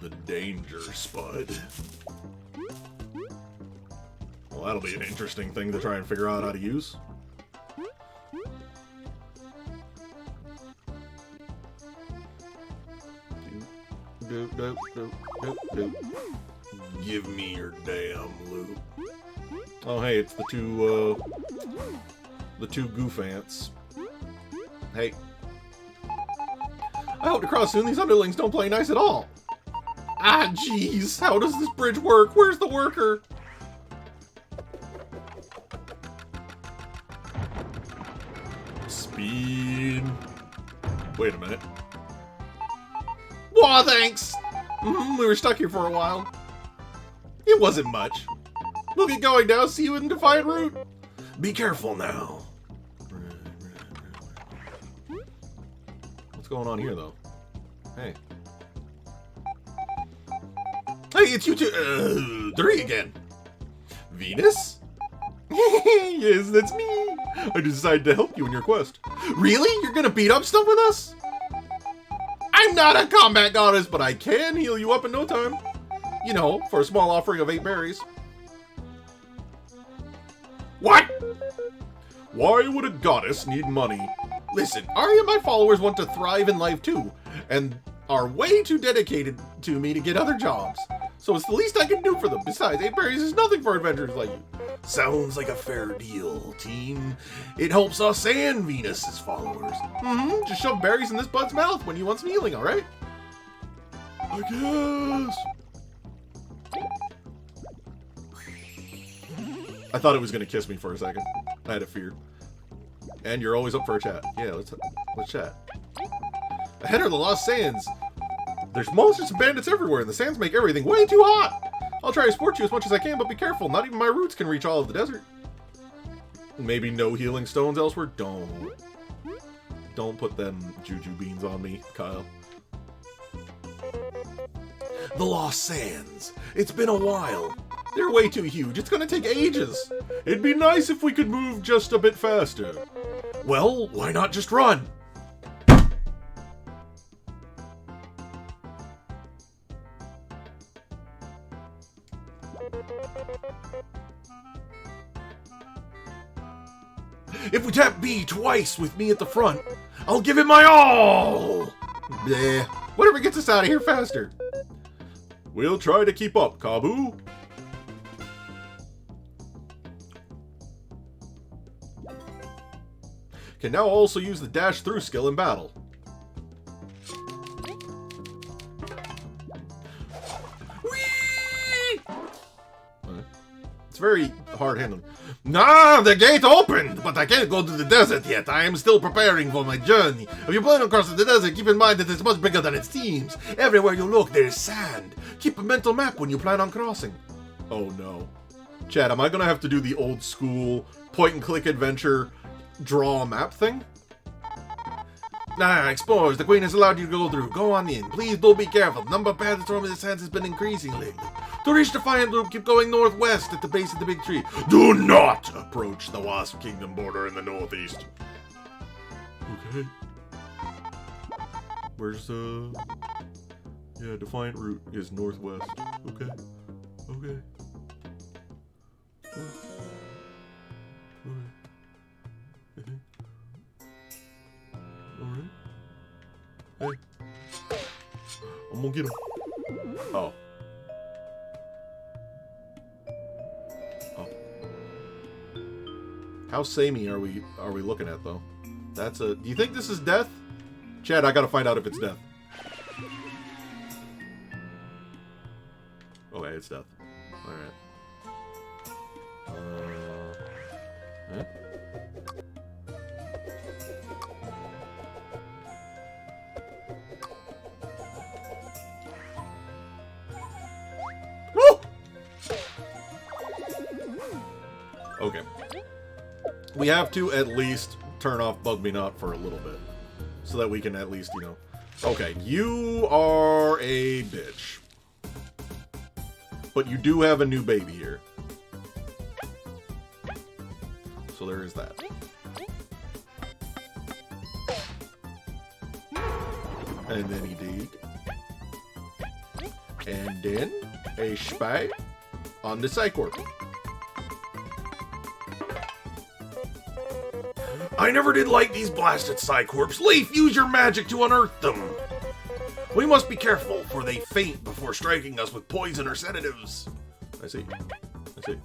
The danger spud. Well, that'll be an interesting thing to try and figure out how to use. Give me your damn loot. Oh, hey, it's the two goof ants. Hey. I hope to cross soon. These underlings don't play nice at all. Ah, jeez. How does this bridge work? Where's the worker? Speed. Wait a minute. Aw, thanks! We were stuck here for a while. It wasn't much. We'll get going now. See you in Defiant Route. Be careful now. What's going on here, though? Hey. Hey, it's you two. Three again. Venus? Yes, that's me. I decided to help you in your quest. Really? You're gonna beat up stuff with us? I'm not a combat goddess, but I can heal you up in no time. You know, for a small offering of 8 berries. What? Why would a goddess need money? Listen, Ari and my followers want to thrive in life too, and are way too dedicated to me to get other jobs. So it's the least I can do for them. Besides, 8 berries is nothing for adventurers like you. Sounds like a fair deal, team. It helps us and Venus's followers. Just shove berries in this bud's mouth when he wants healing, alright? I guess. I thought it was gonna kiss me for a second. I had a fear. And you're always up for a chat. Yeah, let's chat. Ahead are the Lost Sands. There's monsters and bandits everywhere, and the sands make everything way too hot. I'll try to support you as much as I can, but be careful. Not even my roots can reach all of the desert. Maybe no healing stones elsewhere? Don't put them juju beans on me, Kyle. The The Lost Sands. It's been a while. They're way too huge. It's gonna take ages. It'd be nice if we could move just a bit faster. Well, why not just run? If we tap B twice with me at the front, I'll give it my all! Bleh. Whatever gets us out of here faster. We'll try to keep up, Kabu. Can now also use the dash through skill in battle. Whee! It's very hard handling. Nah, the gate opened, but I can't go to the desert yet. I am still preparing for my journey. If you plan on crossing the desert, keep in mind that it's much bigger than it seems. Everywhere you look, there is sand. Keep a mental map when you plan on crossing. Oh no. Chad, am I gonna have to do the old school point and click adventure draw a map thing? Nah, explorers, the queen has allowed you to go through. Go on in. Please do be careful. The number of paths roaming the sands has been increasing lately. To reach the Defiant Loop, keep going northwest at the base of the big tree. Do not approach the Wasp Kingdom border in the northeast. Okay. Where's yeah, Defiant route is northwest. Okay. Okay. Alright. Hey. I'm gonna get him. Oh. Oh. How samey are we looking at though? That's a. Do you think this is death? Chad, I gotta find out if it's death. Okay, it's death. Alright. Eh? Okay. We have to at least turn off Bug Me Not for a little bit. So that we can at least, you know... Okay, you are a bitch. But you do have a new baby here. So there is that. And then he dig. And then a spy on the Psycorp. I never did like these blasted Psycorps. Leaf, use your magic to unearth them. We must be careful, for they faint before striking us with poison or sedatives. I see. I see.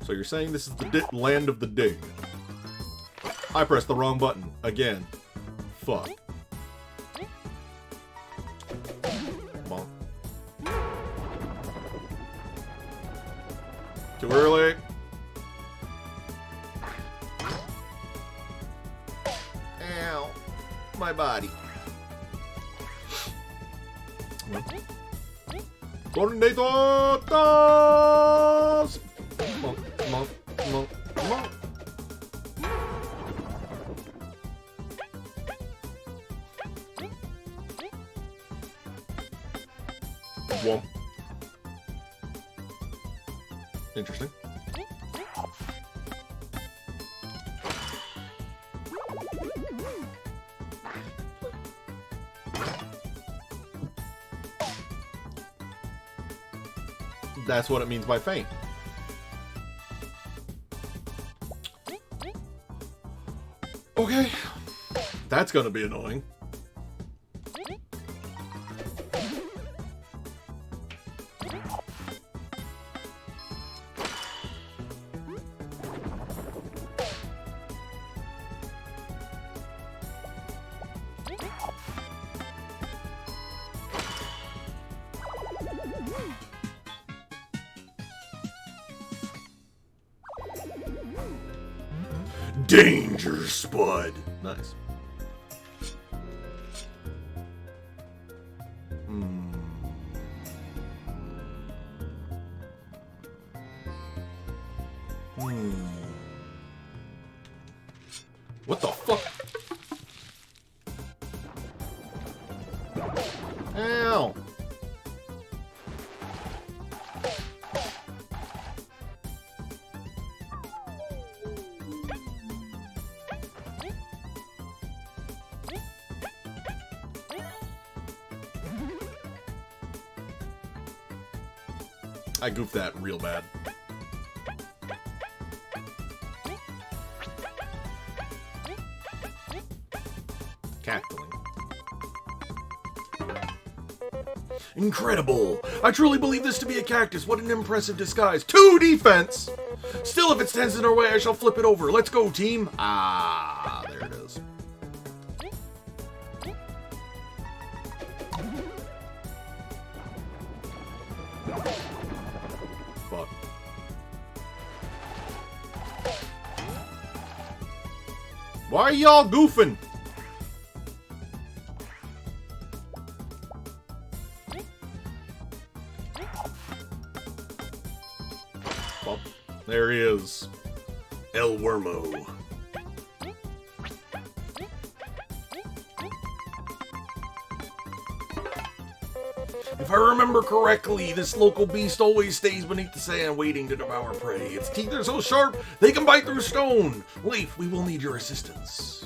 So you're saying this is the land of the dig. I pressed the wrong button. Again. Fuck. Come on. Too early. Ow. My body. Tornadoes! Come on, come on, come on, come on. Womp. Interesting. That's what it means by faint. Okay. That's gonna be annoying. Danger Spud. Nice. What the fuck? Ow. I goofed that real bad. Cackling. Incredible! I truly believe this to be a cactus. What an impressive disguise. 2 defense! Still, if it stands in our way, I shall flip it over. Let's go, team! Ah, there it is. Fuck. Why are y'all goofing? Well, there he is. El Wormo. If I remember correctly, this local beast always stays beneath the sand waiting to devour prey. Its teeth are so sharp, they can bite through stone. Leaf, we will need your assistance.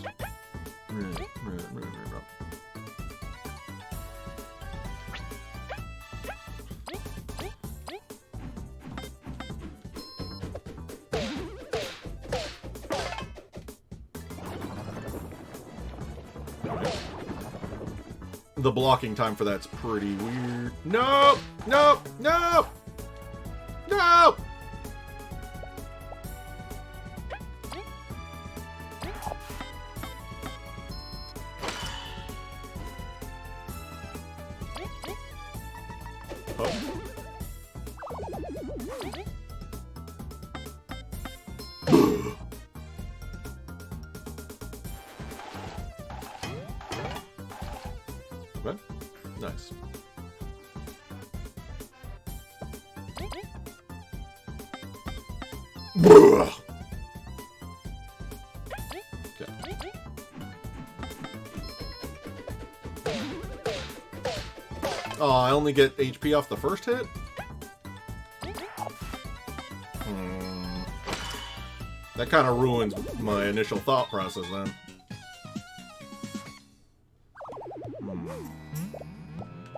The blocking time for that's pretty weird. No! No! No! No! Oh. Okay. Nice. Okay. Oh, I only get HP off the first hit? That kind of ruins my initial thought process then.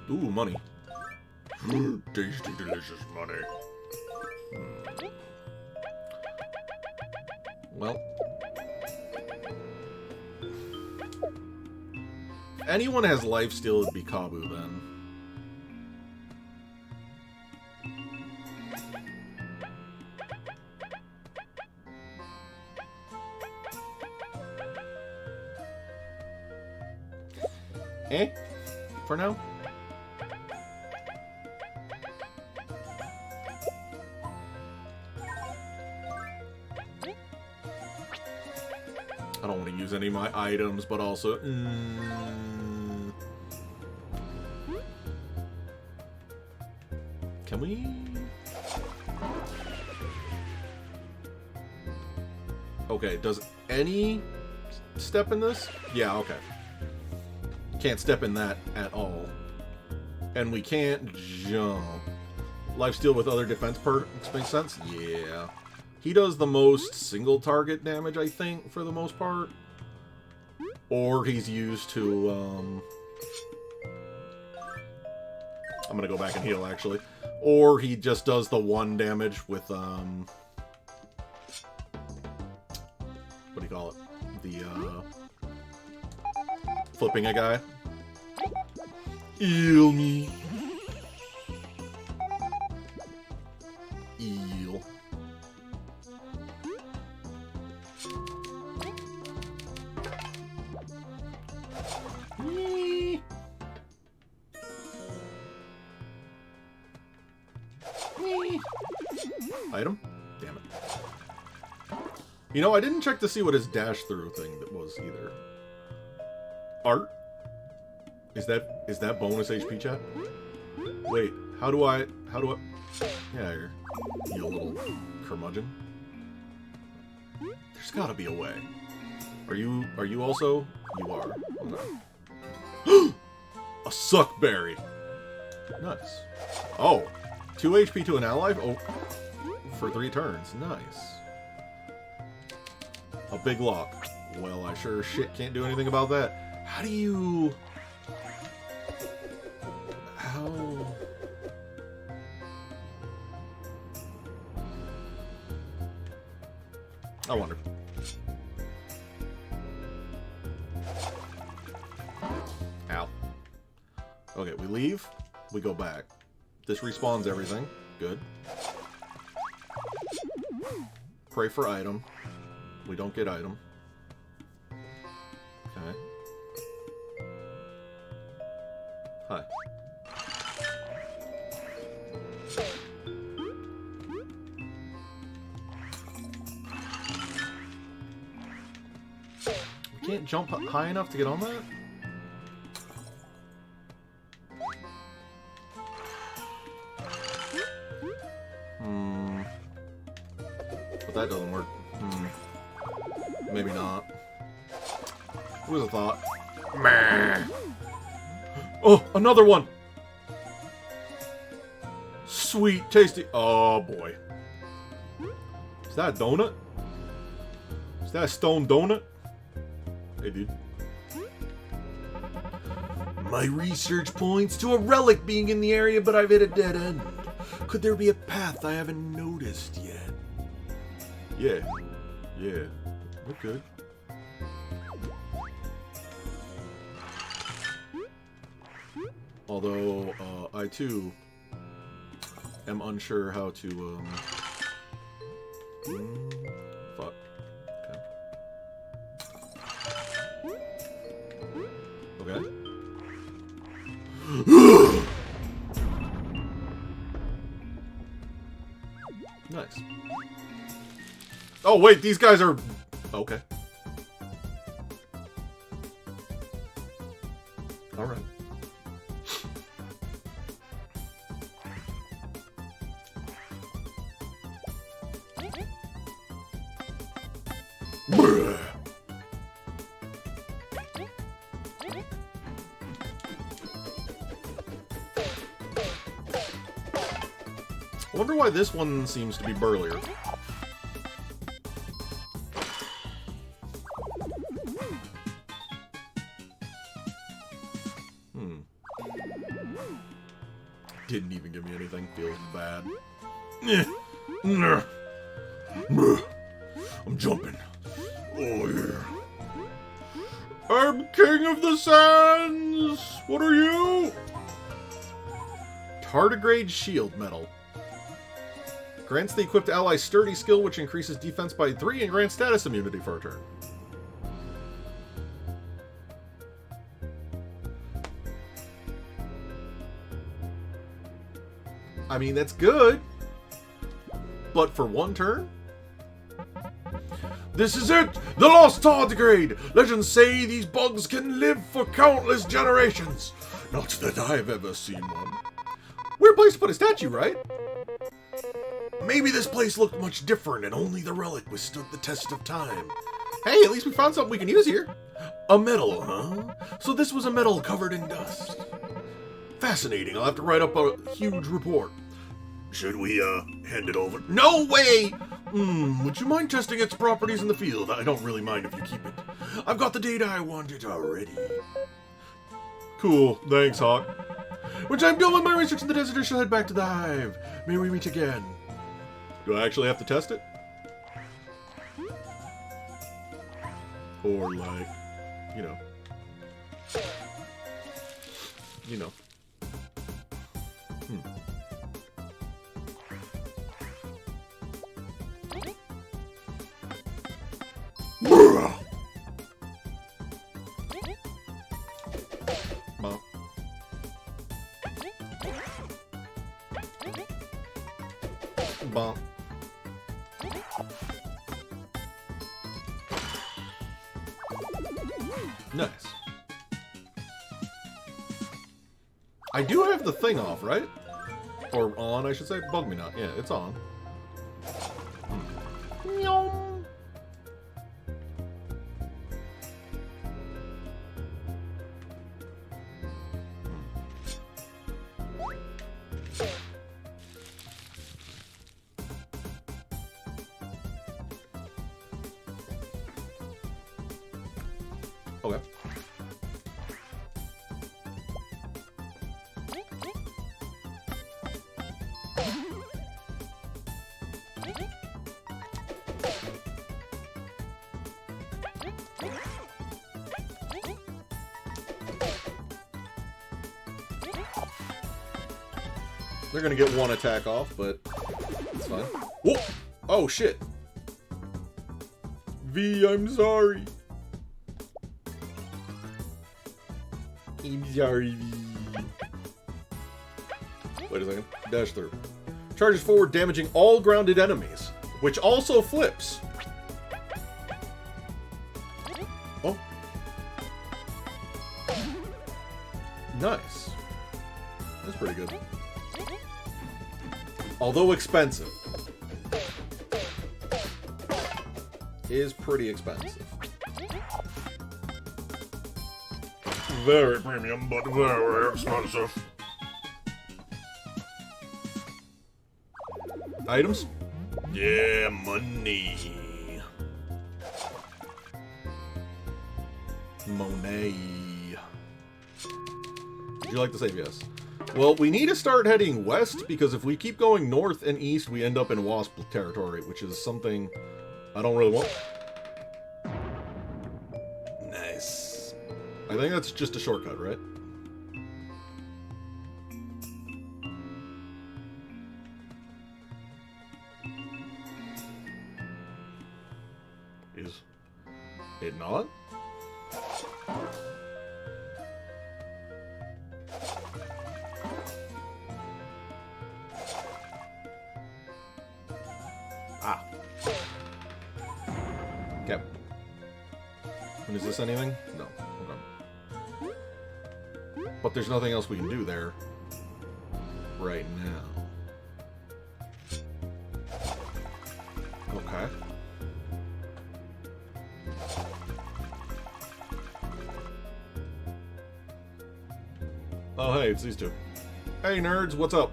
Ooh, money. Tasty, delicious money. Well. If anyone has lifesteal, it'd be Kabu then. For now. I don't want to use any of my items, but also... Can we... Okay, does any step in this? Yeah, okay. Can't step in that at all. And we can't jump. Lifesteal with other defense perks makes sense? Yeah. He does the most single target damage, I think, for the most part. Or he's used to, I'm gonna go back and heal, actually. Or he just does the 1 damage with, what do you call it? The, flipping a guy. Heal me. Eel. Item? Damn it. You know, I didn't check to see what his dash through thing that was either. Art? Is that bonus HP, chat? Wait, how do I... Yeah, you little curmudgeon. There's gotta be a way. Are you also? You are. Okay. A suckberry. Nice. Oh, 2 HP to an ally? Oh, for 3 turns. Nice. A big lock. Well, I sure as shit can't do anything about that. How do you... I wonder. Ow. Okay, we leave. We go back. This respawns everything. Good. Pray for item. We don't get item. Okay. Hi. We can't jump high enough to get on that? But that doesn't work. Maybe not. Who would have thought? Meh. Oh, another one! Sweet, tasty. Oh boy. Is that a donut? Is that a stone donut? Hey, dude. My research points to a relic being in the area, but I've hit a dead end. Could there be a path I haven't noticed yet? Yeah. Yeah. We're good. Although, I too am unsure how to, fuck. Okay. Okay. Nice. Oh, wait, these guys are... Okay. Alright. I wonder why this one seems to be burlier. Didn't even give me anything. Feels bad. I'm jumping. Oh, yeah. I'm king of the sands! What are you? Tardigrade shield medal. Grants the equipped ally sturdy skill, which increases defense by 3 and grants status immunity for a turn. I mean, that's good. But for one turn? This is it! The lost tardigrade! Legends say these bugs can live for countless generations. Not that I've ever seen one. Weird place to put a statue, right? Maybe this place looked much different and only the relic withstood the test of time. Hey, at least we found something we can use here. A medal, huh? So this was a medal covered in dust. Fascinating. I'll have to write up a huge report. Should we, hand it over? No way! Would you mind testing its properties in the field? I don't really mind if you keep it. I've got the data I wanted already. Cool. Thanks, Hawk. When I'm done with my research in the desert, I shall head back to the hive. May we meet again. Do I actually have to test it? Or, like, you know. You know. Bump. Nice. I do have the thing off, right? Or on, I should say. Bug me not. Yeah, it's on. Okay. They're gonna get one attack off, but it's fine. Whoa! Oh, shit. V, I'm sorry. I'm sorry, V. Wait a second. Dash through. Charges forward, damaging all grounded enemies, which also flips. Oh. Nice. That's pretty good. Although expensive. Is pretty expensive. Very premium, but very expensive. Items? Yeah, money. Monet. Would you like to save? Yes. Well, we need to start heading west, because if we keep going north and east, we end up in Wasp territory, which is something I don't really want. Nice. I think that's just a shortcut, right? Is it not? Ah. Okay. And is this anything? No. Okay. But there's nothing else we can do there right now. Okay. Oh, hey, it's these two. Hey, nerds, what's up?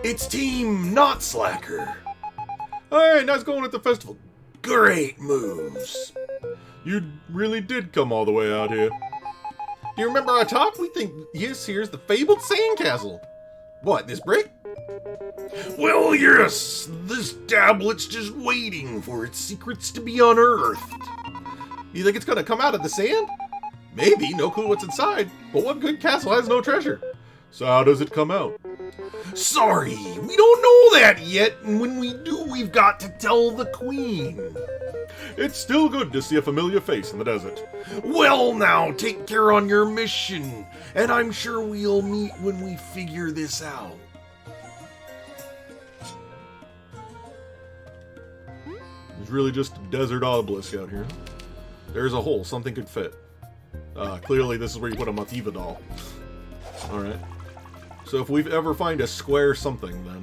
It's Team Not Slacker. Hey, nice going at the festival. Great moves. You really did come all the way out here. Do you remember our talk? We think yes, here's the fabled sandcastle. What, this brick? Well, yes. This tablet's just waiting for its secrets to be unearthed. You think it's gonna come out of the sand? Maybe, no clue what's inside, but what good castle has no treasure? So how does it come out? Sorry, we don't know that yet, and when we do, we've got to tell the Queen. It's still good to see a familiar face in the desert. Well, now, take care on your mission, and I'm sure we'll meet when we figure this out. It's really just a desert obelisk out here. There's a hole, something could fit. Clearly this is where you put a Mativa doll. Alright. So if we've ever find a square something, then,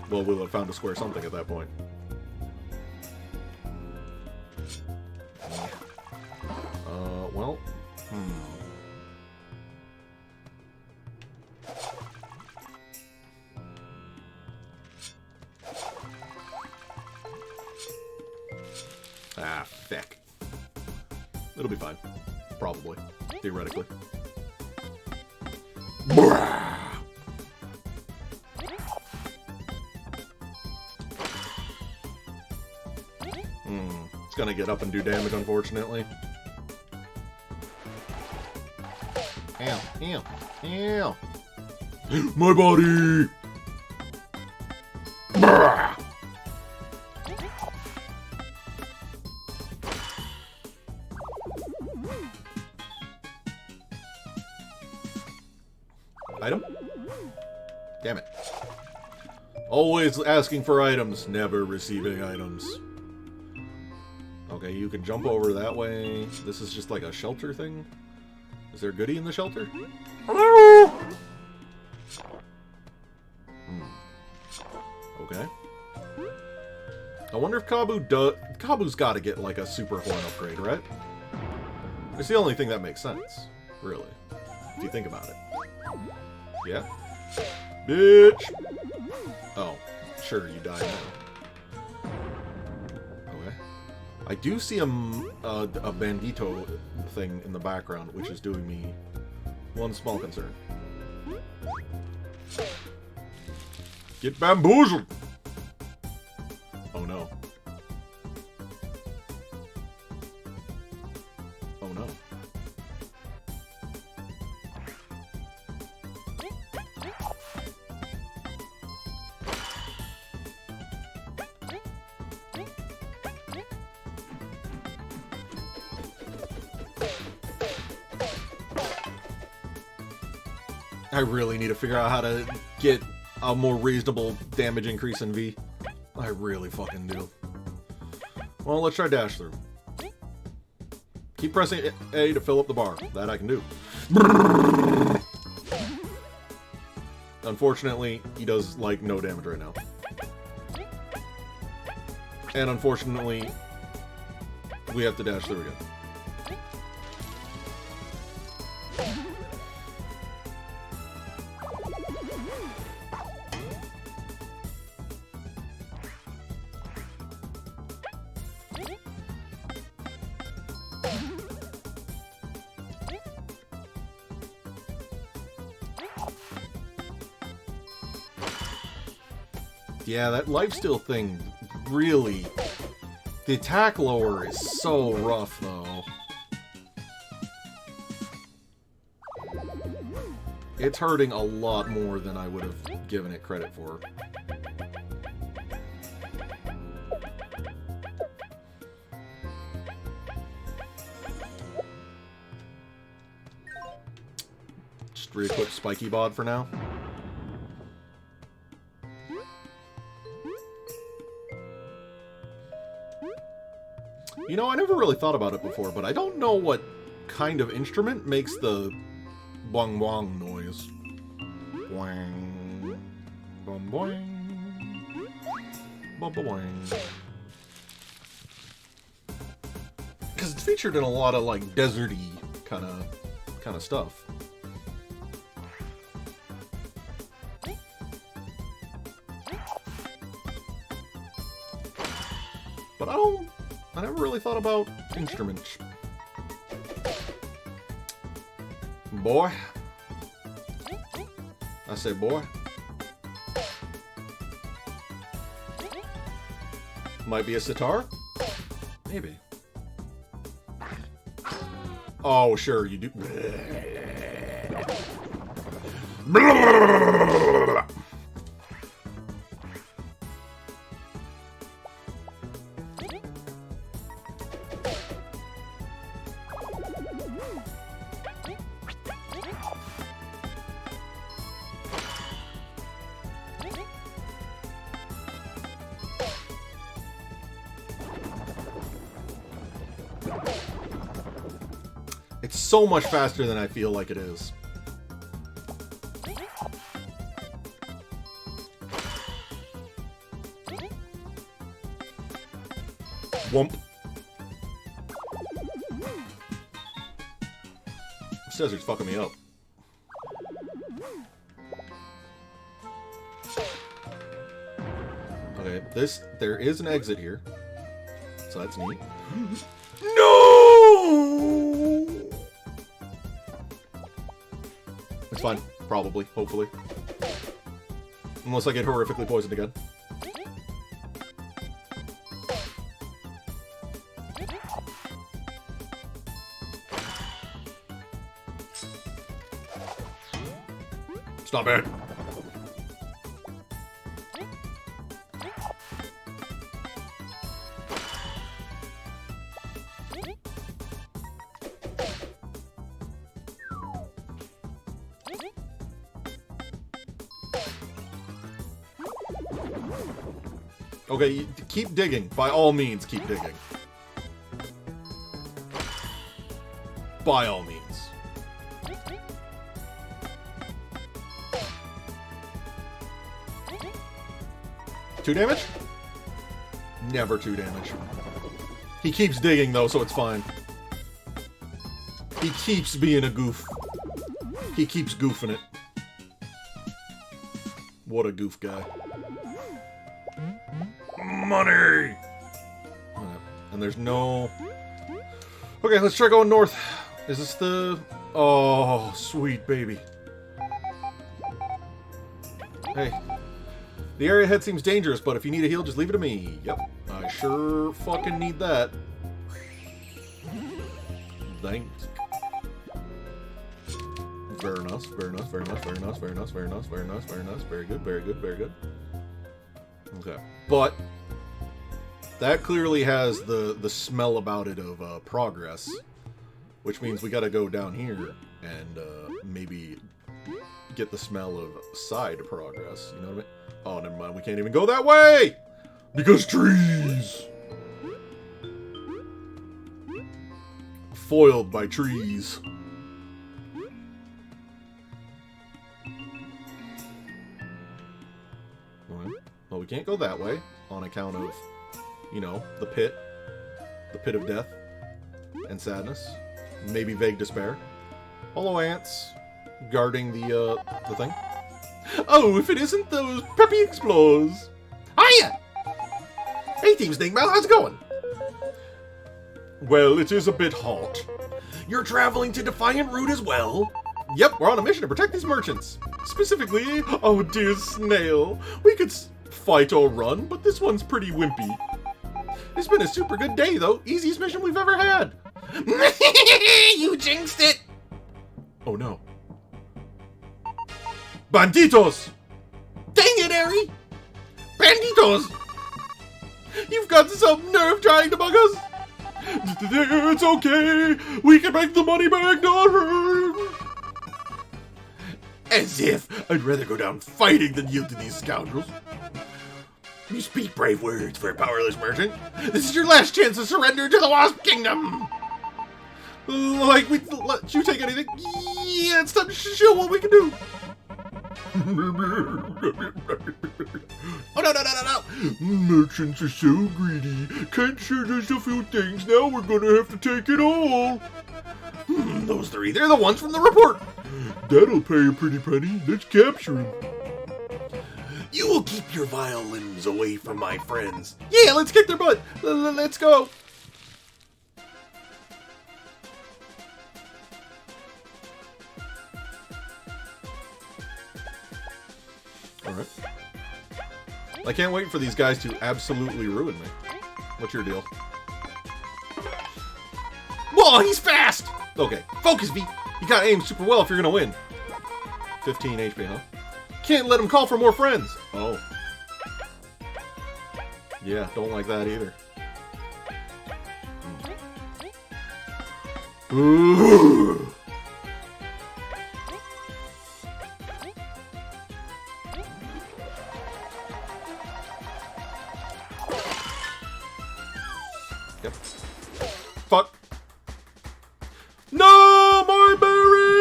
well, we'll have found a square something at that point. Well, Ah, feck. It'll be fine. Probably. Theoretically. It's gonna get up and do damage, unfortunately. Ow, ow, ow. My body! Item? Damn it. Always asking for items, never receiving items. Okay, you can jump over that way. This is just like a shelter thing? Is there a goodie in the shelter? Hello? Okay. I wonder if Kabu's gotta get like a super horn upgrade, right? It's the only thing that makes sense, really. If you think about it. Yeah? Bitch! Oh, sure, you die now. Okay. I do see a bandito thing in the background, which is doing me one small concern. Get bamboozled! Oh no. Oh no. I really need to figure out how to get a more reasonable damage increase in V. I really fucking do. Well, let's try dash through. Keep pressing A to fill up the bar. That I can do. Unfortunately, he does, like, no damage right now. And unfortunately, we have to dash through again. Yeah, that lifesteal thing, really... The attack lower is so rough, though. It's hurting a lot more than I would have given it credit for. Just re-equip Spiky Bod for now. You know, I never really thought about it before, but I don't know what kind of instrument makes the boing boing noise. Boing, boing, boing, boing, boing. Because it's featured in a lot of like deserty kind of stuff. But I never really thought about instruments. Boy. I say boy. Might be a sitar? Maybe. Oh, sure, you do. It's so much faster than I feel like it is. Whoomp. This desert's fucking me up. Okay, there is an exit here. So that's neat. No! It's fine. Probably. Hopefully. Unless I get horrifically poisoned again. Stop it! Okay, keep digging. By all means, keep digging. By all means. Two damage? Never 2 damage. He keeps digging, though, so it's fine. He keeps being a goof. He keeps goofing it. What a goof guy. Money! And there's no... Okay, let's try going north. Is this the... Oh, sweet baby. Hey. The area ahead seems dangerous, but if you need a heal, just leave it to me. Yep. I sure fucking need that. Thanks. Very nice, very nice, very nice, very nice, very nice, very nice, very nice, very nice. Very good, very good, very good. Okay. But that clearly has the smell about it of progress. Which means we gotta go down here and maybe get the smell of side progress. You know what I mean? Oh, never mind. We can't even go that way! Because trees! Foiled by trees. Well, we can't go that way on account of, you know, the pit of death and sadness, maybe vague despair. Hollow ants guarding the thing. Oh, if it isn't those preppy explorers! Hiya! Hey, Team Snake Mouth, how's it going? Well, it is a bit hot. You're traveling to Defiant Root as well? Yep, we're on a mission to protect these merchants. Specifically, oh dear snail, we could fight or run, but this one's pretty wimpy. It's been a super good day, though. Easiest mission we've ever had. You jinxed it! Oh no. Banditos! Dang it, Harry! Banditos! You've got some nerve trying to bug us! It's okay! We can make the money back, not hurt! As if I'd rather go down fighting than yield to these scoundrels. You speak brave words for a powerless merchant. This is your last chance to surrender to the Wasp Kingdom! Like we let you take anything? Yeah, it's time to show what we can do! Oh, no. Merchants are so greedy. Can't share just a few things. Now we're gonna have to take it all. Those three, they're the ones from the report. That'll pay a pretty penny. Let's capture him. You will keep your vile limbs away from my friends. Yeah, let's kick their butt. Let's go. Alright. I can't wait for these guys to absolutely ruin me. What's your deal? Whoa, he's fast! Okay, focus, V. You gotta aim super well if you're gonna win. 15 HP, huh? Can't let him call for more friends. Oh. Yeah, don't like that either. Ooh. Yep. Fuck. No, my berry!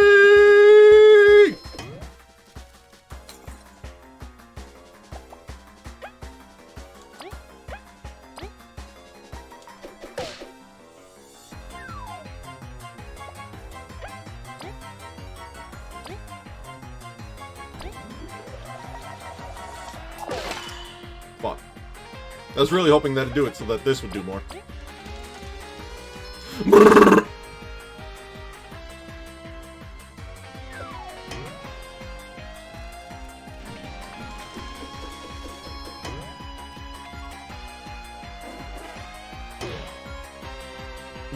Fuck. I was really hoping that'd do it so that this would do more.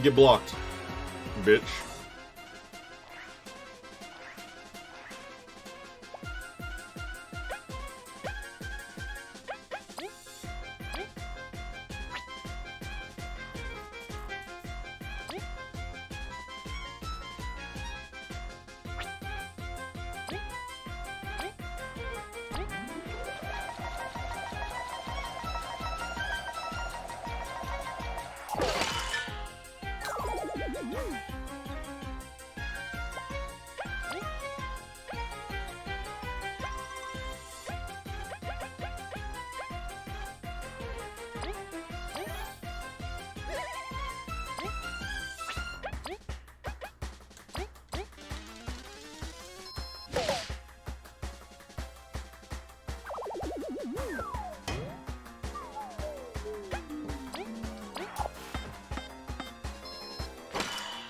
Get blocked, bitch.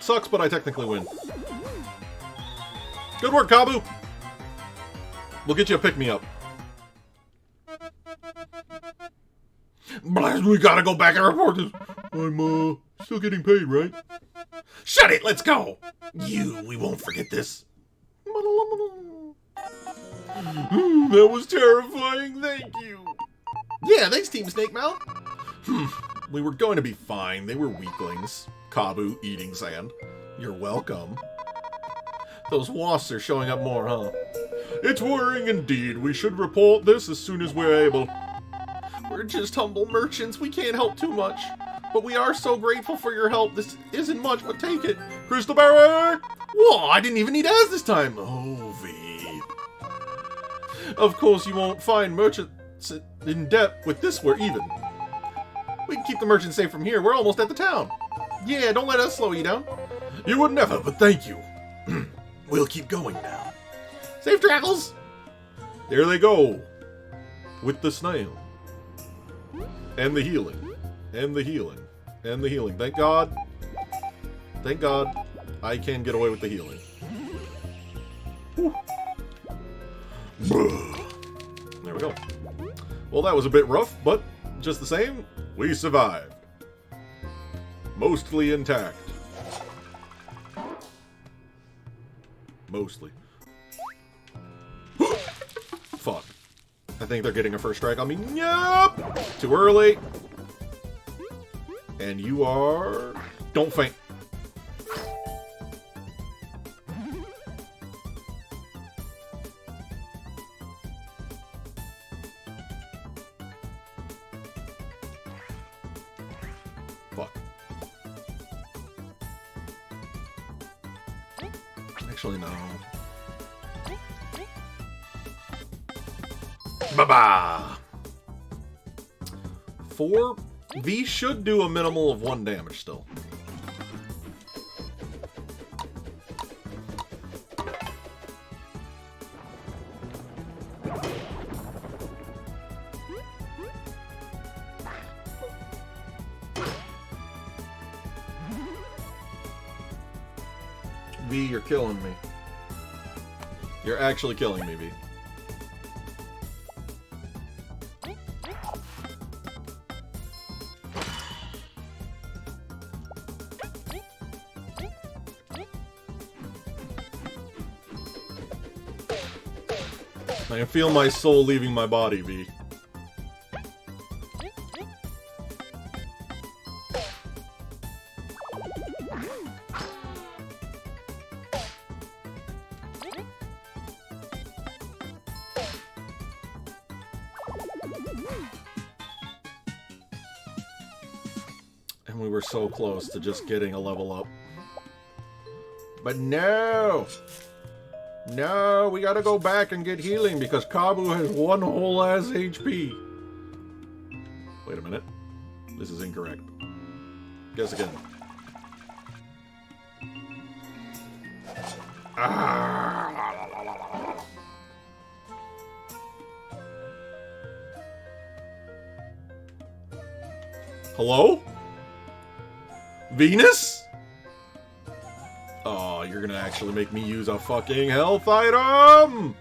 Sucks, but I technically win. Good work, Kabu! We'll get you a pick-me-up. Blast, we gotta go back and report this. I'm, still getting paid, right? Shut it, let's go! We won't forget this. That was terrifying, thank you. Yeah, thanks, Team Snake Mouth. We were going to be fine. They were weaklings. Kabu eating sand. You're welcome. Those wasps are showing up more, huh? It's worrying indeed. We should report this as soon as we're able. We're just humble merchants. We can't help too much. But we are so grateful for your help. This isn't much, but take it. Crystal Barrier! Whoa, I didn't even need Az this time. Oh, V. Of course, you won't find merchants in debt with this we're even. We can keep the merchants safe from here. We're almost at the town. Yeah, don't let us slow you down. You would never, but thank you. We'll keep going now. Safe travels! There they go. With the snail. And the healing. And the healing. And the healing. Thank God. Thank God I can get away with the healing. Whew. There we go. Well, that was a bit rough, but just the same, we survived. Mostly intact. Mostly. Fuck. I think they're getting a first strike on me. Yup! Too early. And you are... Don't faint. Fuck. Actually, no. Ba-ba! 4. V should do a minimal of 1 damage still. V, you're killing me. You're actually killing me, V. I can feel my soul leaving my body, V. And we were so close to just getting a level up. But no! No, we gotta go back and get healing because Kabu has 1 whole ass HP. Wait a minute. This is incorrect. Guess again. Hello? Venus? Oh, you're gonna actually make me use a fucking health item!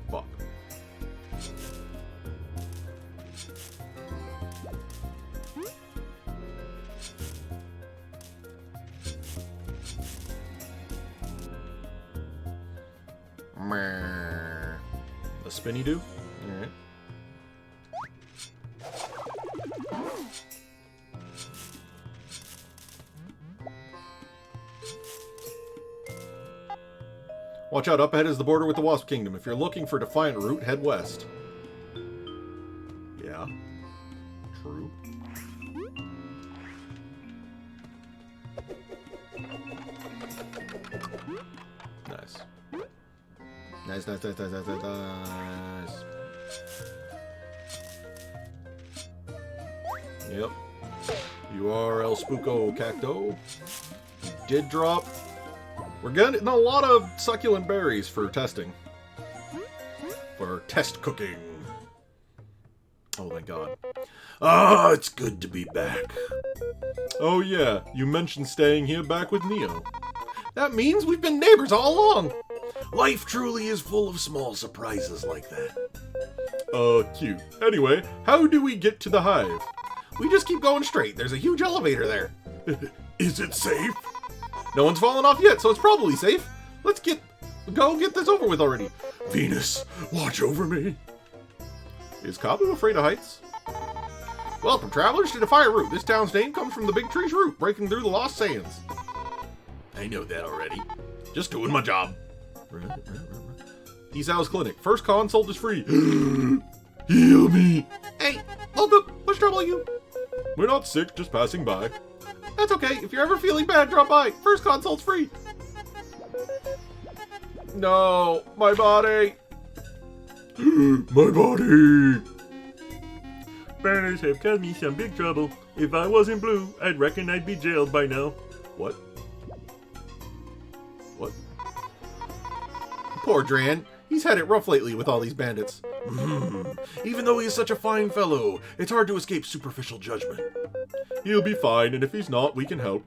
Fuck. A spinny do? Alright. Watch out, up ahead is the border with the Wasp Kingdom. If you're looking for Defiant Root, head west. Yeah. True. Nice. Nice, nice, nice, nice, nice, nice, nice. Yep. You are El Spooko Cacto. You did drop. We're getting a lot of succulent berries for testing. For test cooking. Oh, thank God. Ah, it's good to be back. Oh yeah, you mentioned staying here back with Neo. That means we've been neighbors all along. Life truly is full of small surprises like that. Cute. Anyway, how do we get to the hive? We just keep going straight. There's a huge elevator there. Is it safe? No one's fallen off yet, so it's probably safe. Let's get Go get this over with already. Venus, watch over me. Is Kabu afraid of heights? Welcome, travelers, to the Fire Root. This town's name comes from the big tree's root, breaking through the lost sands. I know that already. Just doing my job. East House Clinic. First consult is free. Heal me. Hey, welcome. What's troubling you? We're not sick, just passing by. That's okay. If you're ever feeling bad, drop by. First consult's free. No, my body. My body. Burners have caused me some big trouble. If I wasn't blue, I'd reckon I'd be jailed by now. What? What? Poor Dran. He's had it rough lately with all these bandits. Even though he is such a fine fellow, it's hard to escape superficial judgment. He'll be fine, and if he's not, we can help.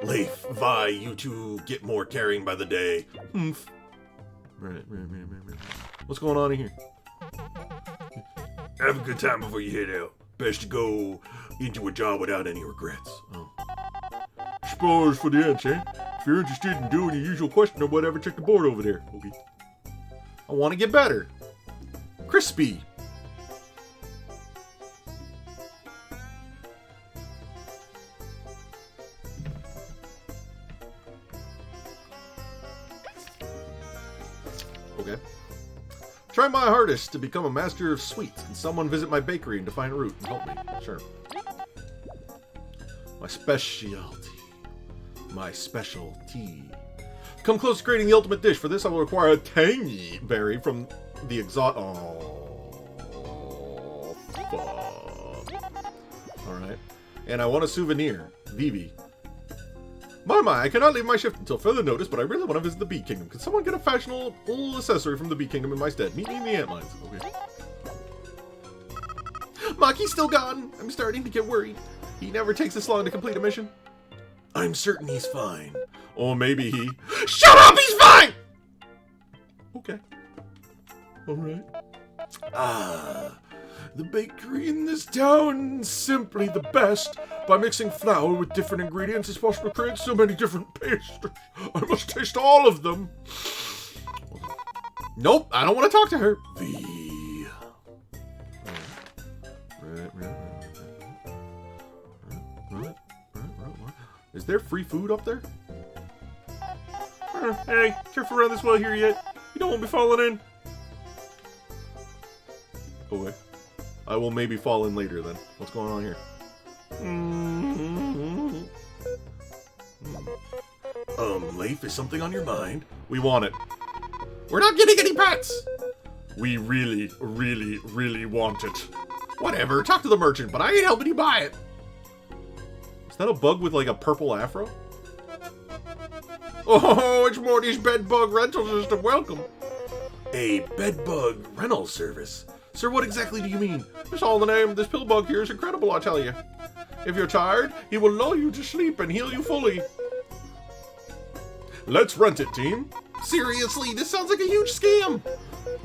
Leif, Vi, you two get more caring by the day. Right. What's going on in here? Have a good time before you head out. Best to go into a job without any regrets. Oh. Spoilers for the ants, eh? If you're interested in doing your usual question or whatever, check the board over there. Okay. I want to get better. Crispy. Okay. Try my hardest to become a master of sweets. Can someone visit my bakery and define a route and help me? Sure. My specialty. My specialty. Come close to creating the ultimate dish. For this, I will require a tangy berry from the exotic. Oh, fuck. Alright. And I want a souvenir. Vivi. My, I cannot leave my shift until further notice, but I really want to visit the Beake Kingdom. Can someone get a fashionable little accessory from the Beake Kingdom in my stead? Meet me in the ant mines. Okay. Maki's still gone. I'm starting to get worried. He never takes this long to complete a mission. I'm certain he's fine. Or maybe he... Shut up! He's fine! Okay. Alright. The bakery in this town is simply the best. By mixing flour with different ingredients, it's possible to create so many different pastries. I must taste all of them. Nope, I don't want to talk to her. Right. Is there free food up there? Hey, careful around this well here yet. You don't want to be falling in. Okay. I will maybe fall in later then. What's going on here? Leif, is something on your mind? We want it. We're not getting any pets! We really, really, really want it. Whatever, talk to the merchant, but I ain't helping you buy it. Is that a bug with like a purple afro? Oh, it's Morty's bedbug rental system. Welcome. A bedbug rental service? Sir, what exactly do you mean? It's all the name. This pill bug here is incredible, I tell you. If you're tired, he will lull you to sleep and heal you fully. Let's rent it, team. Seriously, this sounds like a huge scam.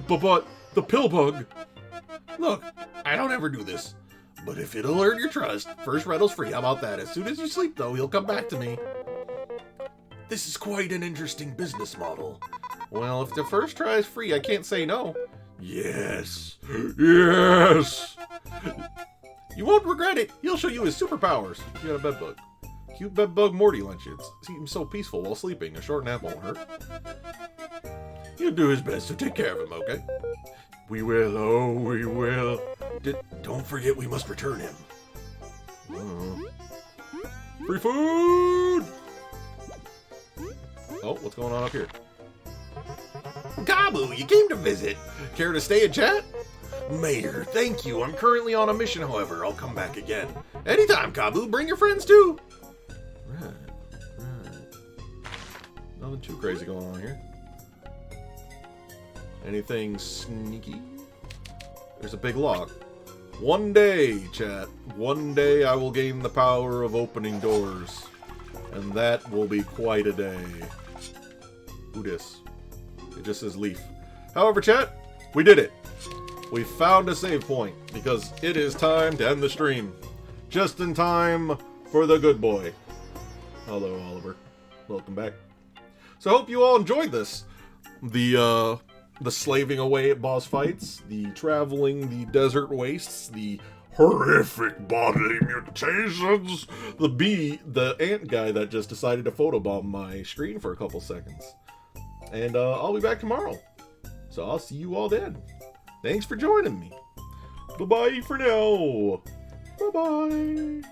But the pill bug. Look, I don't ever do this. But if it'll earn your trust, first rental's free. How about that? As soon as you sleep, though, he'll come back to me. This is quite an interesting business model. Well, if the first try is free, I can't say no. Yes. Yes. You won't regret it. He'll show you his superpowers. You got a bedbug. Cute bedbug Morty lunch. It seems so peaceful while sleeping. A short nap won't hurt. He'll do his best, so take care of him, okay? We will. Oh, we will. Don't forget we must return him. Free food! Oh, what's going on up here? Gabu, you came to visit. Care to stay and chat? Mayor, thank you. I'm currently on a mission, however. I'll come back again. Anytime, Kabu. Bring your friends, too. Right. Nothing too crazy going on here. Anything sneaky? There's a big lock. One day, chat. One day I will gain the power of opening doors. And that will be quite a day. Who dis? It just says Leaf. However, chat, we did it. We found a save point, because it is time to end the stream. Just in time for the good boy. Hello, Oliver. Welcome back. So I hope you all enjoyed this. the slaving away at boss fights, the traveling the desert wastes, the horrific bodily mutations, the ant guy that just decided to photobomb my screen for a couple seconds. And I'll be back tomorrow. So I'll see you all then. Thanks for joining me. Bye-bye for now. Bye-bye.